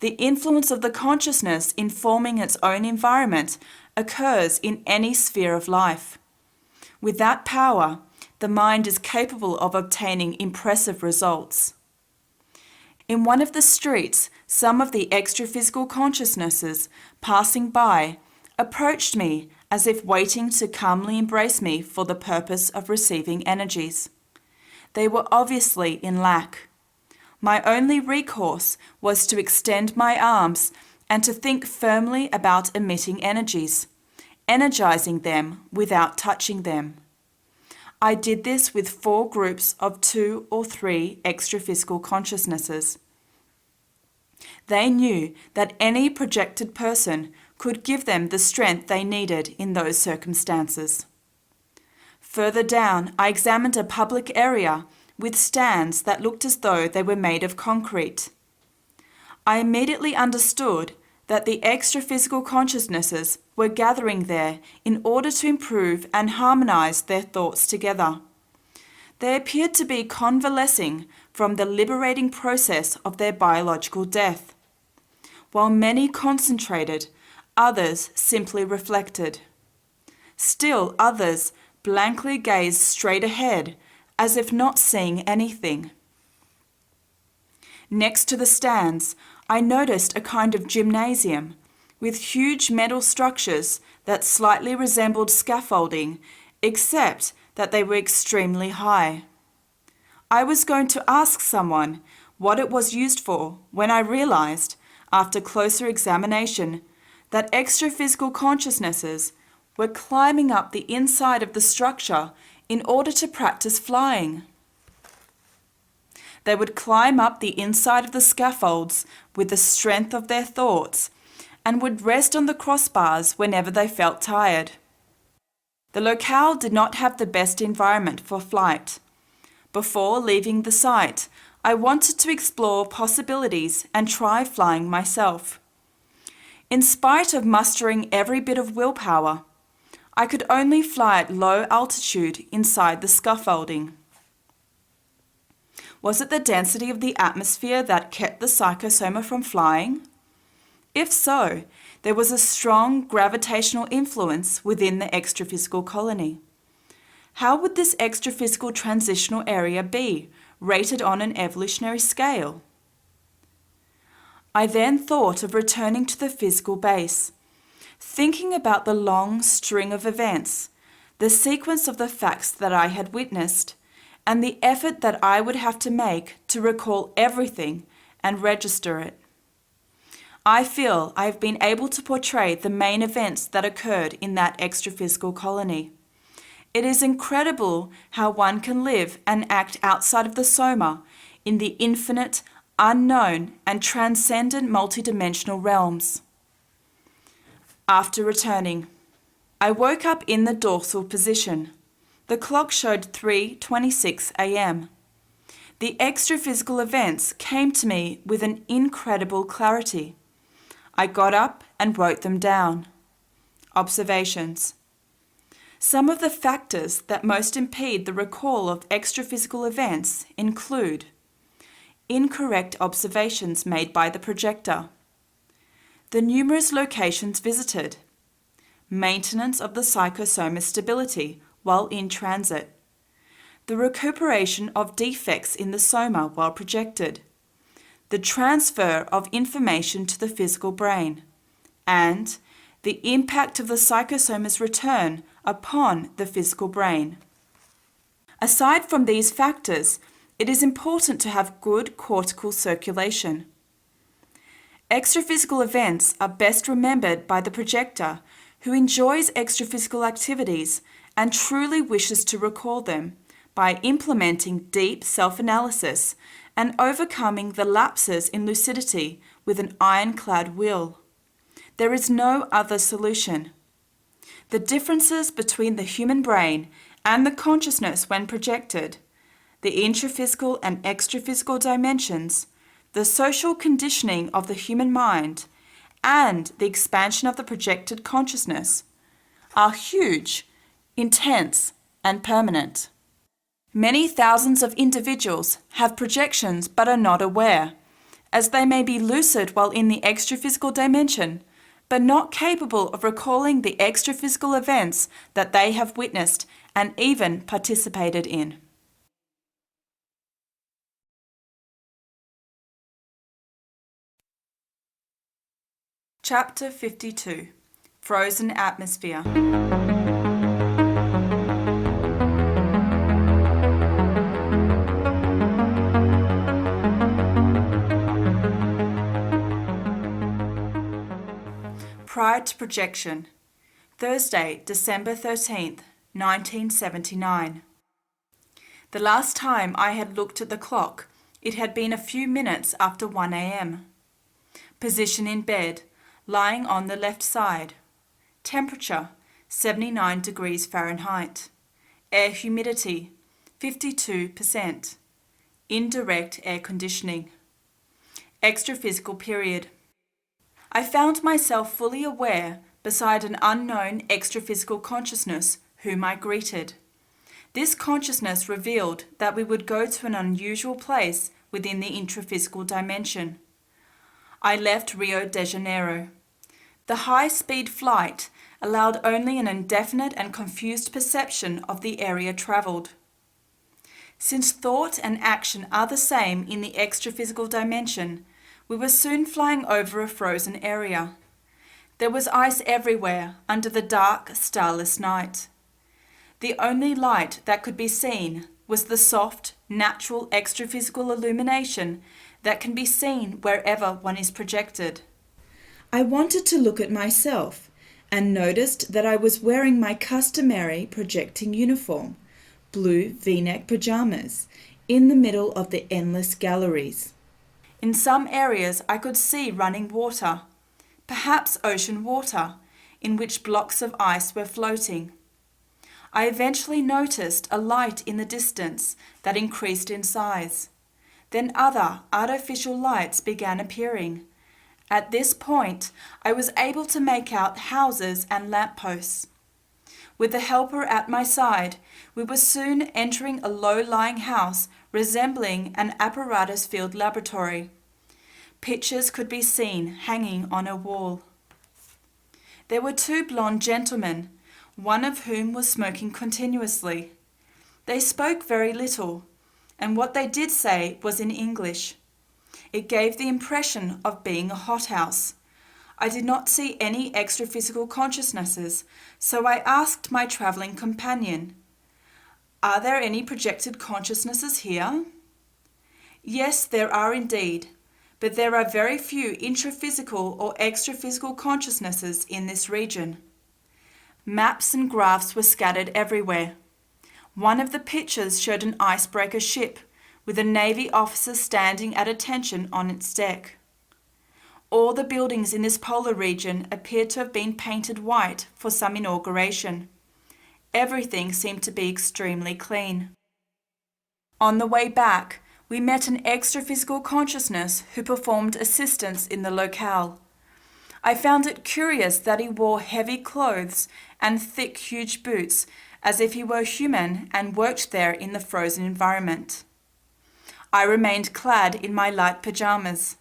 [SPEAKER 1] The influence of the consciousness in forming its own environment occurs in any sphere of life. With that power, the mind is capable of obtaining impressive results. In one of the streets, some of the extraphysical consciousnesses passing by approached me as if waiting to calmly embrace me for the purpose of receiving energies. They were obviously in lack. My only recourse was to extend my arms and to think firmly about emitting energies, energizing them without touching them. I did this with 4 groups of 2 or 3 extraphysical consciousnesses. They knew that any projected person could give them the strength they needed in those circumstances. Further down, I examined a public area with stands that looked as though they were made of concrete. I immediately understood that the extraphysical consciousnesses were gathering there in order to improve and harmonize their thoughts together. They appeared to be convalescing from the liberating process of their biological death. While many concentrated, others simply reflected. Still others blankly gazed straight ahead, as if not seeing anything. Next to the stands, I noticed a kind of gymnasium with huge metal structures that slightly resembled scaffolding, except that they were extremely high. I was going to ask someone what it was used for when I realized, after closer examination, that extra-physical consciousnesses were climbing up the inside of the structure in order to practice flying. They would climb up the inside of the scaffolds with the strength of their thoughts and would rest on the crossbars whenever they felt tired. The locale did not have the best environment for flight. Before leaving the site, I wanted to explore possibilities and try flying myself. In spite of mustering every bit of willpower, I could only fly at low altitude inside the scaffolding. Was it the density of the atmosphere that kept the psychosoma from flying? If so, there was a strong gravitational influence within the extraphysical colony. How would this extraphysical transitional area be, rated on an evolutionary scale? I then thought of returning to the physical base, thinking about the long string of events, the sequence of the facts that I had witnessed, and the effort that I would have to make to recall everything and register it. I feel I have been able to portray the main events that occurred in that extraphysical colony. It is incredible how one can live and act outside of the Soma in the infinite, unknown, and transcendent multidimensional realms. After returning, I woke up in the dorsal position. The clock showed 3:26 a.m. The extraphysical events came to me with an incredible clarity. I got up and wrote them down. Observations. Some of the factors that most impede the recall of extraphysical events include incorrect observations made by the projector, the numerous locations visited, maintenance of the psychosoma stability while in transit, the recuperation of defects in the soma while projected, the transfer of information to the physical brain, and the impact of the psychosoma's return upon the physical brain. Aside from these factors, it is important to have good cortical circulation. Extraphysical events are best remembered by the projector, who enjoys extraphysical activities and truly wishes to recall them by implementing deep self-analysis and overcoming the lapses in lucidity with an ironclad will. There is no other solution. The differences between the human brain and the consciousness when projected, the intraphysical and extraphysical dimensions, the social conditioning of the human mind, and the expansion of the projected consciousness are huge, intense, and permanent. Many thousands of individuals have projections but are not aware, as they may be lucid while in the extraphysical dimension, but not capable of recalling the extraphysical events that they have witnessed and even participated in. Chapter 52. Frozen Atmosphere. Prior to projection. Thursday, December 13th, 1979. The last time I had looked at the clock, it had been a few minutes after 1 a.m. Position in bed, lying on the left side. Temperature, 79 degrees Fahrenheit. Air humidity, 52%. Indirect air conditioning. Extraphysical period. I found myself fully aware beside an unknown extraphysical consciousness whom I greeted. This consciousness revealed that we would go to an unusual place within the intraphysical dimension. I left Rio de Janeiro. The high-speed flight allowed only an indefinite and confused perception of the area travelled. Since thought and action are the same in the extra-physical dimension, we were soon flying over a frozen area. There was ice everywhere under the dark, starless night. The only light that could be seen was the soft, natural extra-physical illumination that can be seen wherever one is projected. I wanted to look at myself and noticed that I was wearing my customary projecting uniform, blue V-neck pajamas, in the middle of the endless galleries. In some areas I could see running water, perhaps ocean water, in which blocks of ice were floating. I eventually noticed a light in the distance that increased in size. Then other artificial lights began appearing. At this point, I was able to make out houses and lampposts. With the helper at my side, we were soon entering a low-lying house resembling an apparatus-filled laboratory. Pictures could be seen hanging on a wall. There were two blonde gentlemen, one of whom was smoking continuously. They spoke very little, and what they did say was in English. It gave the impression of being a hothouse. I did not see any extra-physical consciousnesses, so I asked my travelling companion, "Are there any projected consciousnesses here?" "Yes, there are indeed, but there are very few intraphysical or extra-physical consciousnesses in this region." Maps and graphs were scattered everywhere. One of the pictures showed an icebreaker ship with a Navy officer standing at attention on its deck. All the buildings in this polar region appeared to have been painted white for some inauguration. Everything seemed to be extremely clean. On the way back, we met an extra-physical consciousness who performed assistance in the locale. I found it curious that he wore heavy clothes and thick, huge boots, as if he were human and worked there in the frozen environment. I remained clad in my light pajamas.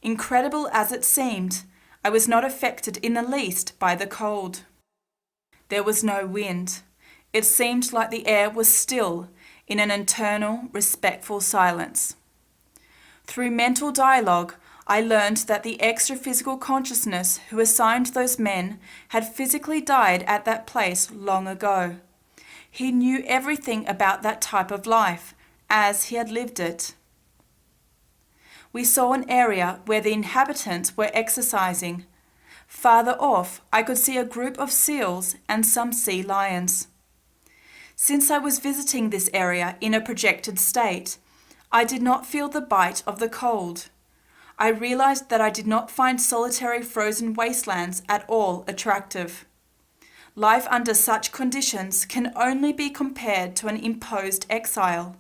[SPEAKER 1] Incredible as it seemed, I was not affected in the least by the cold. There was no wind. It seemed like the air was still, in an eternal, respectful silence. Through mental dialogue, I learned that the extra-physical consciousness who assigned those men had physically died at that place long ago. He knew everything about that type of life, as he had lived it. We saw an area where the inhabitants were exercising. Farther off, I could see a group of seals and some sea lions. Since I was visiting this area in a projected state, I did not feel the bite of the cold. I realized that I did not find solitary frozen wastelands at all attractive. Life under such conditions can only be compared to an imposed exile.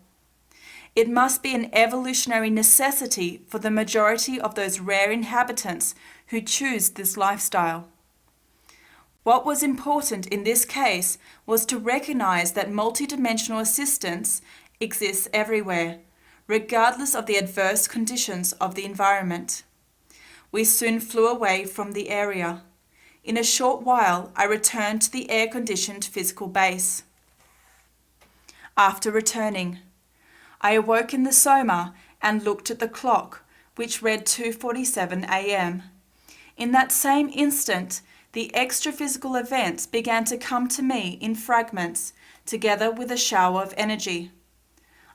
[SPEAKER 1] It must be an evolutionary necessity for the majority of those rare inhabitants who choose this lifestyle. What was important in this case was to recognize that multidimensional assistance exists everywhere, regardless of the adverse conditions of the environment. We soon flew away from the area. In a short while, I returned to the air-conditioned physical base. After returning, I awoke in the Soma and looked at the clock, which read 2:47 a.m. In that same instant, the extra-physical events began to come to me in fragments, together with a shower of energy.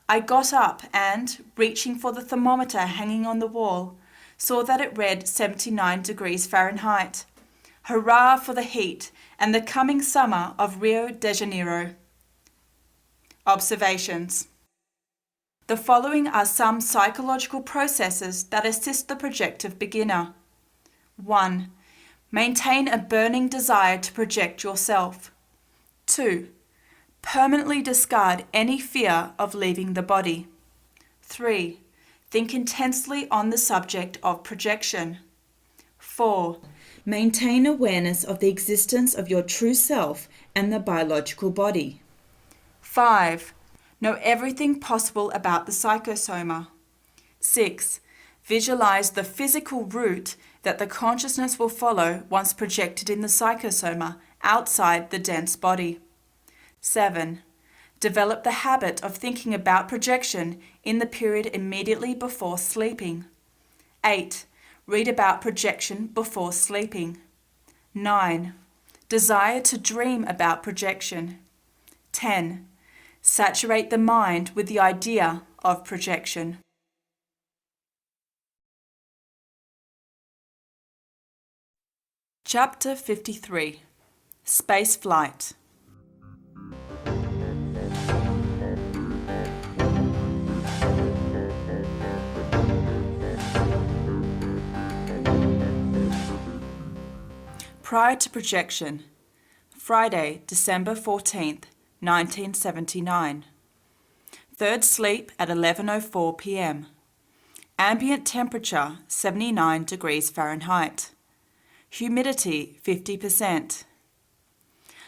[SPEAKER 1] I got up and, reaching for the thermometer hanging on the wall, saw that it read 79 degrees Fahrenheit. Hurrah for the heat and the coming summer of Rio de Janeiro. Observations. The following are some psychological processes that assist the projective beginner. 1. Maintain a burning desire to project yourself. 2. Permanently discard any fear of leaving the body. 3. Think intensely on the subject of projection. 4. Maintain awareness of the existence of your true self and the biological body. 5. Know everything possible about the psychosoma. 6. Visualize the physical route that the consciousness will follow once projected in the psychosoma outside the dense body. 7. Develop the habit of thinking about projection in the period immediately before sleeping. 8. Read about projection before sleeping. 9. Desire to dream about projection. 10. Saturate the mind with the idea of projection. Chapter 53. Spaceflight. Prior to projection. Friday, December 14th, 1979. Third sleep at 11:04 p.m. Ambient temperature 79 degrees Fahrenheit. Humidity 50%.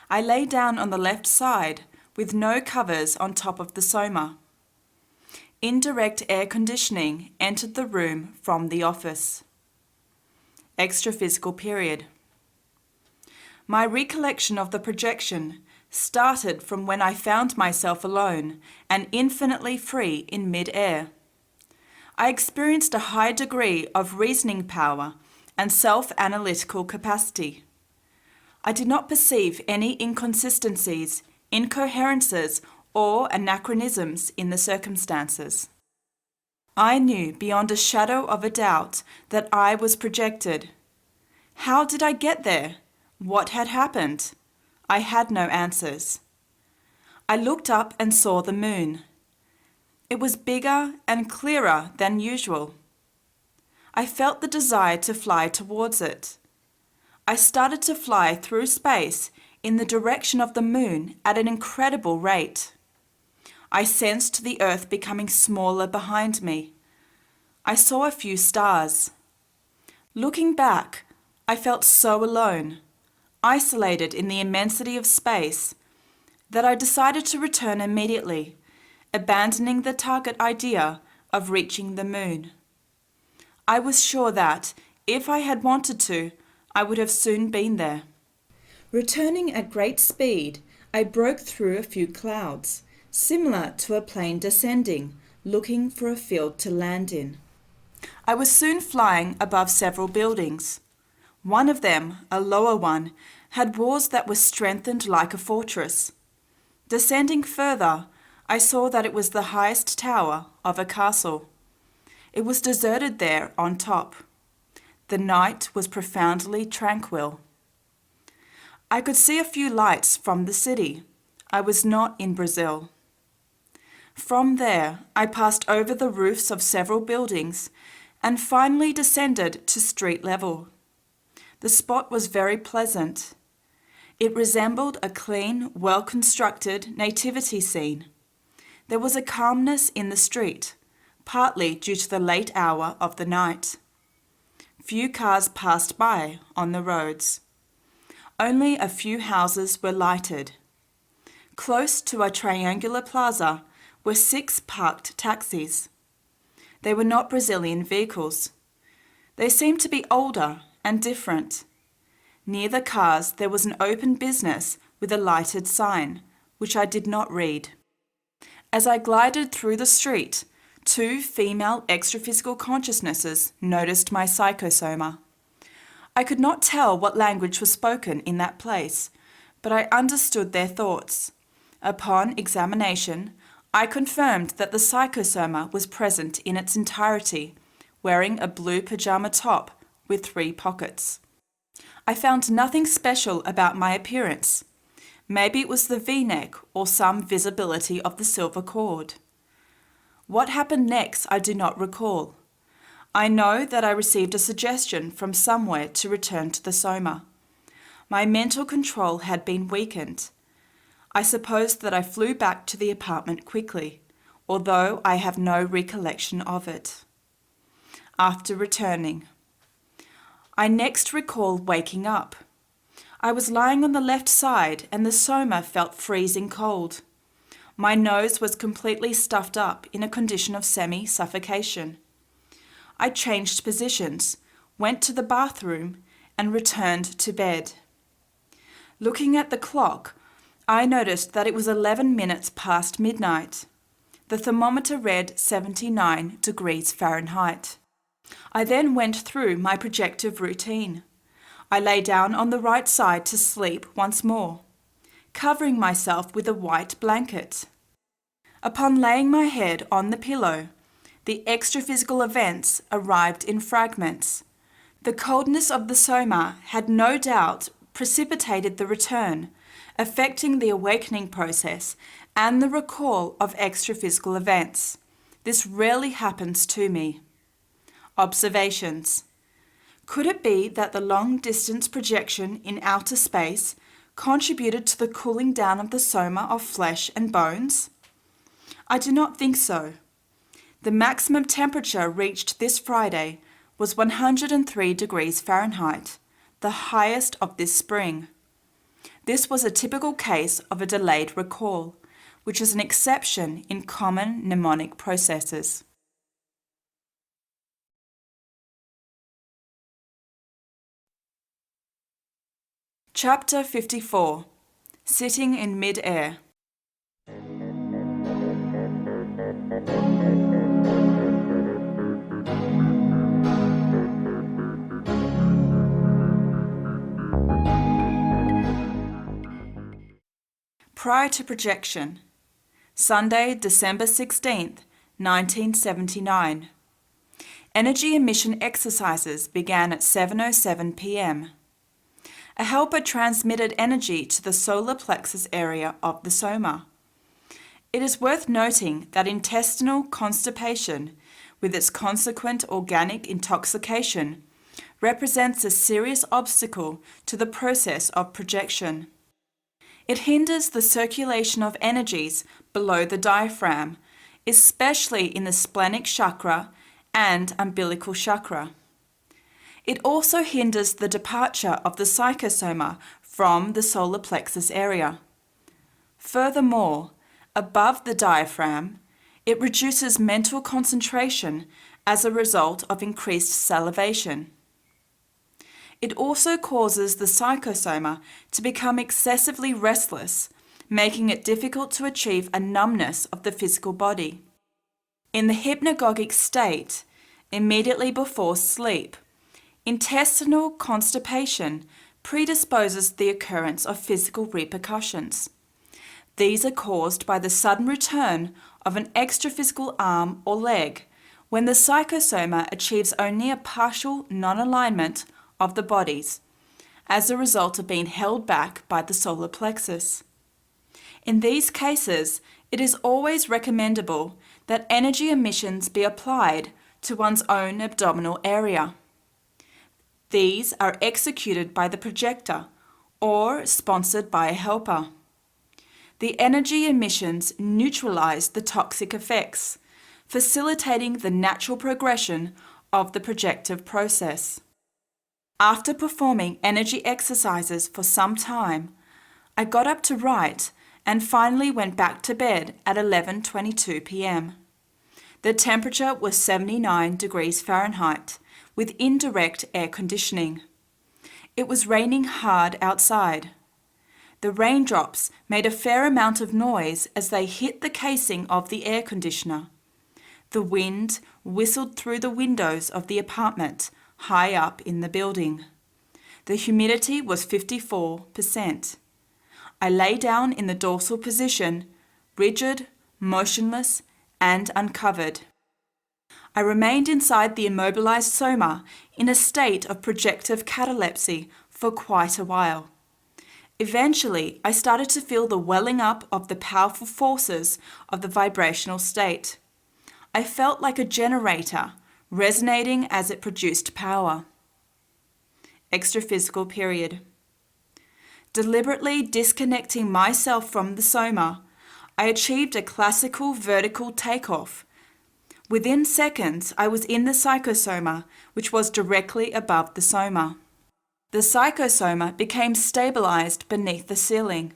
[SPEAKER 1] I lay down on the left side with no covers on top of the Soma. Indirect air conditioning entered the room from the office. Extraphysical period. My recollection of the projection started from when I found myself alone and infinitely free in mid-air. I experienced a high degree of reasoning power and self-analytical capacity. I did not perceive any inconsistencies, incoherences, or anachronisms in the circumstances. I knew beyond a shadow of a doubt that I was projected. How did I get there? What had happened? I had no answers. I looked up and saw the moon. It was bigger and clearer than usual. I felt the desire to fly towards it. I started to fly through space in the direction of the moon at an incredible rate. I sensed the Earth becoming smaller behind me. I saw a few stars. Looking back, I felt so alone, isolated in the immensity of space, that I decided to return immediately, abandoning the target idea of reaching the moon. I was sure that, if I had wanted to, I would have soon been there. Returning at great speed, I broke through a few clouds, similar to a plane descending, looking for a field to land in. I was soon flying above several buildings. One of them, a lower one, had walls that were strengthened like a fortress. Descending further, I saw that it was the highest tower of a castle. It was deserted there on top. The night was profoundly tranquil. I could see a few lights from the city. I was not in Brazil. From there, I passed over the roofs of several buildings and finally descended to street level. The spot was very pleasant. It resembled a clean, well-constructed nativity scene. There was a calmness in the street, partly due to the late hour of the night. Few cars passed by on the roads. Only a few houses were lighted. Close to a triangular plaza were 6 parked taxis. They were not Brazilian vehicles. They seemed to be older and different. Near the cars there was an open business with a lighted sign, which I did not read. As I glided through the street, 2 female extraphysical consciousnesses noticed my psychosoma. I could not tell what language was spoken in that place, but I understood their thoughts. Upon examination, I confirmed that the psychosoma was present in its entirety, wearing a blue pajama top with 3 pockets. I found nothing special about my appearance. Maybe it was the V-neck or some visibility of the silver cord. What happened next I do not recall. I know that I received a suggestion from somewhere to return to the Soma. My mental control had been weakened. I suppose that I flew back to the apartment quickly, although I have no recollection of it. After returning, I next recall waking up. I was lying on the left side and the Soma felt freezing cold. My nose was completely stuffed up in a condition of semi-suffocation. I changed positions, went to the bathroom, and returned to bed. Looking at the clock, I noticed that it was 11 minutes past midnight. The thermometer read 79 degrees Fahrenheit. I then went through my projective routine. I lay down on the right side to sleep once more, covering myself with a white blanket. Upon laying my head on the pillow, the extraphysical events arrived in fragments. The coldness of the Soma had no doubt precipitated the return, affecting the awakening process and the recall of extraphysical events. This rarely happens to me. Observations. Could it be that the long-distance projection in outer space contributed to the cooling down of the Soma of flesh and bones? I do not think so. The maximum temperature reached this Friday was 103 degrees Fahrenheit, the highest of this spring. This was a typical case of a delayed recall, which is an exception in common mnemonic processes. Chapter 54. Sitting in mid-air. Prior to projection. Sunday, December 16th, 1979. Energy emission exercises began at 7:07 p.m. A helper transmitted energy to the solar plexus area of the Soma. It is worth noting that intestinal constipation, with its consequent organic intoxication, represents a serious obstacle to the process of projection. It hinders the circulation of energies below the diaphragm, especially in the splenic chakra and umbilical chakra. It also hinders the departure of the psychosoma from the solar plexus area. Furthermore, above the diaphragm, it reduces mental concentration as a result of increased salivation. It also causes the psychosoma to become excessively restless, making it difficult to achieve a numbness of the physical body. In the hypnagogic state, immediately before sleep, intestinal constipation predisposes the occurrence of physical repercussions. These are caused by the sudden return of an extraphysical arm or leg when the psychosoma achieves only a partial non-alignment of the bodies as a result of being held back by the solar plexus. In these cases, it is always recommendable that energy emissions be applied to one's own abdominal area. These are executed by the projector or sponsored by a helper. The energy emissions neutralize the toxic effects, facilitating the natural progression of the projective process. After performing energy exercises for some time, I got up to write and finally went back to bed at 11:22 p.m. The temperature was 79 degrees Fahrenheit, with indirect air conditioning. It was raining hard outside. The raindrops made a fair amount of noise as they hit the casing of the air conditioner. The wind whistled through the windows of the apartment high up in the building. The humidity was 54%. I lay down in the dorsal position, rigid, motionless, and uncovered. I remained inside the immobilized Soma in a state of projective catalepsy for quite a while. Eventually, I started to feel the welling up of the powerful forces of the vibrational state. I felt like a generator, resonating as it produced power. Extraphysical period. Deliberately disconnecting myself from the Soma, I achieved a classical vertical takeoff. Within seconds, I was in the psychosoma, which was directly above the Soma. The psychosoma became stabilized beneath the ceiling.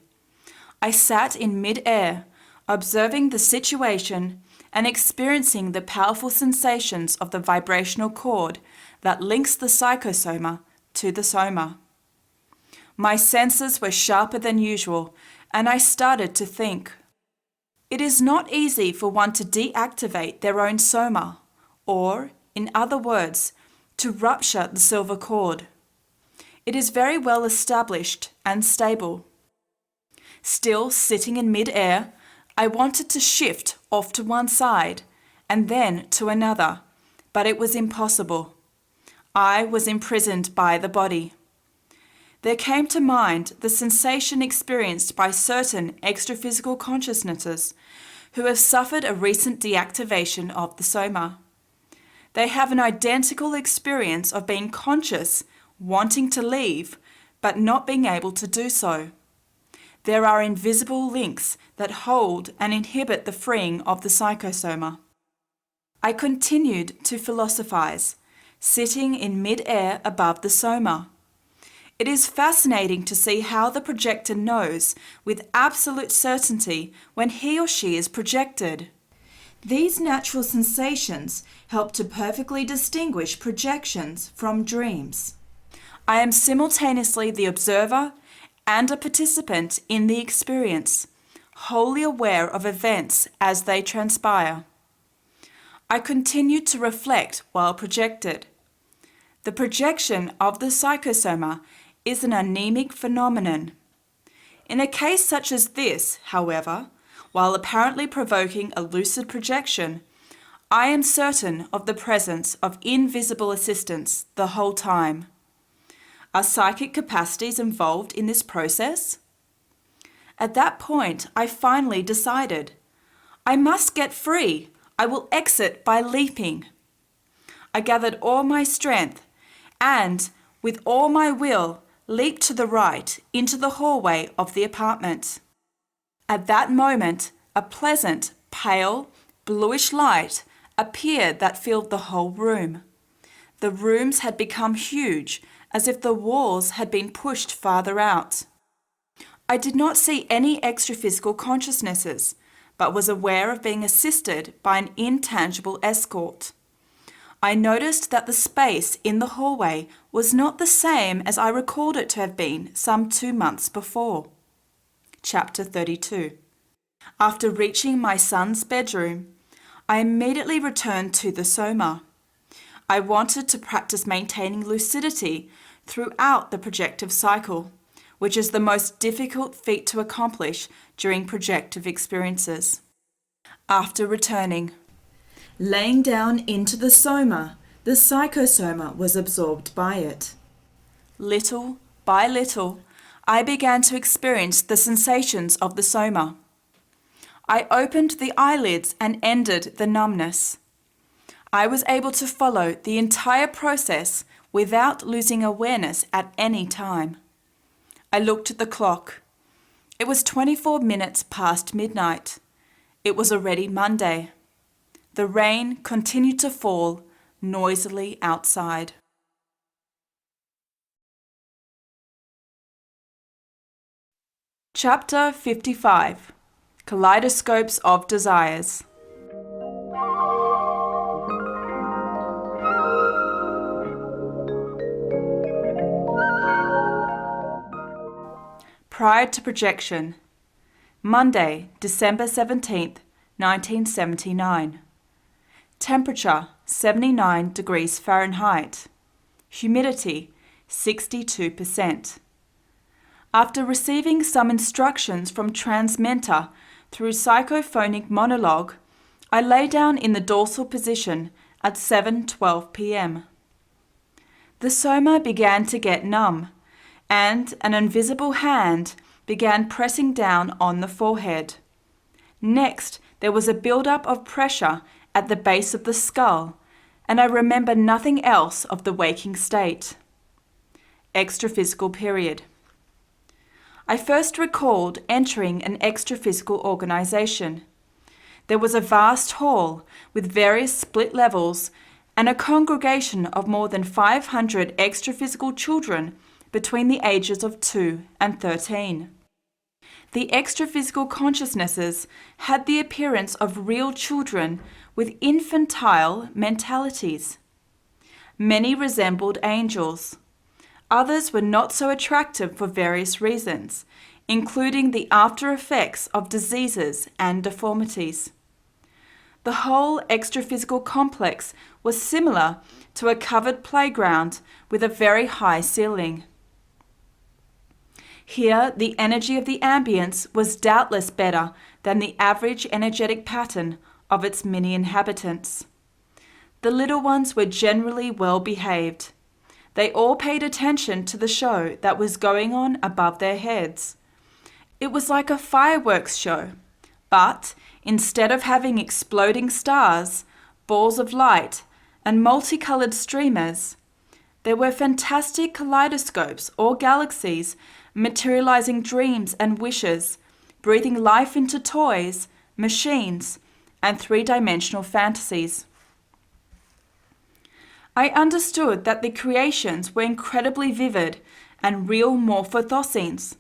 [SPEAKER 1] I sat in mid-air, observing the situation and experiencing the powerful sensations of the vibrational cord that links the psychosoma to the Soma. My senses were sharper than usual, and I started to think. It is not easy for one to deactivate their own Soma, or, in other words, to rupture the silver cord. It is very well established and stable. Still sitting in mid-air, I wanted to shift off to one side and then to another, but it was impossible. I was imprisoned by the body. There came to mind the sensation experienced by certain extraphysical consciousnesses who have suffered a recent deactivation of the Soma. They have an identical experience of being conscious, wanting to leave, but not being able to do so. There are invisible links that hold and inhibit the freeing of the psychosoma. I continued to philosophize, sitting in mid-air above the Soma. It is fascinating to see how the projector knows with absolute certainty when he or she is projected. These natural sensations help to perfectly distinguish projections from dreams. I am simultaneously the observer and a participant in the experience, wholly aware of events as they transpire. I continued to reflect while projected. The projection of the psychosoma is an anemic phenomenon. In a case such as this, however, while apparently provoking a lucid projection, I am certain of the presence of invisible assistance the whole time. Are psychic capacities involved in this process? At that point, I finally decided, I must get free. I will exit by leaping. I gathered all my strength and, with all my will, leaped to the right into the hallway of the apartment. At that moment, a pleasant, pale, bluish light appeared that filled the whole room. The rooms had become huge, as if the walls had been pushed farther out. I did not see any extraphysical consciousnesses, but was aware of being assisted by an intangible escort. I noticed that the space in the hallway was not the same as I recalled it to have been some 2 months before. Chapter 32. After reaching my son's bedroom, I immediately returned to the Soma. I wanted to practice maintaining lucidity throughout the projective cycle, which is the most difficult feat to accomplish during projective experiences. After returning, laying down into the Soma, the psychosoma was absorbed by it. Little by little, I began to experience the sensations of the Soma. I opened the eyelids and ended the numbness. I was able to follow the entire process without losing awareness at any time. I looked at the clock. It was 24 minutes past midnight. It was already Monday. The rain continued to fall noisily outside. Chapter 55. Kaleidoscopes of Desires. Prior to projection. Monday, December 17th, 1979. Temperature 79 degrees Fahrenheit. Humidity 62%. After receiving some instructions from Transmentor through psychophonic monologue, I lay down in the dorsal position at 7:12 p.m. The Soma began to get numb, and an invisible hand began pressing down on the forehead. Next, there was a build-up of pressure at the base of the skull, and I remember nothing else of the waking state. Extraphysical period. I first recalled entering an extraphysical organization. There was a vast hall with various split levels and a congregation of more than 500 extraphysical children between the ages of 2 and 13. The extraphysical consciousnesses had the appearance of real children with infantile mentalities. Many resembled angels. Others were not so attractive for various reasons, including the after effects of diseases and deformities. The whole extraphysical complex was similar to a covered playground with a very high ceiling. Here, the energy of the ambience was doubtless better than the average energetic pattern of its many inhabitants. The little ones were generally well behaved. They all paid attention to the show that was going on above their heads. It was like a fireworks show, but instead of having exploding stars, balls of light, and multicolored streamers, there were fantastic kaleidoscopes or galaxies materializing dreams and wishes, breathing life into toys, machines, and three-dimensional fantasies. I understood that the creations were incredibly vivid and real morphothoscenes,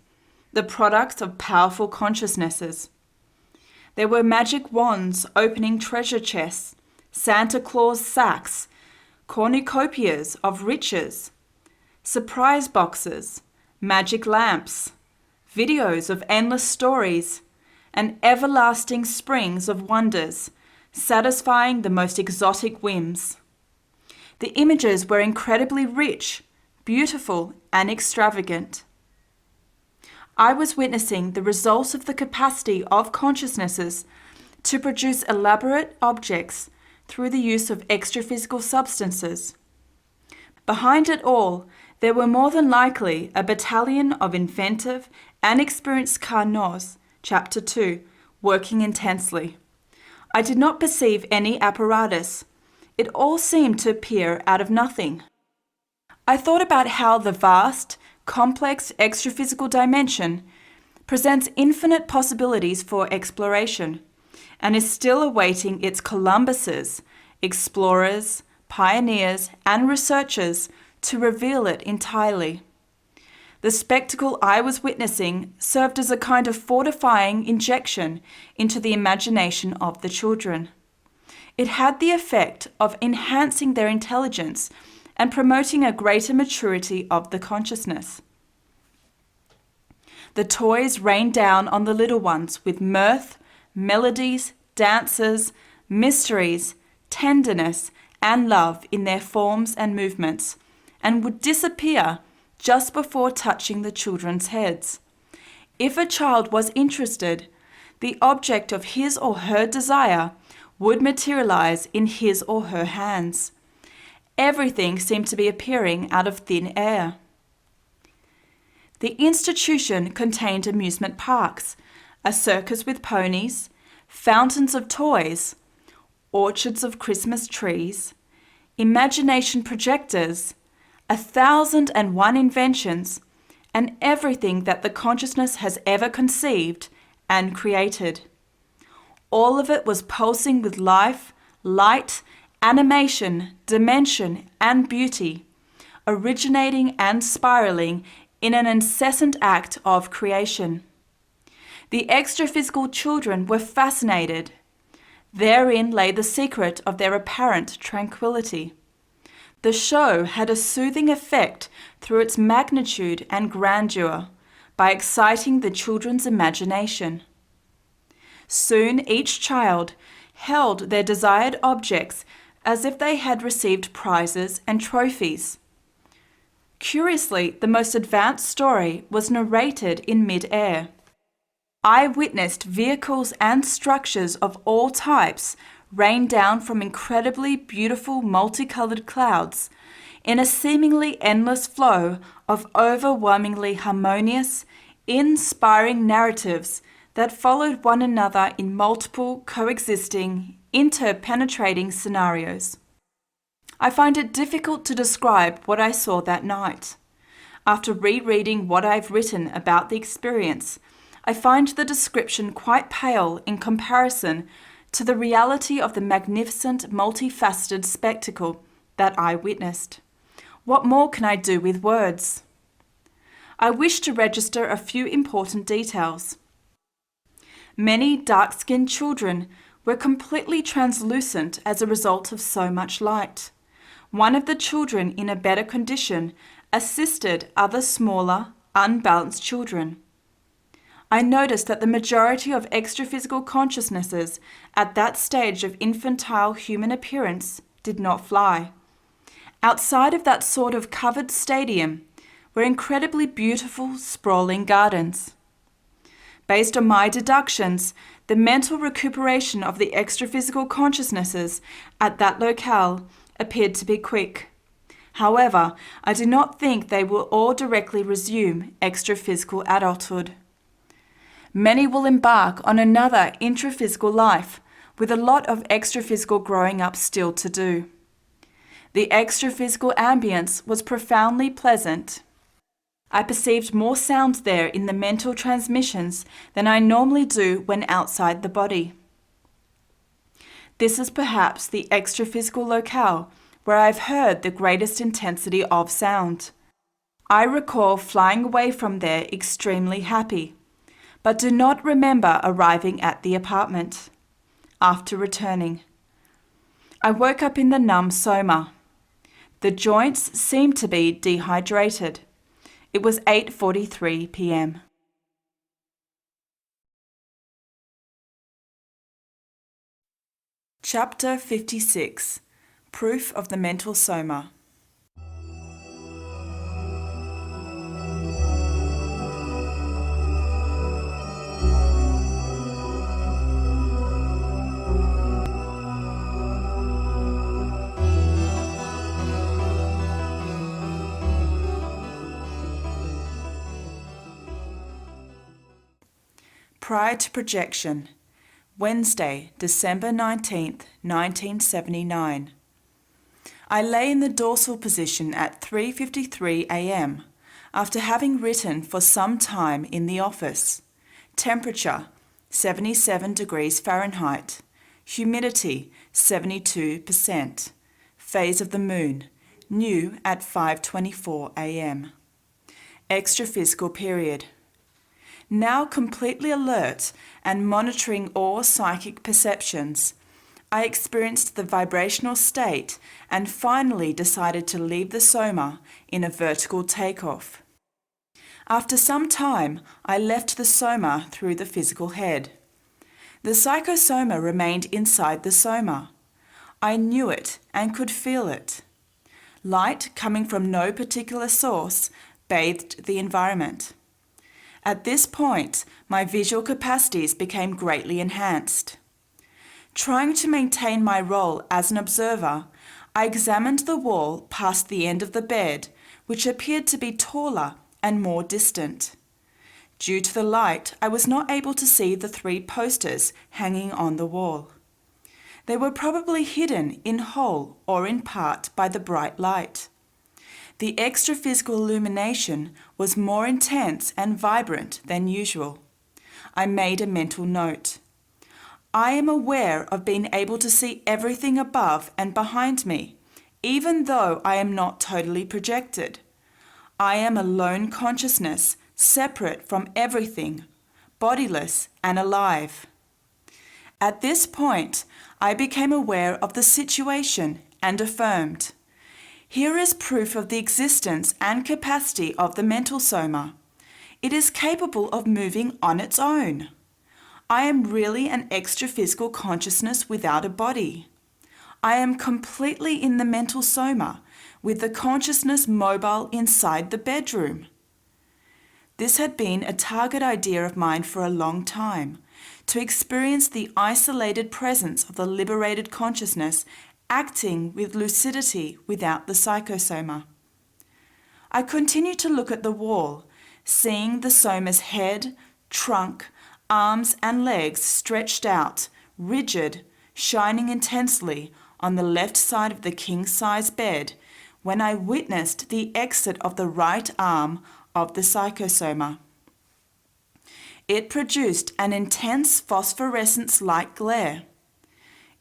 [SPEAKER 1] the products of powerful consciousnesses. There were magic wands opening treasure chests, Santa Claus sacks, cornucopias of riches, surprise boxes, magic lamps, videos of endless stories, and everlasting springs of wonders, satisfying the most exotic whims. The images were incredibly rich, beautiful, and extravagant. I was witnessing the result of the capacity of consciousnesses to produce elaborate objects through the use of extraphysical substances. Behind it all, there were more than likely a battalion of inventive and experienced carnets, Chapter 2, working intensely. I did not perceive any apparatus. It all seemed to appear out of nothing. I thought about how the vast, complex extraphysical dimension presents infinite possibilities for exploration and is still awaiting its Columbuses, explorers, pioneers, and researchers to reveal it entirely. The spectacle I was witnessing served as a kind of fortifying injection into the imagination of the children. It had the effect of enhancing their intelligence and promoting a greater maturity of the consciousness. The toys rained down on the little ones with mirth, melodies, dances, mysteries, tenderness, and love in their forms and movements, and would disappear just before touching the children's heads. If a child was interested, the object of his or her desire would materialize in his or her hands. Everything seemed to be appearing out of thin air. The institution contained amusement parks, a circus with ponies, fountains of toys, orchards of Christmas trees, imagination projectors, 1,001 inventions, and everything that the consciousness has ever conceived and created. All of it was pulsing with life, light, animation, dimension, and beauty, originating and spiraling in an incessant act of creation. The extraphysical children were fascinated. Therein lay the secret of their apparent tranquility. The show had a soothing effect through its magnitude and grandeur by exciting the children's imagination. Soon each child held their desired objects as if they had received prizes and trophies. Curiously, the most advanced story was narrated in mid-air. I witnessed vehicles and structures of all types rain down from incredibly beautiful multicolored clouds in a seemingly endless flow of overwhelmingly harmonious, inspiring narratives that followed one another in multiple, coexisting, interpenetrating scenarios. I find it difficult to describe what I saw that night. After rereading what I've written about the experience, I find the description quite pale in comparison to the reality of the magnificent, multifaceted spectacle that I witnessed. What more can I do with words? I wish to register a few important details. Many dark-skinned children were completely translucent as a result of so much light. One of the children in a better condition assisted other smaller, unbalanced children. I noticed that the majority of extraphysical consciousnesses at that stage of infantile human appearance did not fly. Outside of that sort of covered stadium were incredibly beautiful, sprawling gardens. Based on my deductions, the mental recuperation of the extraphysical consciousnesses at that locale appeared to be quick. However, I do not think they will all directly resume extraphysical adulthood. Many will embark on another intraphysical life, with a lot of extraphysical growing up still to do. The extraphysical ambience was profoundly pleasant. I perceived more sounds there in the mental transmissions than I normally do when outside the body. This is perhaps the extraphysical locale where I've heard the greatest intensity of sound. I recall flying away from there extremely happy, but do not remember arriving at the apartment. After returning, I woke up in the numb Soma. The joints seemed to be dehydrated. It was 8:43 p.m. Chapter 56. Proof of the Mental Soma. Prior to projection, Wednesday, December 19th, 1979. I lay in the dorsal position at 3:53 a.m. after having written for some time in the office. Temperature 77 degrees Fahrenheit. Humidity 72%. Phase of the moon new at 5:24 a.m. Extraphysical period. Now completely alert and monitoring all psychic perceptions, I experienced the vibrational state and finally decided to leave the Soma in a vertical takeoff. After some time, I left the Soma through the physical head. The psychosoma remained inside the Soma. I knew it and could feel it. Light coming from no particular source bathed the environment. At this point, my visual capacities became greatly enhanced. Trying to maintain my role as an observer, I examined the wall past the end of the bed, which appeared to be taller and more distant. Due to the light, I was not able to see the 3 posters hanging on the wall. They were probably hidden in whole or in part by the bright light. The extraphysical illumination was more intense and vibrant than usual. I made a mental note. I am aware of being able to see everything above and behind me, even though I am not totally projected. I am a lone consciousness, separate from everything, bodiless and alive. At this point, I became aware of the situation and affirmed, "Here is proof of the existence and capacity of the mental Soma. It is capable of moving on its own. I am really an extraphysical consciousness without a body. I am completely in the mental Soma, with the consciousness mobile inside the bedroom." This had been a target idea of mine for a long time, to experience the isolated presence of the liberated consciousness acting with lucidity without the psychosoma. I continued to look at the wall, seeing the Soma's head, trunk, arms and legs stretched out, rigid, shining intensely on the left side of the king-size bed when I witnessed the exit of the right arm of the psychosoma. It produced an intense phosphorescence-like glare.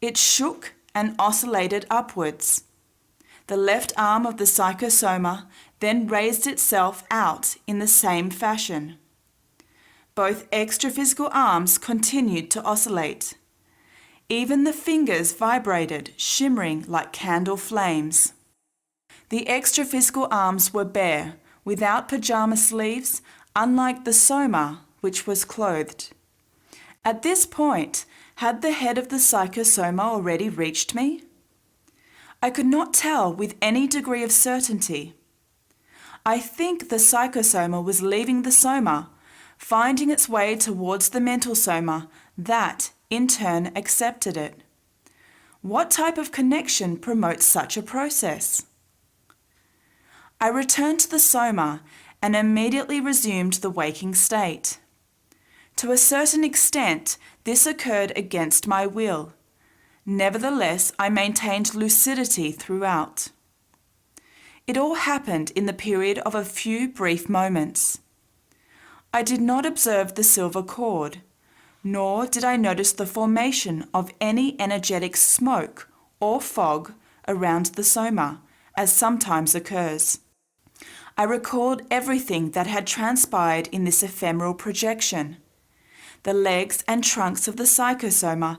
[SPEAKER 1] It shook and oscillated upwards. The left arm of the psychosoma then raised itself out in the same fashion. Both extraphysical arms continued to oscillate. Even the fingers vibrated, shimmering like candle flames. The extraphysical arms were bare, without pajama sleeves, unlike the Soma, which was clothed. At this point, had the head of the psychosoma already reached me? I could not tell with any degree of certainty. I think the psychosoma was leaving the soma, finding its way towards the mental soma that, in turn, accepted it. What type of connection promotes such a process? I returned to the soma and immediately resumed the waking state. To a certain extent, this occurred against my will. Nevertheless, I maintained lucidity throughout. It all happened in the period of a few brief moments. I did not observe the silver cord, nor did I notice the formation of any energetic smoke or fog around the soma, as sometimes occurs. I recalled everything that had transpired in this ephemeral projection. The legs and trunks of the psychosoma,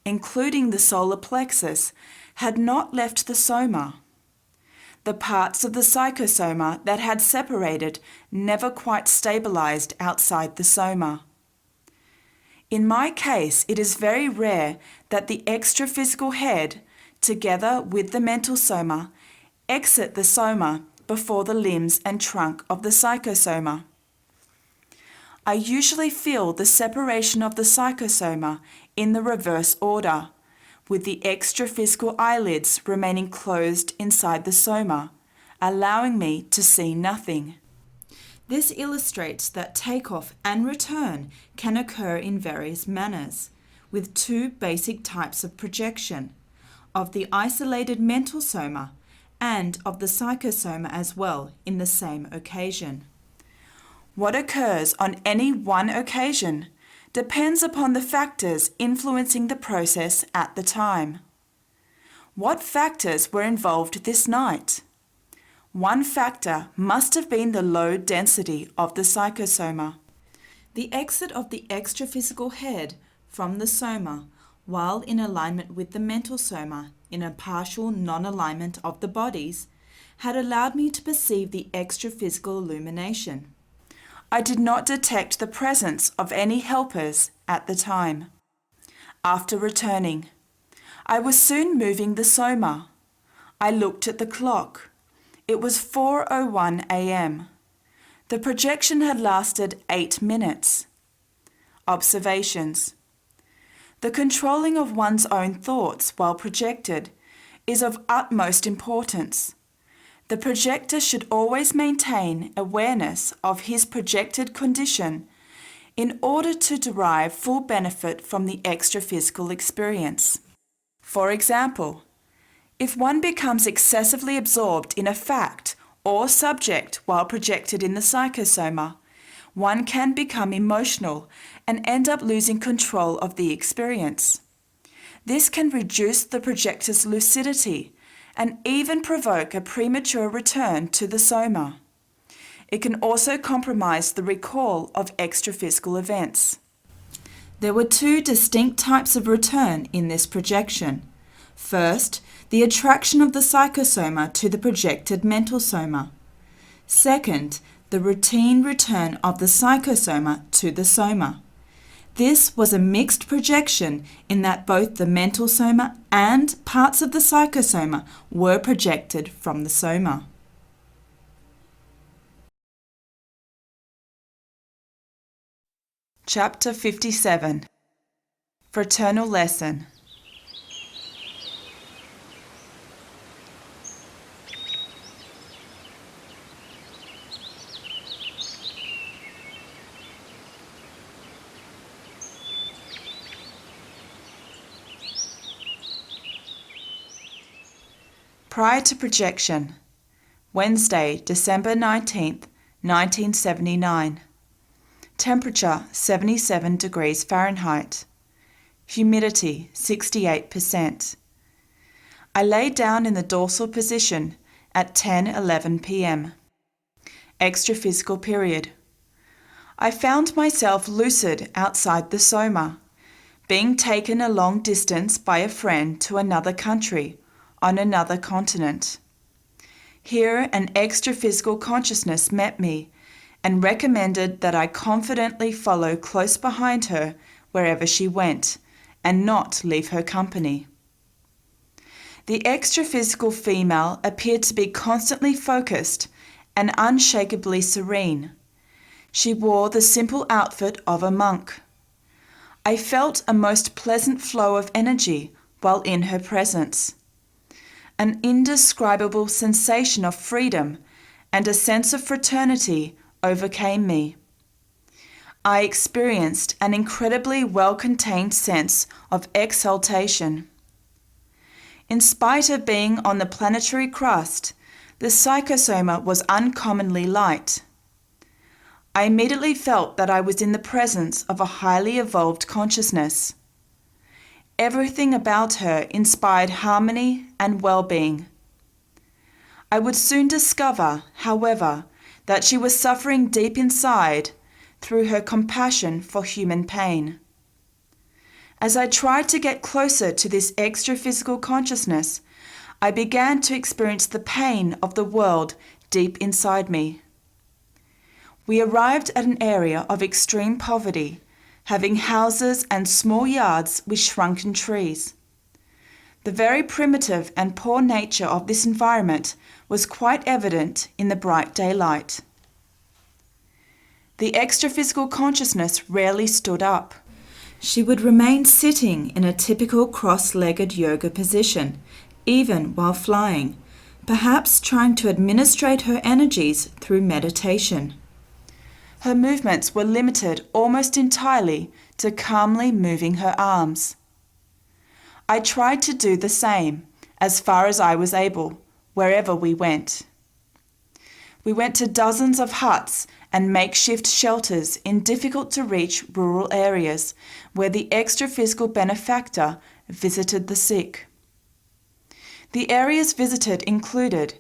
[SPEAKER 1] including the solar plexus, had not left the soma. The parts of the psychosoma that had separated never quite stabilized outside the soma. In my case, it is very rare that the extraphysical head, together with the mental soma, exit the soma before the limbs and trunk of the psychosoma. I usually feel the separation of the psychosoma in the reverse order, with the extraphysical eyelids remaining closed inside the soma, allowing me to see nothing. This illustrates that takeoff and return can occur in various manners, with two basic types of projection, of the isolated mental soma and of the psychosoma as well in the same occasion. What occurs on any one occasion depends upon the factors influencing the process at the time. What factors were involved this night? One factor must have been the low density of the psychosoma. The exit of the extraphysical head from the soma, while in alignment with the mental soma, in a partial non-alignment of the bodies, had allowed me to perceive the extraphysical illumination. I did not detect the presence of any helpers at the time. After returning, I was soon moving the soma. I looked at the clock. It was 4:01 a.m. The projection had lasted 8 minutes. Observations. The controlling of one's own thoughts while projected is of utmost importance. The projector should always maintain awareness of his projected condition in order to derive full benefit from the extraphysical experience. For example, if one becomes excessively absorbed in a fact or subject while projected in the psychosoma, one can become emotional and end up losing control of the experience. This can reduce the projector's lucidity and even provoke a premature return to the soma. It can also compromise the recall of extraphysical events. There were two distinct types of return in this projection. First, the attraction of the psychosoma to the projected mental soma. Second, the routine return of the psychosoma to the soma. This was a mixed projection in that both the mental soma and parts of the psychosoma were projected from the soma. Chapter 57. Fraternal Lesson. Prior to projection, Wednesday, December 19th, 1979. Temperature 77 degrees Fahrenheit. Humidity 68%. I lay down in the dorsal position at 10:11 p.m. Extraphysical period. I found myself lucid outside the soma, being taken a long distance by a friend to another country on another continent. Here an extraphysical consciousness met me and recommended that I confidently follow close behind her wherever she went and not leave her company. The extraphysical female appeared to be constantly focused and unshakably serene. She wore the simple outfit of a monk. I felt a most pleasant flow of energy while in her presence. An indescribable sensation of freedom and a sense of fraternity overcame me. I experienced an incredibly well-contained sense of exaltation. In spite of being on the planetary crust, the psychosoma was uncommonly light. I immediately felt that I was in the presence of a highly evolved consciousness. Everything about her inspired harmony and well-being. I would soon discover, however, that she was suffering deep inside through her compassion for human pain. As I tried to get closer to this extraphysical consciousness, I began to experience the pain of the world deep inside me. We arrived at an area of extreme poverty, having houses and small yards with shrunken trees. The very primitive and poor nature of this environment was quite evident in the bright daylight. The extraphysical consciousness rarely stood up. She would remain sitting in a typical cross-legged yoga position, even while flying, perhaps trying to administrate her energies through meditation. Her movements were limited almost entirely to calmly moving her arms. I tried to do the same, as far as I was able, wherever we went. We went to dozens of huts and makeshift shelters in difficult-to-reach rural areas where the extraphysical benefactor visited the sick. The areas visited included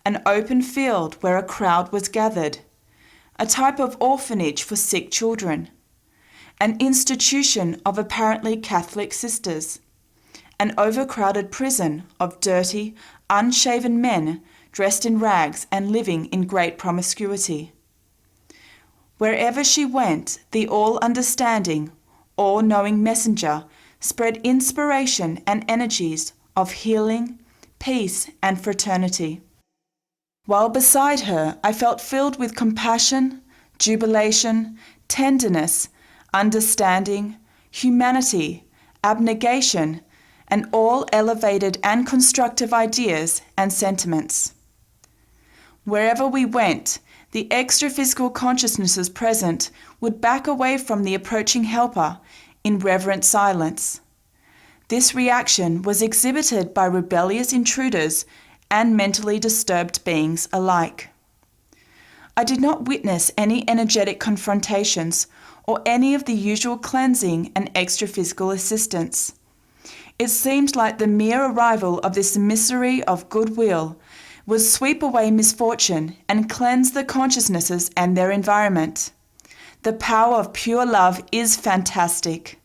[SPEAKER 1] an open field where a crowd was gathered, a type of orphanage for sick children, an institution of apparently Catholic sisters, an overcrowded prison of dirty, unshaven men dressed in rags and living in great promiscuity. Wherever she went, the all-understanding, all-knowing messenger spread inspiration and energies of healing, peace, and fraternity. While beside her, I felt filled with compassion, jubilation, tenderness, understanding, humanity, abnegation, and all elevated and constructive ideas and sentiments. Wherever we went, the extraphysical consciousnesses present would back away from the approaching helper in reverent silence. This reaction was exhibited by rebellious intruders and mentally disturbed beings alike. I did not witness any energetic confrontations or any of the usual cleansing and extraphysical assistance. It seemed like the mere arrival of this emissary of goodwill would sweep away misfortune and cleanse the consciousnesses and their environment. The power of pure love is fantastic.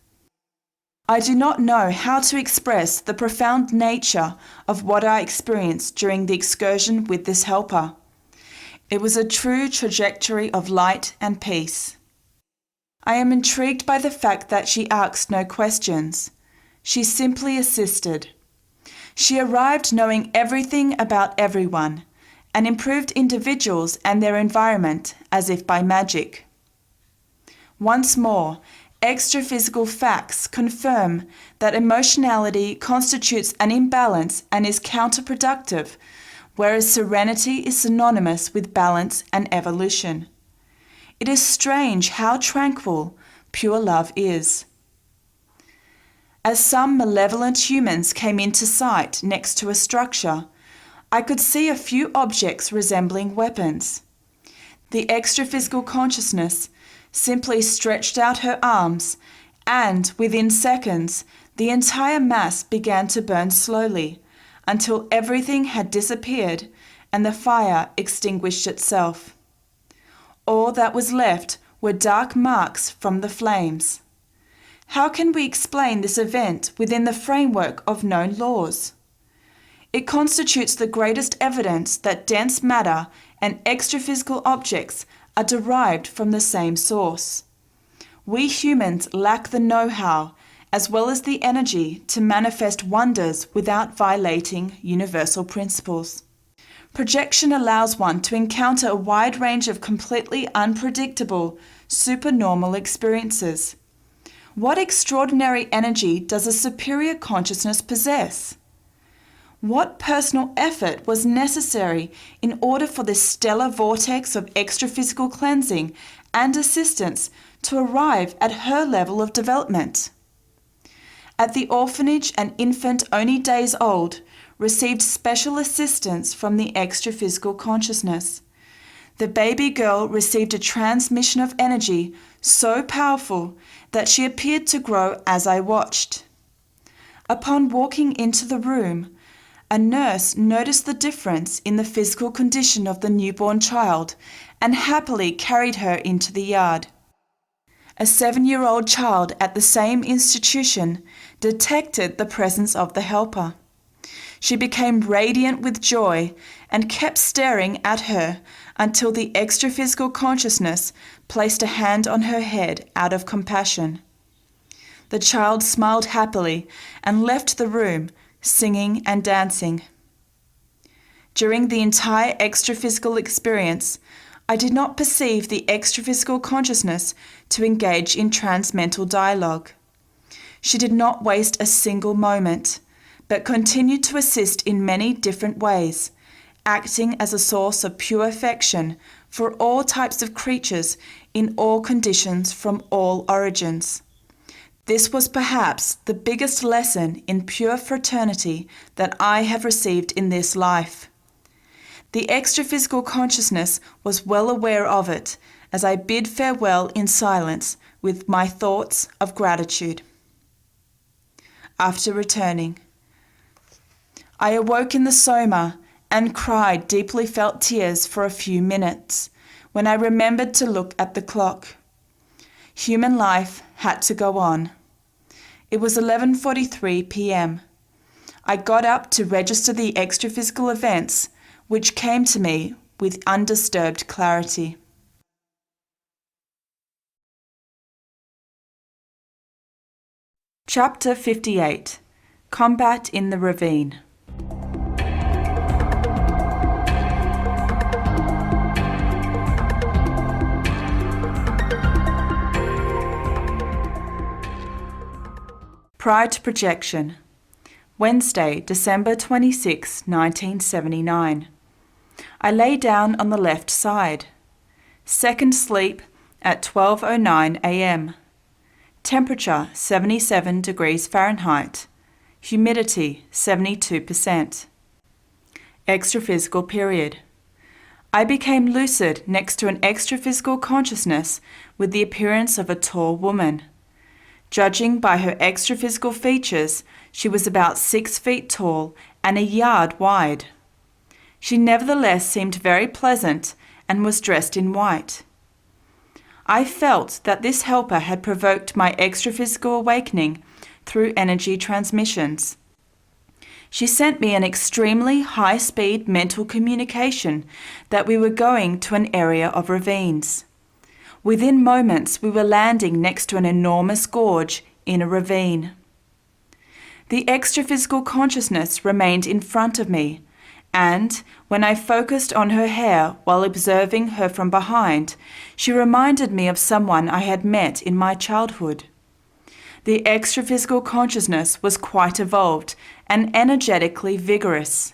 [SPEAKER 1] I do not know how to express the profound nature of what I experienced during the excursion with this helper. It was a true trajectory of light and peace. I am intrigued by the fact that she asked no questions. She simply assisted. She arrived knowing everything about everyone and improved individuals and their environment as if by magic. Once more, extraphysical facts confirm that emotionality constitutes an imbalance and is counterproductive, whereas serenity is synonymous with balance and evolution. It is strange how tranquil pure love is. As some malevolent humans came into sight next to a structure, I could see a few objects resembling weapons. The extraphysical consciousness simply stretched out her arms, and within seconds, the entire mass began to burn slowly, until everything had disappeared and the fire extinguished itself. All that was left were dark marks from the flames. How can we explain this event within the framework of known laws? It constitutes the greatest evidence that dense matter and extraphysical objects are derived from the same source. We humans lack the know-how as well as the energy to manifest wonders without violating universal principles. Projection allows one to encounter a wide range of completely unpredictable, supernormal experiences. What extraordinary energy does a superior consciousness possess? What personal effort was necessary in order for this stellar vortex of extraphysical cleansing and assistance to arrive at her level of development? At the orphanage, an infant only days old received special assistance from the extraphysical consciousness. The baby girl received a transmission of energy so powerful that she appeared to grow as I watched. Upon walking into the room, a nurse noticed the difference in the physical condition of the newborn child and happily carried her into the yard. A 7-year-old child at the same institution detected the presence of the helper. She became radiant with joy and kept staring at her until the extraphysical consciousness placed a hand on her head out of compassion. The child smiled happily and left the room, singing and dancing. During the entire extraphysical experience, I did not perceive the extraphysical consciousness to engage in transmental dialogue. She did not waste a single moment, but continued to assist in many different ways, acting as a source of pure affection for all types of creatures in all conditions from all origins. This was perhaps the biggest lesson in pure fraternity that I have received in this life. The extraphysical consciousness was well aware of it as I bid farewell in silence with my thoughts of gratitude. After returning, I awoke in the Soma and cried deeply felt tears for a few minutes when I remembered to look at the clock. Human life had to go on. It was 11:43 p.m. I got up to register the extraphysical events, which came to me with undisturbed clarity. Chapter 58. Combat in the Ravine. Prior to projection. Wednesday, December 26, 1979. I lay down on the left side. Second sleep at 12:09 a.m. Temperature 77 degrees Fahrenheit. Humidity 72%. Extraphysical period. I became lucid next to an extraphysical consciousness with the appearance of a tall woman. Judging by her extraphysical features, she was about 6 feet tall and a yard wide. She nevertheless seemed very pleasant and was dressed in white. I felt that this helper had provoked my extraphysical awakening through energy transmissions. She sent me an extremely high-speed mental communication that we were going to an area of ravines. Within moments, we were landing next to an enormous gorge in a ravine. The extraphysical consciousness remained in front of me, and when I focused on her hair while observing her from behind, she reminded me of someone I had met in my childhood. The extraphysical consciousness was quite evolved and energetically vigorous.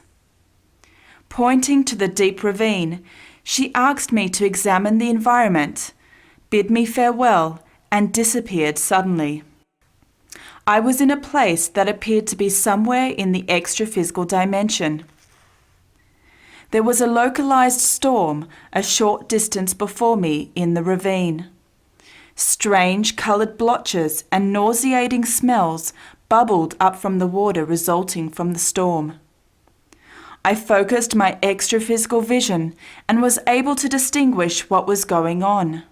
[SPEAKER 1] Pointing to the deep ravine, she asked me to examine the environment, bid me farewell, and disappeared suddenly. I was in a place that appeared to be somewhere in the extraphysical dimension. There was a localized storm a short distance before me in the ravine. Strange colored blotches and nauseating smells bubbled up from the water resulting from the storm. I focused my extraphysical vision and was able to distinguish what was going on.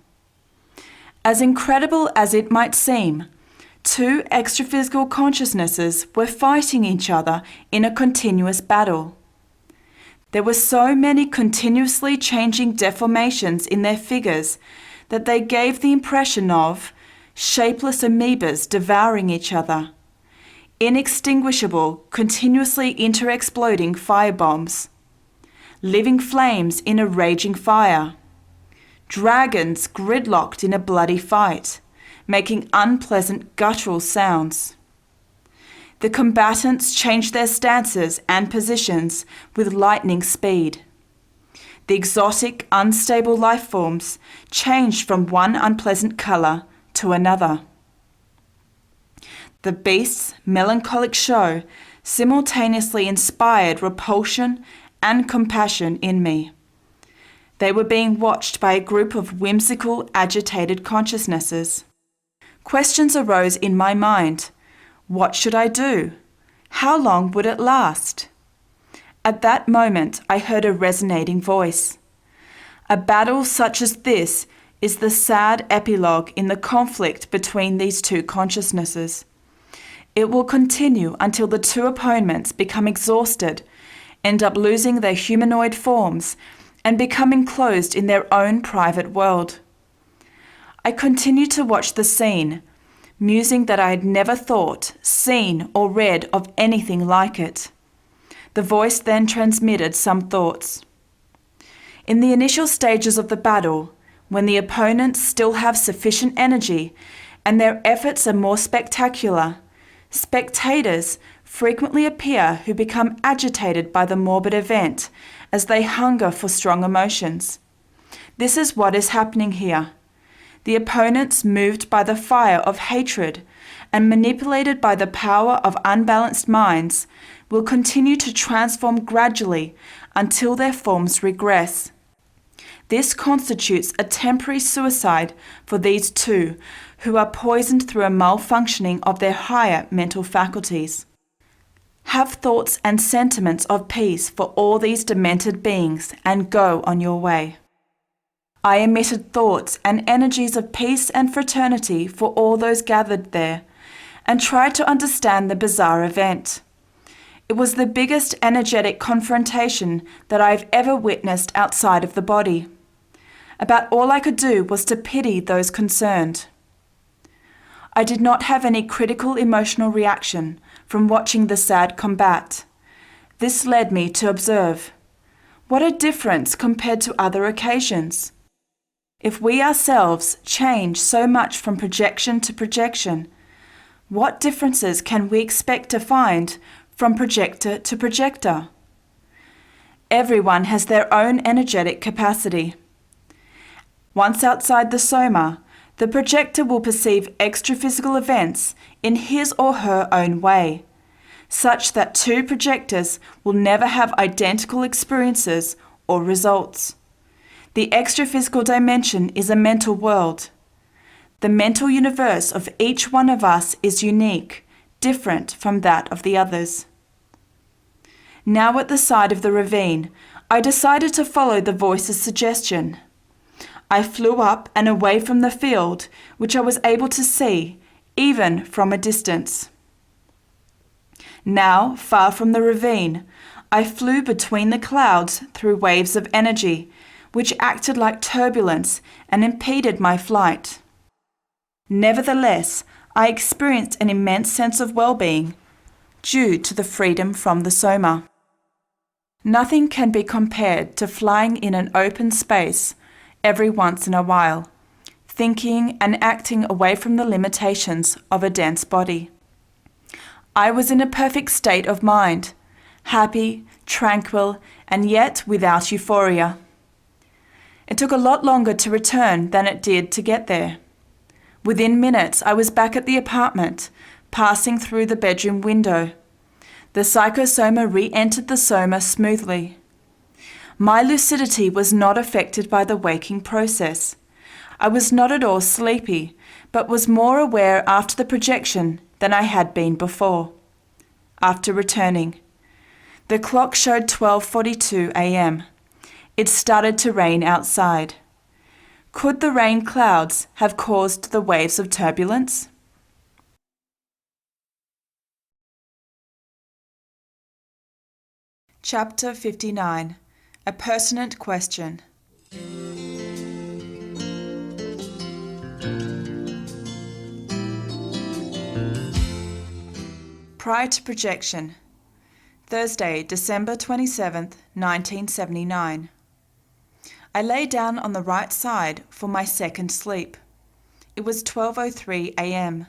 [SPEAKER 1] As incredible as it might seem, two extraphysical consciousnesses were fighting each other in a continuous battle. There were so many continuously changing deformations in their figures that they gave the impression of shapeless amoebas devouring each other, inextinguishable, continuously inter-exploding firebombs, living flames in a raging fire, dragons gridlocked in a bloody fight, making unpleasant guttural sounds. The combatants changed their stances and positions with lightning speed. The exotic, unstable life forms changed from one unpleasant colour to another. The beast's melancholic show simultaneously inspired repulsion and compassion in me. They were being watched by a group of whimsical, agitated consciousnesses. Questions arose in my mind. What should I do? How long would it last? At that moment, I heard a resonating voice. A battle such as this is the sad epilogue in the conflict between these two consciousnesses. It will continue until the two opponents become exhausted, end up losing their humanoid forms, and become enclosed in their own private world. I continued to watch the scene, musing that I had never thought, seen, or read of anything like it. The voice then transmitted some thoughts. In the initial stages of the battle, when the opponents still have sufficient energy and their efforts are more spectacular, spectators frequently appear who become agitated by the morbid event as they hunger for strong emotions. This is what is happening here. The opponents, moved by the fire of hatred and manipulated by the power of unbalanced minds, will continue to transform gradually until their forms regress. This constitutes a temporary suicide for these two who are poisoned through a malfunctioning of their higher mental faculties. Have thoughts and sentiments of peace for all these demented beings and go on your way. I emitted thoughts and energies of peace and fraternity for all those gathered there, and tried to understand the bizarre event. It was the biggest energetic confrontation that I have ever witnessed outside of the body. About all I could do was to pity those concerned. I did not have any critical emotional reaction from watching the sad combat. This led me to observe, what a difference compared to other occasions. If we ourselves change so much from projection to projection, what differences can we expect to find from projector to projector? Everyone has their own energetic capacity. Once outside the Soma, the projector will perceive extraphysical events in his or her own way, such that two projectors will never have identical experiences or results. The extraphysical dimension is a mental world. The mental universe of each one of us is unique, different from that of the others. Now at the side of the ravine, I decided to follow the voice's suggestion. I flew up and away from the field, which I was able to see, even from a distance. Now, far from the ravine, I flew between the clouds through waves of energy, which acted like turbulence and impeded my flight. Nevertheless, I experienced an immense sense of well-being due to the freedom from the Soma. Nothing can be compared to flying in an open space every once in a while, thinking and acting away from the limitations of a dense body. I was in a perfect state of mind, happy, tranquil, and yet without euphoria. It took a lot longer to return than it did to get there. Within minutes, I was back at the apartment, passing through the bedroom window. The psychosoma re-entered the Soma smoothly. My lucidity was not affected by the waking process. I was not at all sleepy, but was more aware after the projection than I had been before. After returning, the clock showed 12:42 a.m. It started to rain outside. Could the rain clouds have caused the waves of turbulence? Chapter 59. A pertinent question. Prior to projection. Thursday, December 27th, 1979. I lay down on the right side for my second sleep. It was 12:03 a.m.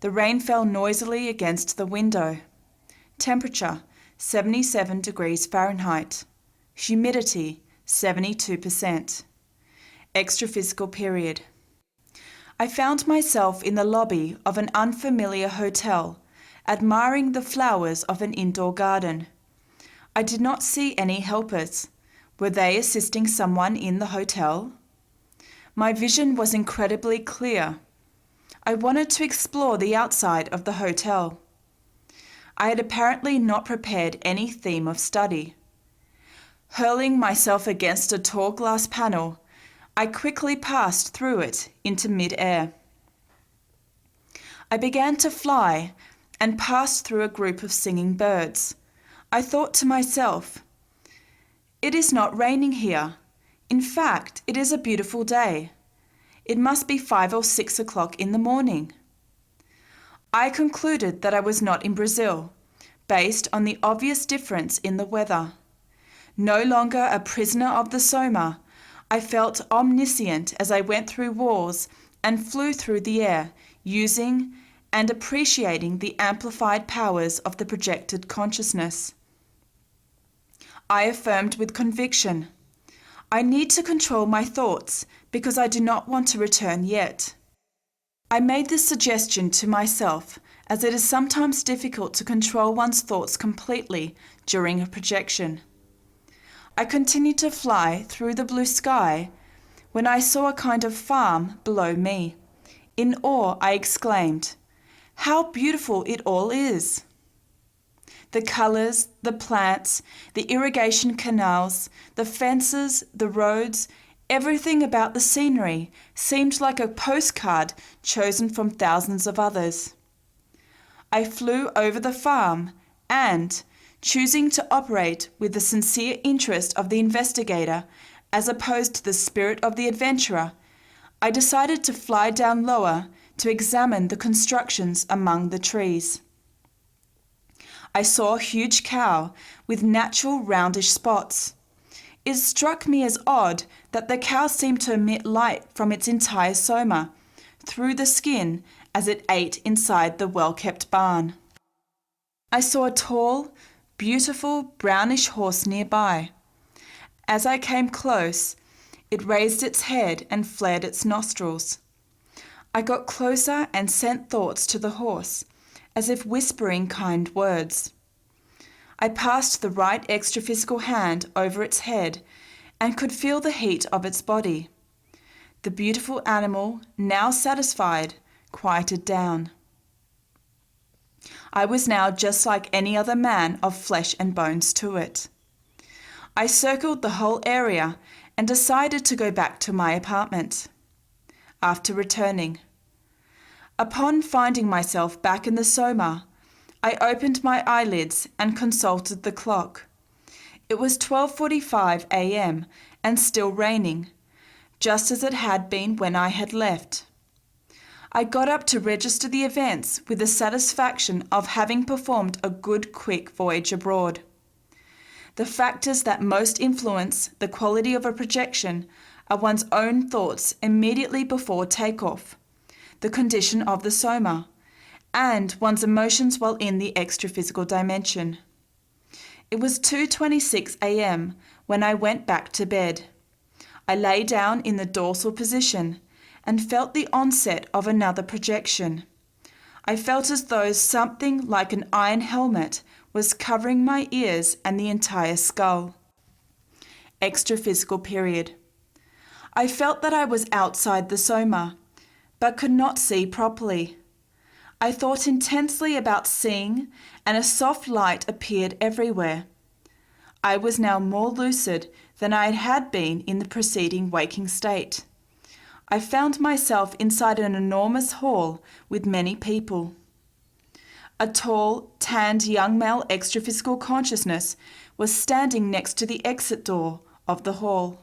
[SPEAKER 1] The rain fell noisily against the window. Temperature, 77 degrees Fahrenheit. Humidity, 72%. Extraphysical period. I found myself in the lobby of an unfamiliar hotel, admiring the flowers of an indoor garden. I did not see any helpers. Were they assisting someone in the hotel? My vision was incredibly clear. I wanted to explore the outside of the hotel. I had apparently not prepared any theme of study. Hurling myself against a tall glass panel, I quickly passed through it into mid-air. I began to fly and passed through a group of singing birds. I thought to myself, "It is not raining here. In fact, it is a beautiful day. It must be 5 or 6 o'clock in the morning." I concluded that I was not in Brazil, based on the obvious difference in the weather. No longer a prisoner of the Soma, I felt omniscient as I went through walls and flew through the air, using and appreciating the amplified powers of the projected consciousness. I affirmed with conviction, "I need to control my thoughts because I do not want to return yet." I made this suggestion to myself as it is sometimes difficult to control one's thoughts completely during a projection. I continued to fly through the blue sky when I saw a kind of farm below me. In awe, I exclaimed, "How beautiful it all is!" The colours, the plants, the irrigation canals, the fences, the roads, everything about the scenery seemed like a postcard chosen from thousands of others. I flew over the farm and, choosing to operate with the sincere interest of the investigator as opposed to the spirit of the adventurer, I decided to fly down lower to examine the constructions among the trees. I saw a huge cow with natural roundish spots. It struck me as odd that the cow seemed to emit light from its entire soma, through the skin as it ate inside the well-kept barn. I saw a tall, beautiful brownish horse nearby. As I came close, it raised its head and flared its nostrils. I got closer and sent thoughts to the horse, as if whispering kind words. I passed the right extraphysical hand over its head and could feel the heat of its body. The beautiful animal, now satisfied, quieted down. I was now just like any other man of flesh and bones to it. I circled the whole area and decided to go back to my apartment. After returning, upon finding myself back in the Soma, I opened my eyelids and consulted the clock. It was 12:45 a.m. and still raining, just as it had been when I had left. I got up to register the events with the satisfaction of having performed a good quick voyage abroad. The factors that most influence the quality of a projection are one's own thoughts immediately before takeoff, the condition of the Soma, and one's emotions while in the extraphysical dimension. It was 2:26 a.m. when I went back to bed. I lay down in the dorsal position and felt the onset of another projection. I felt as though something like an iron helmet was covering my ears and the entire skull. Extraphysical period. I felt that I was outside the Soma, but could not see properly. I thought intensely about seeing, and a soft light appeared everywhere. I was now more lucid than I had been in the preceding waking state. I found myself inside an enormous hall with many people. A tall, tanned young male extraphysical consciousness was standing next to the exit door of the hall.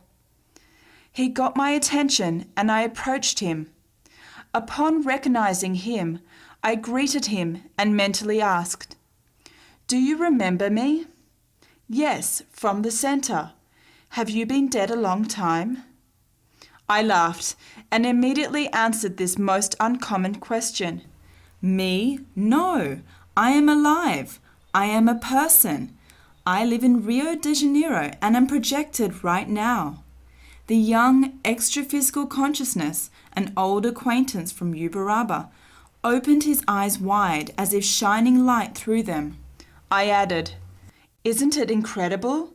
[SPEAKER 1] He got my attention and I approached him. Upon recognizing him, I greeted him and mentally asked, "Do you remember me?" "Yes, from the center. Have you been dead a long time?" I laughed and immediately answered this most uncommon question. "Me? No. I am alive. I am a person. I live in Rio de Janeiro and am projected right now." The young extra-physical consciousness, an old acquaintance from Uberaba, opened his eyes wide as if shining light through them. I added, "Isn't it incredible?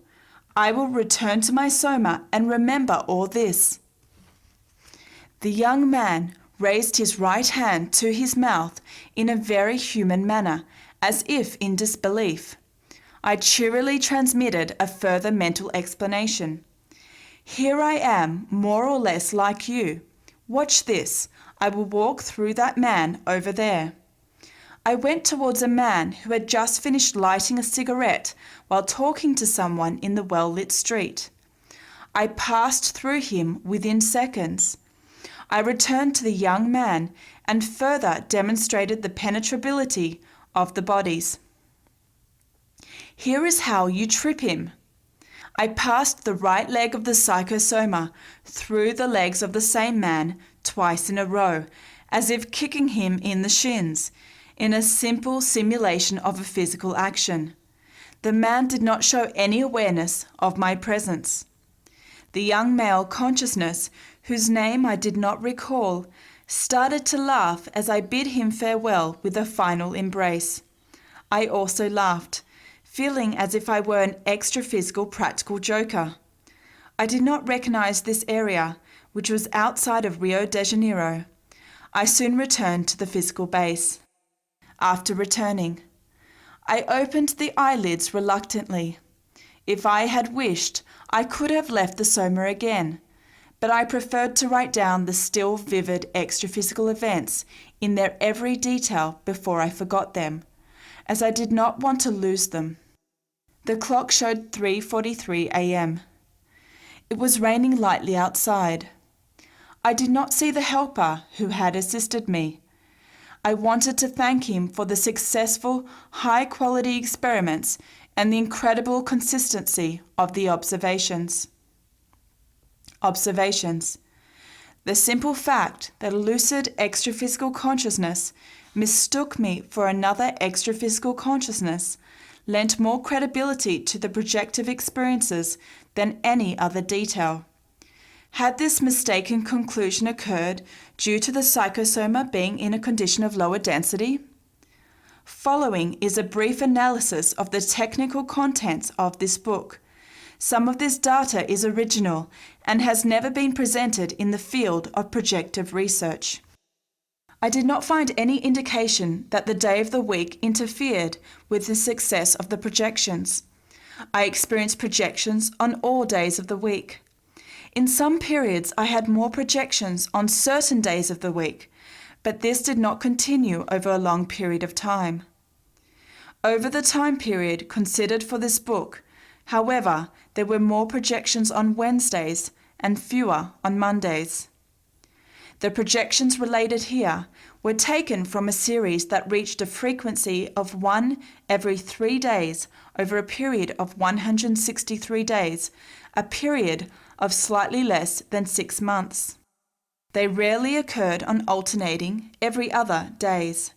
[SPEAKER 1] I will return to my Soma and remember all this." The young man raised his right hand to his mouth in a very human manner, as if in disbelief. I cheerily transmitted a further mental explanation. "Here I am, more or less like you. Watch this. I will walk through that man over there." I went towards a man who had just finished lighting a cigarette while talking to someone in the well-lit street. I passed through him within seconds. I returned to the young man and further demonstrated the penetrability of the bodies. "Here is how you trip him." I passed the right leg of the psychosoma through the legs of the same man twice in a row, as if kicking him in the shins, in a simple simulation of a physical action. The man did not show any awareness of my presence. The young male consciousness, whose name I did not recall, started to laugh as I bid him farewell with a final embrace. I also laughed, feeling as if I were an extra-physical practical joker. I did not recognize this area, which was outside of Rio de Janeiro. I soon returned to the physical base. After returning, I opened the eyelids reluctantly. If I had wished, I could have left the Soma again, but I preferred to write down the still vivid extra-physical events in their every detail before I forgot them, as I did not want to lose them. The clock showed 3:43 a.m. It was raining lightly outside. I did not see the helper who had assisted me. I wanted to thank him for the successful, high-quality experiments and the incredible consistency of the observations. The simple fact that a lucid extra-physical consciousness mistook me for another extra-physical consciousness lent more credibility to the projective experiences than any other detail. Had this mistaken conclusion occurred due to the psychosoma being in a condition of lower density? Following is a brief analysis of the technical contents of this book. Some of this data is original and has never been presented in the field of projective research. I did not find any indication that the day of the week interfered with the success of the projections. I experienced projections on all days of the week. In some periods, I had more projections on certain days of the week, but this did not continue over a long period of time. Over the time period considered for this book, however, there were more projections on Wednesdays and fewer on Mondays. The projections related here were taken from a series that reached a frequency of 1 every 3 days over a period of 163 days, a period of slightly less than 6 months. They rarely occurred on alternating every other days.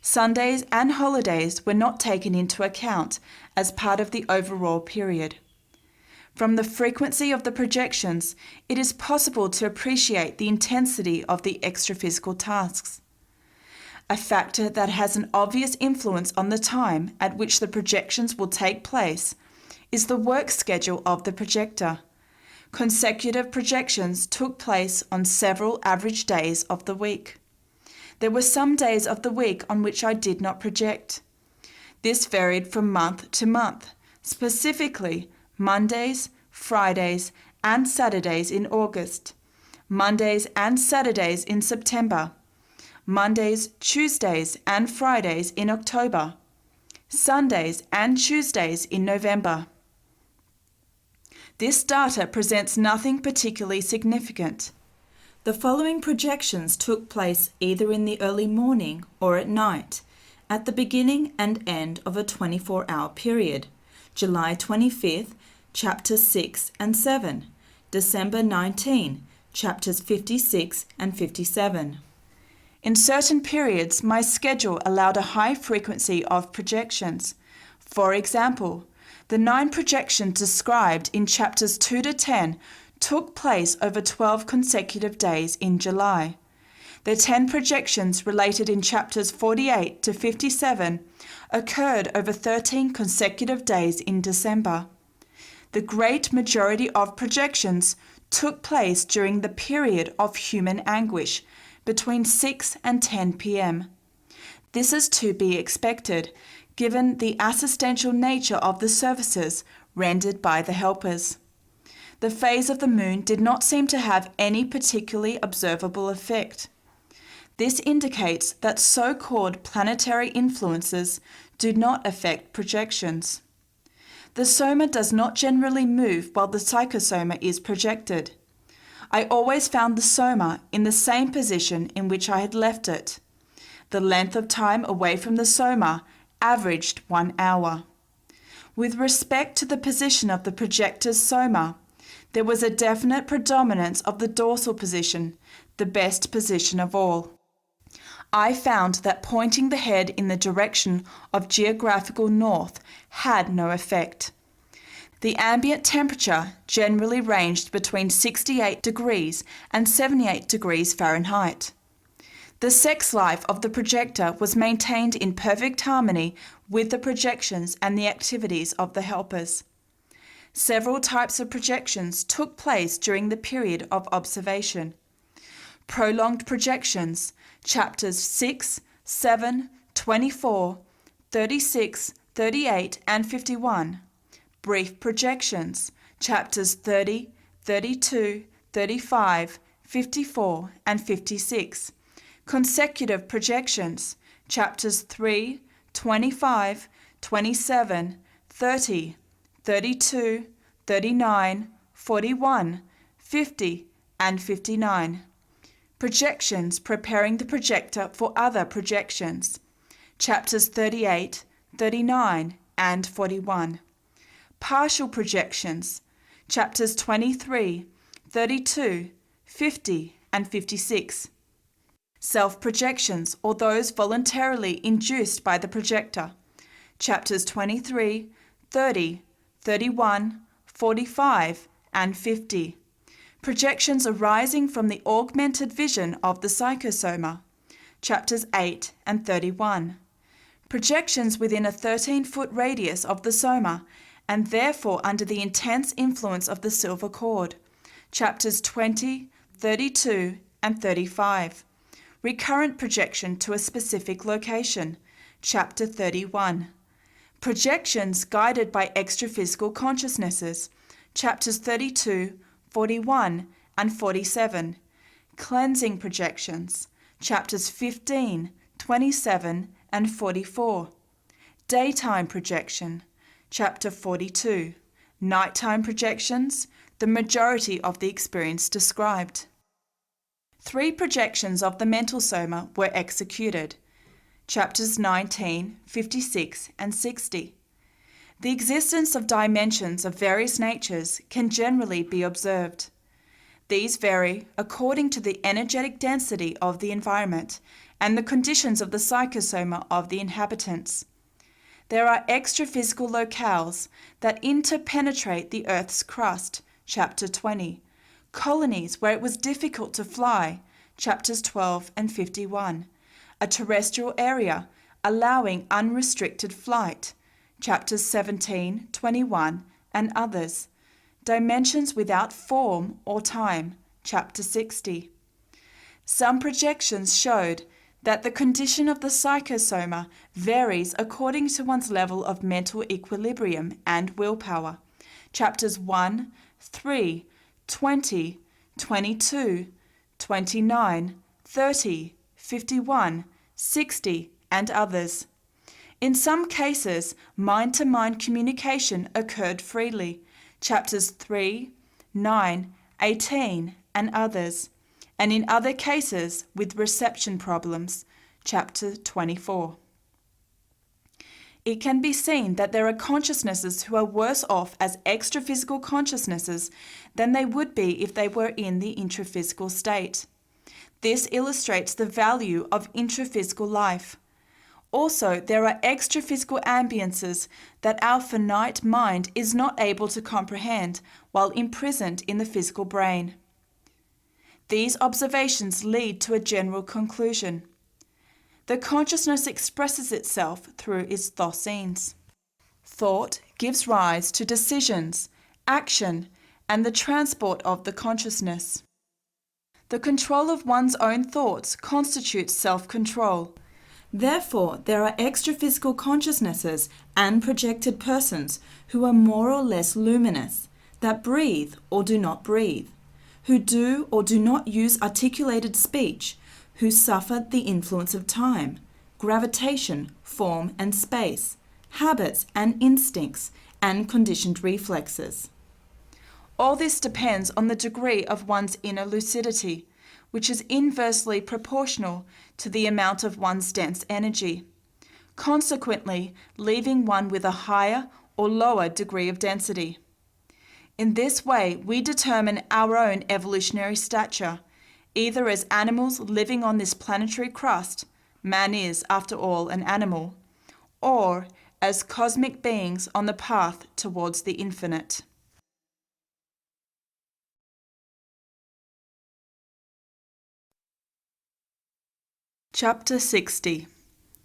[SPEAKER 1] Sundays and holidays were not taken into account as part of the overall period. From the frequency of the projections, it is possible to appreciate the intensity of the extra-physical tasks. A factor that has an obvious influence on the time at which the projections will take place is the work schedule of the projector. Consecutive projections took place on several average days of the week. There were some days of the week on which I did not project. This varied from month to month, specifically Mondays, Fridays, and Saturdays in August, Mondays and Saturdays in September, Mondays, Tuesdays, and Fridays in October, Sundays and Tuesdays in November. This data presents nothing particularly significant. The following projections took place either in the early morning or at night, at the beginning and end of a 24-hour period: July 25th, chapters 6 and 7, December 19, chapters 56 and 57. In certain periods, my schedule allowed a high frequency of projections. For example, the 9 projections described in chapters 2 to 10 took place over 12 consecutive days in July. The 10 projections related in chapters 48 to 57 occurred over 13 consecutive days in December. The great majority of projections took place during the period of human anguish, between 6 and 10 p.m. This is to be expected, given the assistential nature of the services rendered by the helpers. The phase of the moon did not seem to have any particularly observable effect. This indicates that so-called planetary influences do not affect projections. The Soma does not generally move while the psychosoma is projected. I always found the Soma in the same position in which I had left it. The length of time away from the Soma averaged 1 hour. With respect to the position of the projector's Soma, there was a definite predominance of the dorsal position, the best position of all. I found that pointing the head in the direction of geographical north had no effect. The ambient temperature generally ranged between 68 degrees and 78 degrees Fahrenheit. The sex life of the projector was maintained in perfect harmony with the projections and the activities of the helpers. Several types of projections took place during the period of observation. Prolonged projections, chapters 6, 7, 24, 36, 38, and 51. Brief projections, chapters 30, 32, 35, 54, and 56. Consecutive projections, chapters 3, 25, 27, 30, 32, 39, 41, 50, and 59. Projections preparing the projector for other projections, chapters 38, 39, and 41. Partial projections, chapters 23, 32, 50, and 56. Self-projections, or those voluntarily induced by the projector, chapters 23, 30, 31, 45, and 50. Projections arising from the augmented vision of the psychosoma, chapters 8 and 31. Projections within a 13-foot radius of the soma, and therefore under the intense influence of the silver cord, chapters 20, 32, and 35. Recurrent projection to a specific location, chapter 31. Projections guided by extraphysical consciousnesses, chapters 32, 41, and 47. Cleansing projections, chapters 15, 27, and 44. Daytime projection, chapter 42. Nighttime projections, the majority of the experience described. 3 projections of the mental soma were executed, chapters 19, 56, and 60. The existence of dimensions of various natures can generally be observed. These vary according to the energetic density of the environment and the conditions of the psychosoma of the inhabitants. There are extraphysical locales that interpenetrate the Earth's crust, chapter 20, colonies where it was difficult to fly, chapters 12 and 51, a terrestrial area allowing unrestricted flight, chapters 17, 21, and others, dimensions without form or time, chapter 60. Some projections showed that the condition of the psychosoma varies according to one's level of mental equilibrium and willpower, chapters 1, 3, 20, 22, 29, 30, 51, 60, and others. In some cases, mind-to-mind communication occurred freely, chapters 3, 9, 18, and others, and in other cases with reception problems, chapter 24. It can be seen that there are consciousnesses who are worse off as extraphysical consciousnesses than they would be if they were in the intraphysical state. This illustrates the value of intraphysical life. Also, there are extraphysical ambiences that our finite mind is not able to comprehend while imprisoned in the physical brain. These observations lead to a general conclusion. The consciousness expresses itself through its thoughtines. Thought gives rise to decisions, action, and the transport of the consciousness. The control of one's own thoughts constitutes self-control. Therefore, there are extraphysical consciousnesses and projected persons who are more or less luminous, that breathe or do not breathe, who do or do not use articulated speech, who suffer the influence of time, gravitation, form and space, habits and instincts, and conditioned reflexes. All this depends on the degree of one's inner lucidity, which is inversely proportional to the amount of one's dense energy, consequently leaving one with a higher or lower degree of density. In this way, we determine our own evolutionary stature, either as animals living on this planetary crust, man is, after all, an animal, or as cosmic beings on the path towards the infinite. Chapter 60.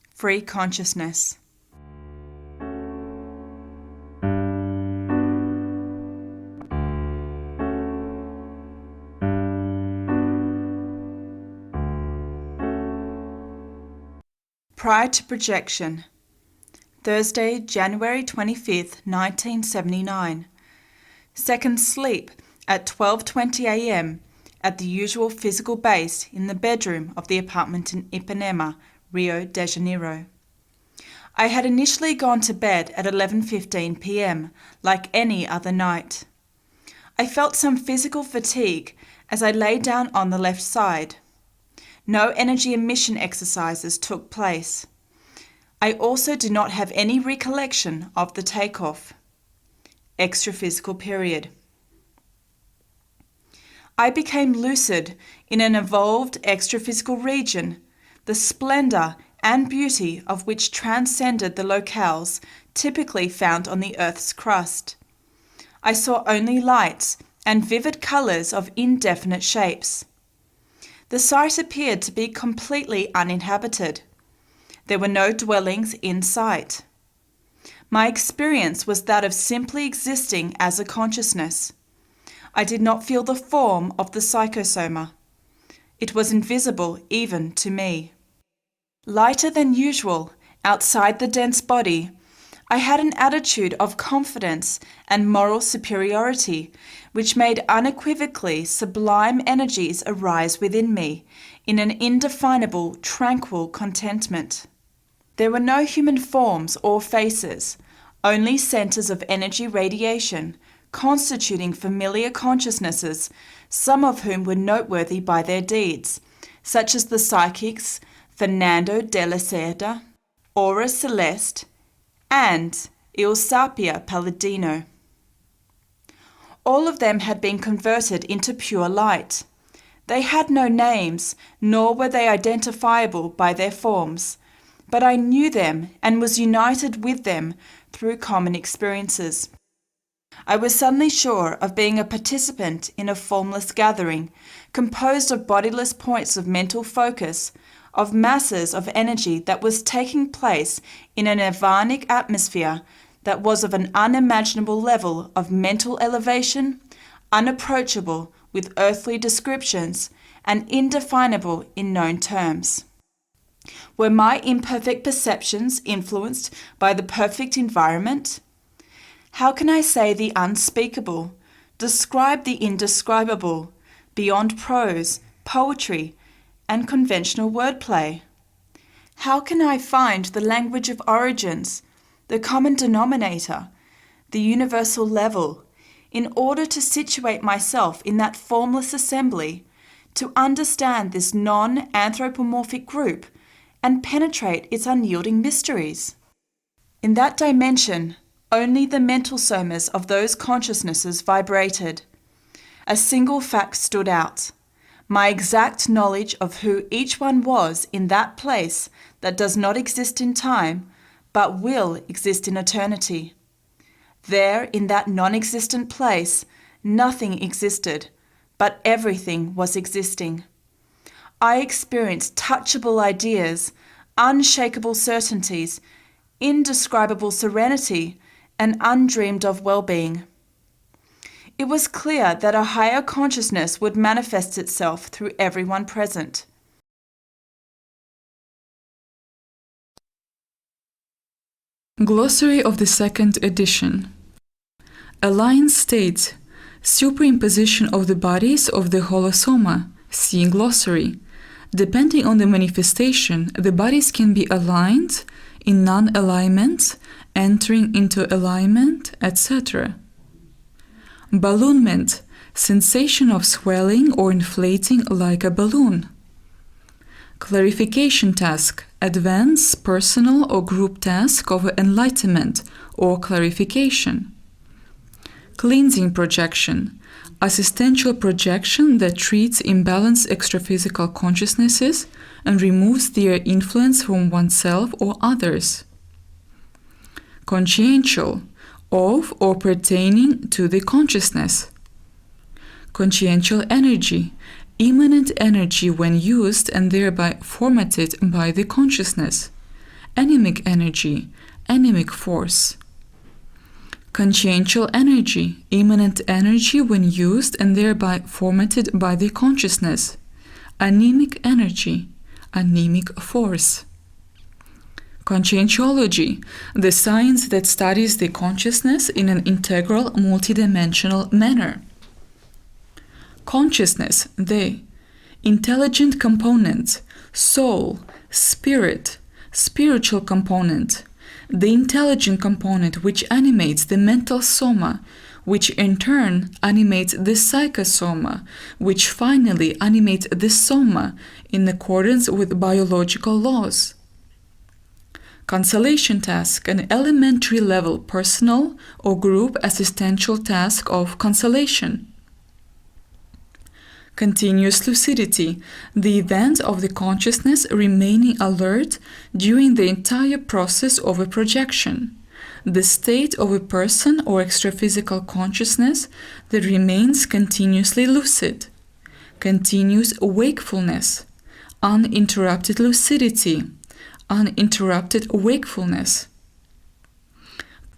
[SPEAKER 1] Free Consciousness. Prior to projection. Thursday, January 25th, 1979. Second sleep at 12:20 a.m. at the usual physical base in the bedroom of the apartment in Ipanema, Rio de Janeiro. I had initially gone to bed at 11:15 p.m. like any other night. I felt some physical fatigue as I lay down on the left side. No energy emission exercises took place. I also do not have any recollection of the takeoff. Extraphysical period. I became lucid in an evolved extraphysical region, the splendor and beauty of which transcended the locales typically found on the Earth's crust. I saw only lights and vivid colors of indefinite shapes. The site appeared to be completely uninhabited. There were no dwellings in sight. My experience was that of simply existing as a consciousness. I did not feel the form of the psychosoma. It was invisible even to me. Lighter than usual, outside the dense body, I had an attitude of confidence and moral superiority, which made unequivocally sublime energies arise within me in an indefinable, tranquil contentment. There were no human forms or faces, only centers of energy radiation, constituting familiar consciousnesses, some of whom were noteworthy by their deeds, such as the psychics Fernando de la Cerda, Aura Celeste, and Il Sapia Palladino. All of them had been converted into pure light. They had no names, nor were they identifiable by their forms, but I knew them and was united with them through common experiences. I was suddenly sure of being a participant in a formless gathering, composed of bodiless points of mental focus, of masses of energy that was taking place in a nirvanic atmosphere that was of an unimaginable level of mental elevation, unapproachable with earthly descriptions, and indefinable in known terms. Were my imperfect perceptions influenced by the perfect environment? How can I say the unspeakable, describe the indescribable, beyond prose, poetry, and conventional wordplay? How can I find the language of origins, the common denominator, the universal level, in order to situate myself in that formless assembly, to understand this non-anthropomorphic group and penetrate its unyielding mysteries. In that dimension, only the mental somas of those consciousnesses vibrated. A single fact stood out: my exact knowledge of who each one was in that place that does not exist in time, but will exist in eternity. There, in that non-existent place, nothing existed, but everything was existing. I experienced touchable ideas, unshakable certainties, indescribable serenity, and undreamed of well-being. It was clear that a higher consciousness would manifest itself through everyone present.
[SPEAKER 2] Glossary of the second edition. A line states, superimposition of the bodies of the holosoma, see glossary. Depending on the manifestation, the bodies can be aligned, in non-alignment, entering into alignment, etc. Balloonment, sensation of swelling or inflating like a balloon. Clarification task, advanced, personal or group task of enlightenment or clarification. Cleansing projection, assistential projection that treats imbalanced extraphysical consciousnesses and removes their influence from oneself or others. Consciential, of or pertaining to the consciousness. Consciential energy, immanent energy when used and thereby formatted by the consciousness. Anemic energy, anemic force. Consciential energy, immanent energy when used and thereby formatted by the consciousness. Anemic energy, anemic force. Conscientiology, the science that studies the consciousness in an integral, multidimensional manner. Consciousness, the intelligent component, soul, spirit, spiritual component, the intelligent component which animates the mental soma, which in turn animates the psychosoma, which finally animates the soma in accordance with biological laws. Consolation task, an elementary level personal or group assistential task of consolation. Continuous lucidity, the event of the consciousness remaining alert during the entire process of a projection. The state of a person or extraphysical consciousness that remains continuously lucid. Continuous wakefulness. Uninterrupted lucidity. Uninterrupted wakefulness.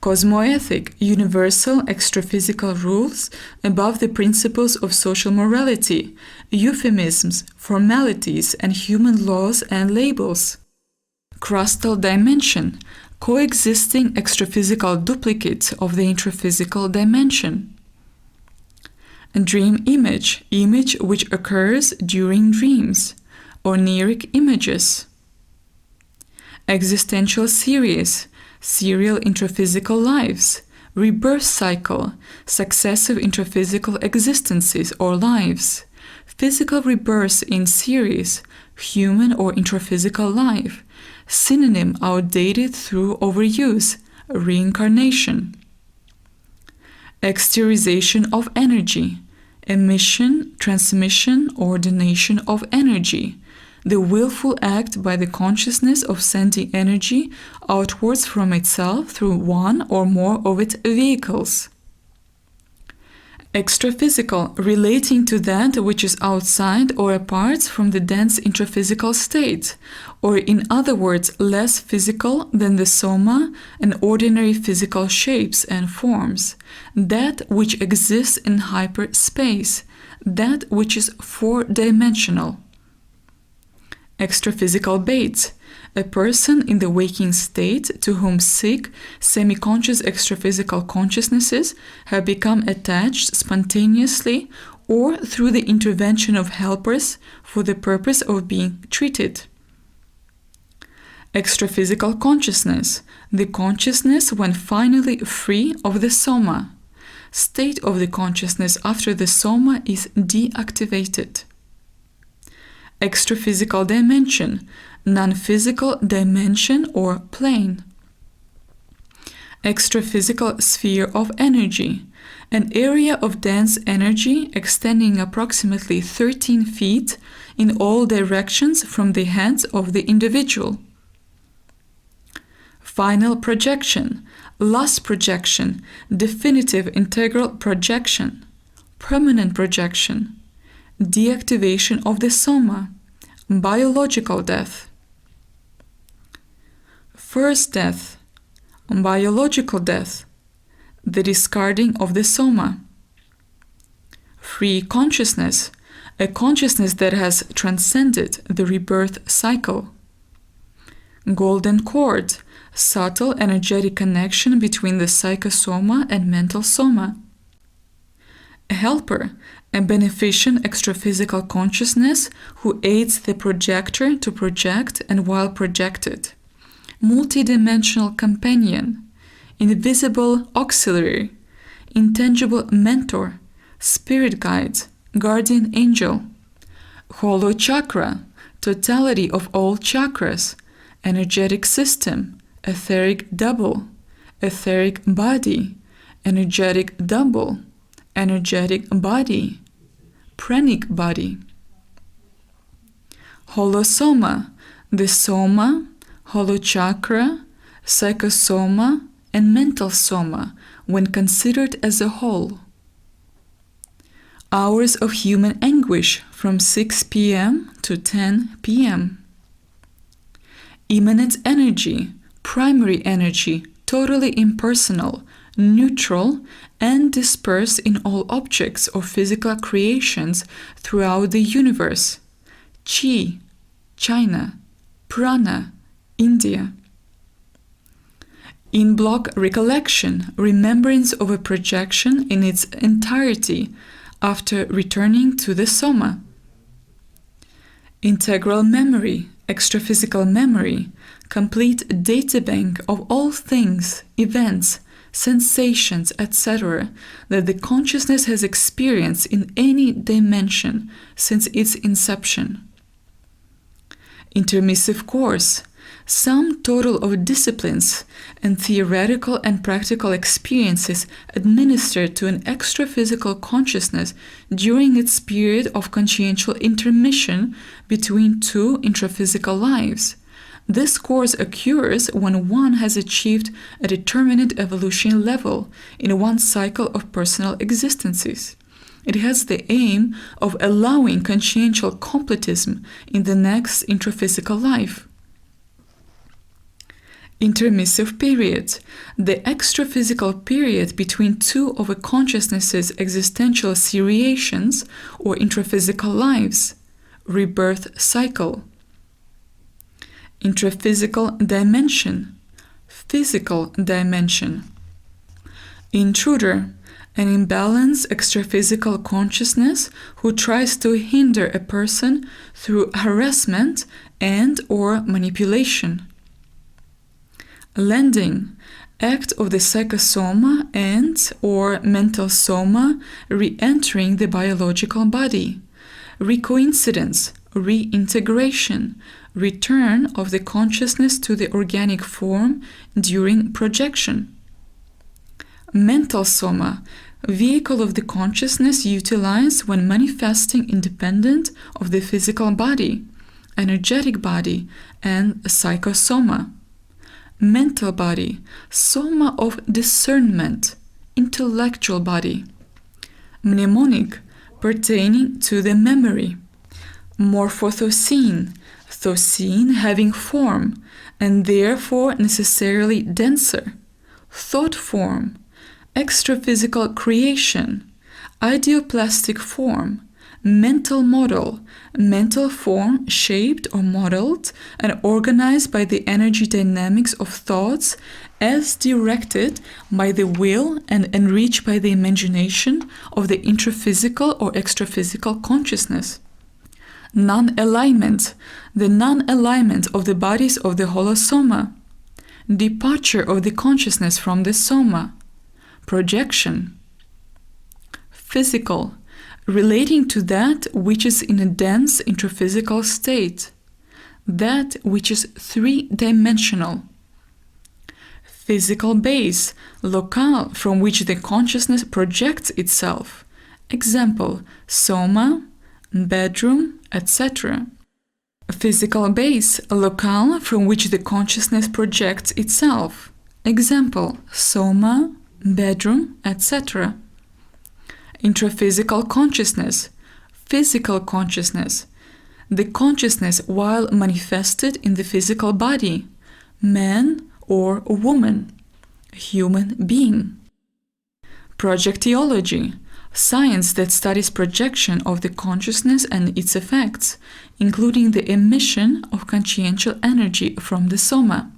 [SPEAKER 2] Cosmoethic, universal extraphysical rules above the principles of social morality, euphemisms, formalities, and human laws and labels. Crustal dimension, coexisting extraphysical duplicates of the intraphysical dimension. Dream image, image which occurs during dreams. Oniric images. Existential series, serial intraphysical lives, rebirth cycle, successive intraphysical existences or lives, physical rebirth in series, human or intraphysical life, synonym outdated through overuse, reincarnation. Exteriorization of energy, emission, transmission, or donation of energy, the willful act by the consciousness of sending energy outwards from itself through one or more of its vehicles. Extraphysical, relating to that which is outside or apart from the dense intraphysical state, or in other words, less physical than the soma and ordinary physical shapes and forms, that which exists in hyperspace, that which is four-dimensional. Extraphysical baits, a person in the waking state to whom sick, semi-conscious extraphysical consciousnesses have become attached spontaneously or through the intervention of helpers for the purpose of being treated. Extraphysical consciousness, the consciousness when finally free of the soma. state of the consciousness after the Soma is deactivated. Extraphysical dimension, non-physical dimension or plane. Extraphysical sphere of energy, an area of dense energy extending approximately 13 feet in all directions from the hands of the individual. Final projection, last projection, definitive integral projection, permanent projection, deactivation of the Soma, biological death. First death, biological death, the discarding of the Soma. Free consciousness, a consciousness that has transcended the rebirth cycle. Golden cord, subtle energetic connection between the psychosoma and mental soma. A helper, a beneficent extraphysical consciousness who aids the projector to project and while projected. Multidimensional companion, invisible auxiliary, intangible mentor, spirit guide, guardian angel. Hollow chakra, totality of all chakras, energetic system, etheric double, etheric body, energetic double, energetic body, pranic body. Hollow soma, the soma, hollow chakra, psychosoma, and mental soma when considered as a whole. Hours of human anguish from 6 p.m. to 10 p.m. Immanent energy, primary energy, totally impersonal, neutral, and dispersed in all objects or physical creations throughout the universe. Chi, China, Prana, India. In block recollection, remembrance of a projection in its entirety after returning to the Soma. Integral memory, extraphysical memory, complete databank of all things, events, sensations, etc. that the consciousness has experienced in any dimension since its inception. Intermissive course, sum total of disciplines and theoretical and practical experiences administered to an extraphysical consciousness during its period of consciential intermission between two intraphysical lives. This course occurs when one has achieved a determinate evolution level in one cycle of personal existences. It has the aim of allowing consciential completism in the next intraphysical life. Intermissive period, the extraphysical period between two of a consciousness's existential seriations or intraphysical lives. Rebirth cycle. Intraphysical dimension, physical dimension. Intruder, an imbalanced extraphysical consciousness who tries to hinder a person through harassment and or manipulation. Landing, act of the psychosoma and or mental soma re-entering the biological body. Recoincidence, reintegration, return of the consciousness to the organic form during projection. Mental soma, vehicle of the consciousness utilized when manifesting independent of the physical body, energetic body, and psychosoma. Mental body, soma of discernment, intellectual body. Mnemonic, pertaining to the memory. Morphothosene, thosene having form, and therefore necessarily denser. Thought form, extraphysical creation, ideoplastic form, mental model, mental form shaped or modeled and organized by the energy dynamics of thoughts as directed by the will and enriched by the imagination of the intraphysical or extraphysical consciousness. Non-alignment, the non-alignment of the bodies of the holosoma. Departure of the consciousness from the soma. Projection. physical, relating to that which is in a dense intraphysical state, that which is three-dimensional. Physical base, locale from which the consciousness projects itself. Example, Soma, bedroom, etc. Physical base, locale from which the consciousness projects itself. Example, Soma, bedroom, etc. Intraphysical consciousness, physical consciousness, the consciousness while manifested in the physical body, man or woman, human being. Projectiology, science that studies projection of the consciousness and its effects, including the emission of consciential energy from the Soma.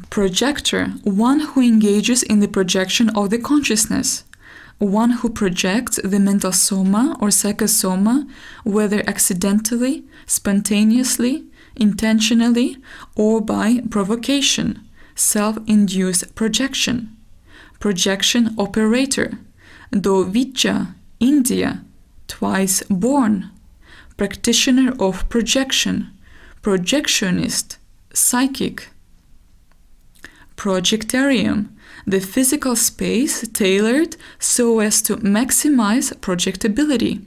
[SPEAKER 2] Projector, one who engages in the projection of the consciousness, one who projects the mental Soma or psychosoma, whether accidentally, spontaneously, intentionally, or by provocation, self-induced projection. Projection operator, Dovija, India, twice born. Practitioner of projection, projectionist, psychic. Projectarium, the physical space tailored so as to maximize projectability.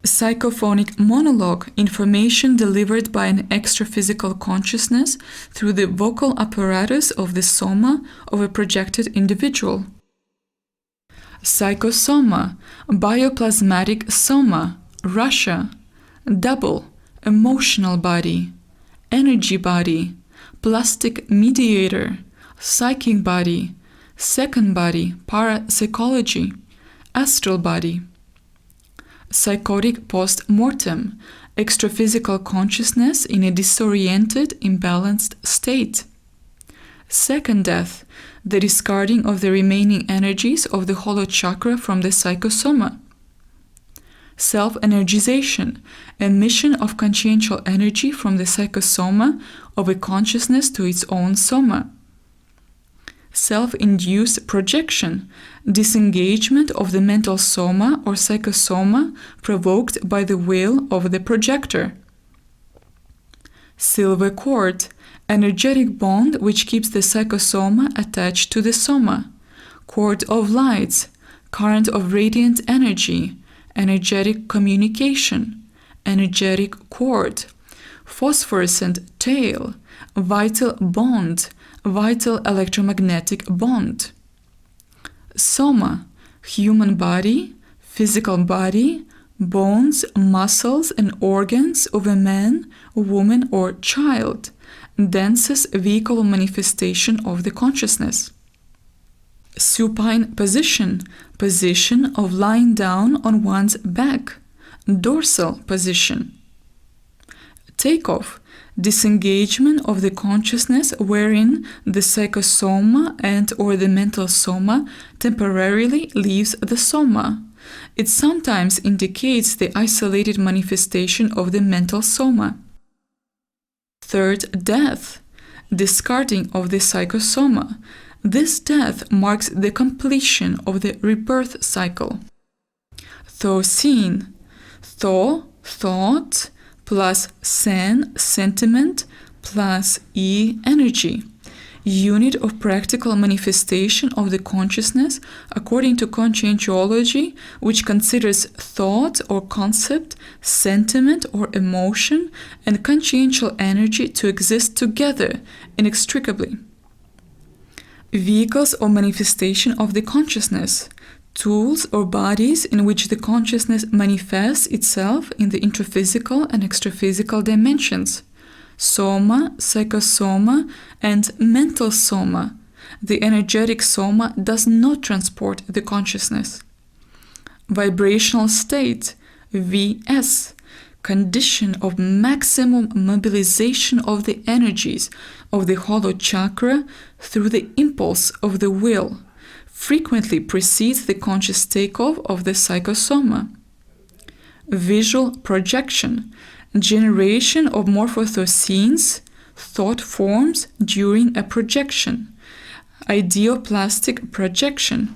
[SPEAKER 2] Psychophonic monologue, information delivered by an extraphysical consciousness through the vocal apparatus of the soma of a projected individual. Psychosoma, bioplasmatic soma, Russia, double, emotional body, energy body, plastic mediator, psychic body, second body, parapsychology, astral body. Psychotic post-mortem, extraphysical consciousness in a disoriented, imbalanced state. Second death, the discarding of the remaining energies of the hollow chakra from the psychosoma. Self-energization, emission of consciential energy from the psychosoma of a consciousness to its own soma. Self-induced projection, disengagement of the mental soma or psychosoma provoked by the will of the projector. Silver cord, energetic bond which keeps the psychosoma attached to the soma. Cord of lights, current of radiant energy, energetic communication, energetic cord. Phosphorescent tail, vital bond, vital electromagnetic bond. Soma, human body, physical body, bones, muscles, and organs of a man, woman, or child, densest vehicle manifestation of the consciousness. Supine position, position of lying down on one's back, dorsal position. Takeoff, disengagement of the consciousness wherein the psychosoma and or the mental soma temporarily leaves the soma. It sometimes indicates the isolated manifestation of the mental soma. Third death, discarding of the psychosoma. This death marks the completion of the rebirth cycle. Thought-scene, thought, plus sen, sentiment, plus energy, unit of practical manifestation of the consciousness according to conscientiology, which considers thought or concept, sentiment or emotion, and consciential energy to exist together inextricably. Vehicles or manifestation of the consciousness, tools or bodies in which the consciousness manifests itself in the intraphysical and extraphysical dimensions. Soma, psychosoma, and mental soma. The energetic soma does not transport the consciousness. Vibrational state, VS, condition of maximum mobilization of the energies of the hollow chakra through the impulse of the will, frequently precedes the conscious takeoff of the psychosoma. Visual projection, generation of morphoscenes, thought forms during a projection. Ideoplastic projection,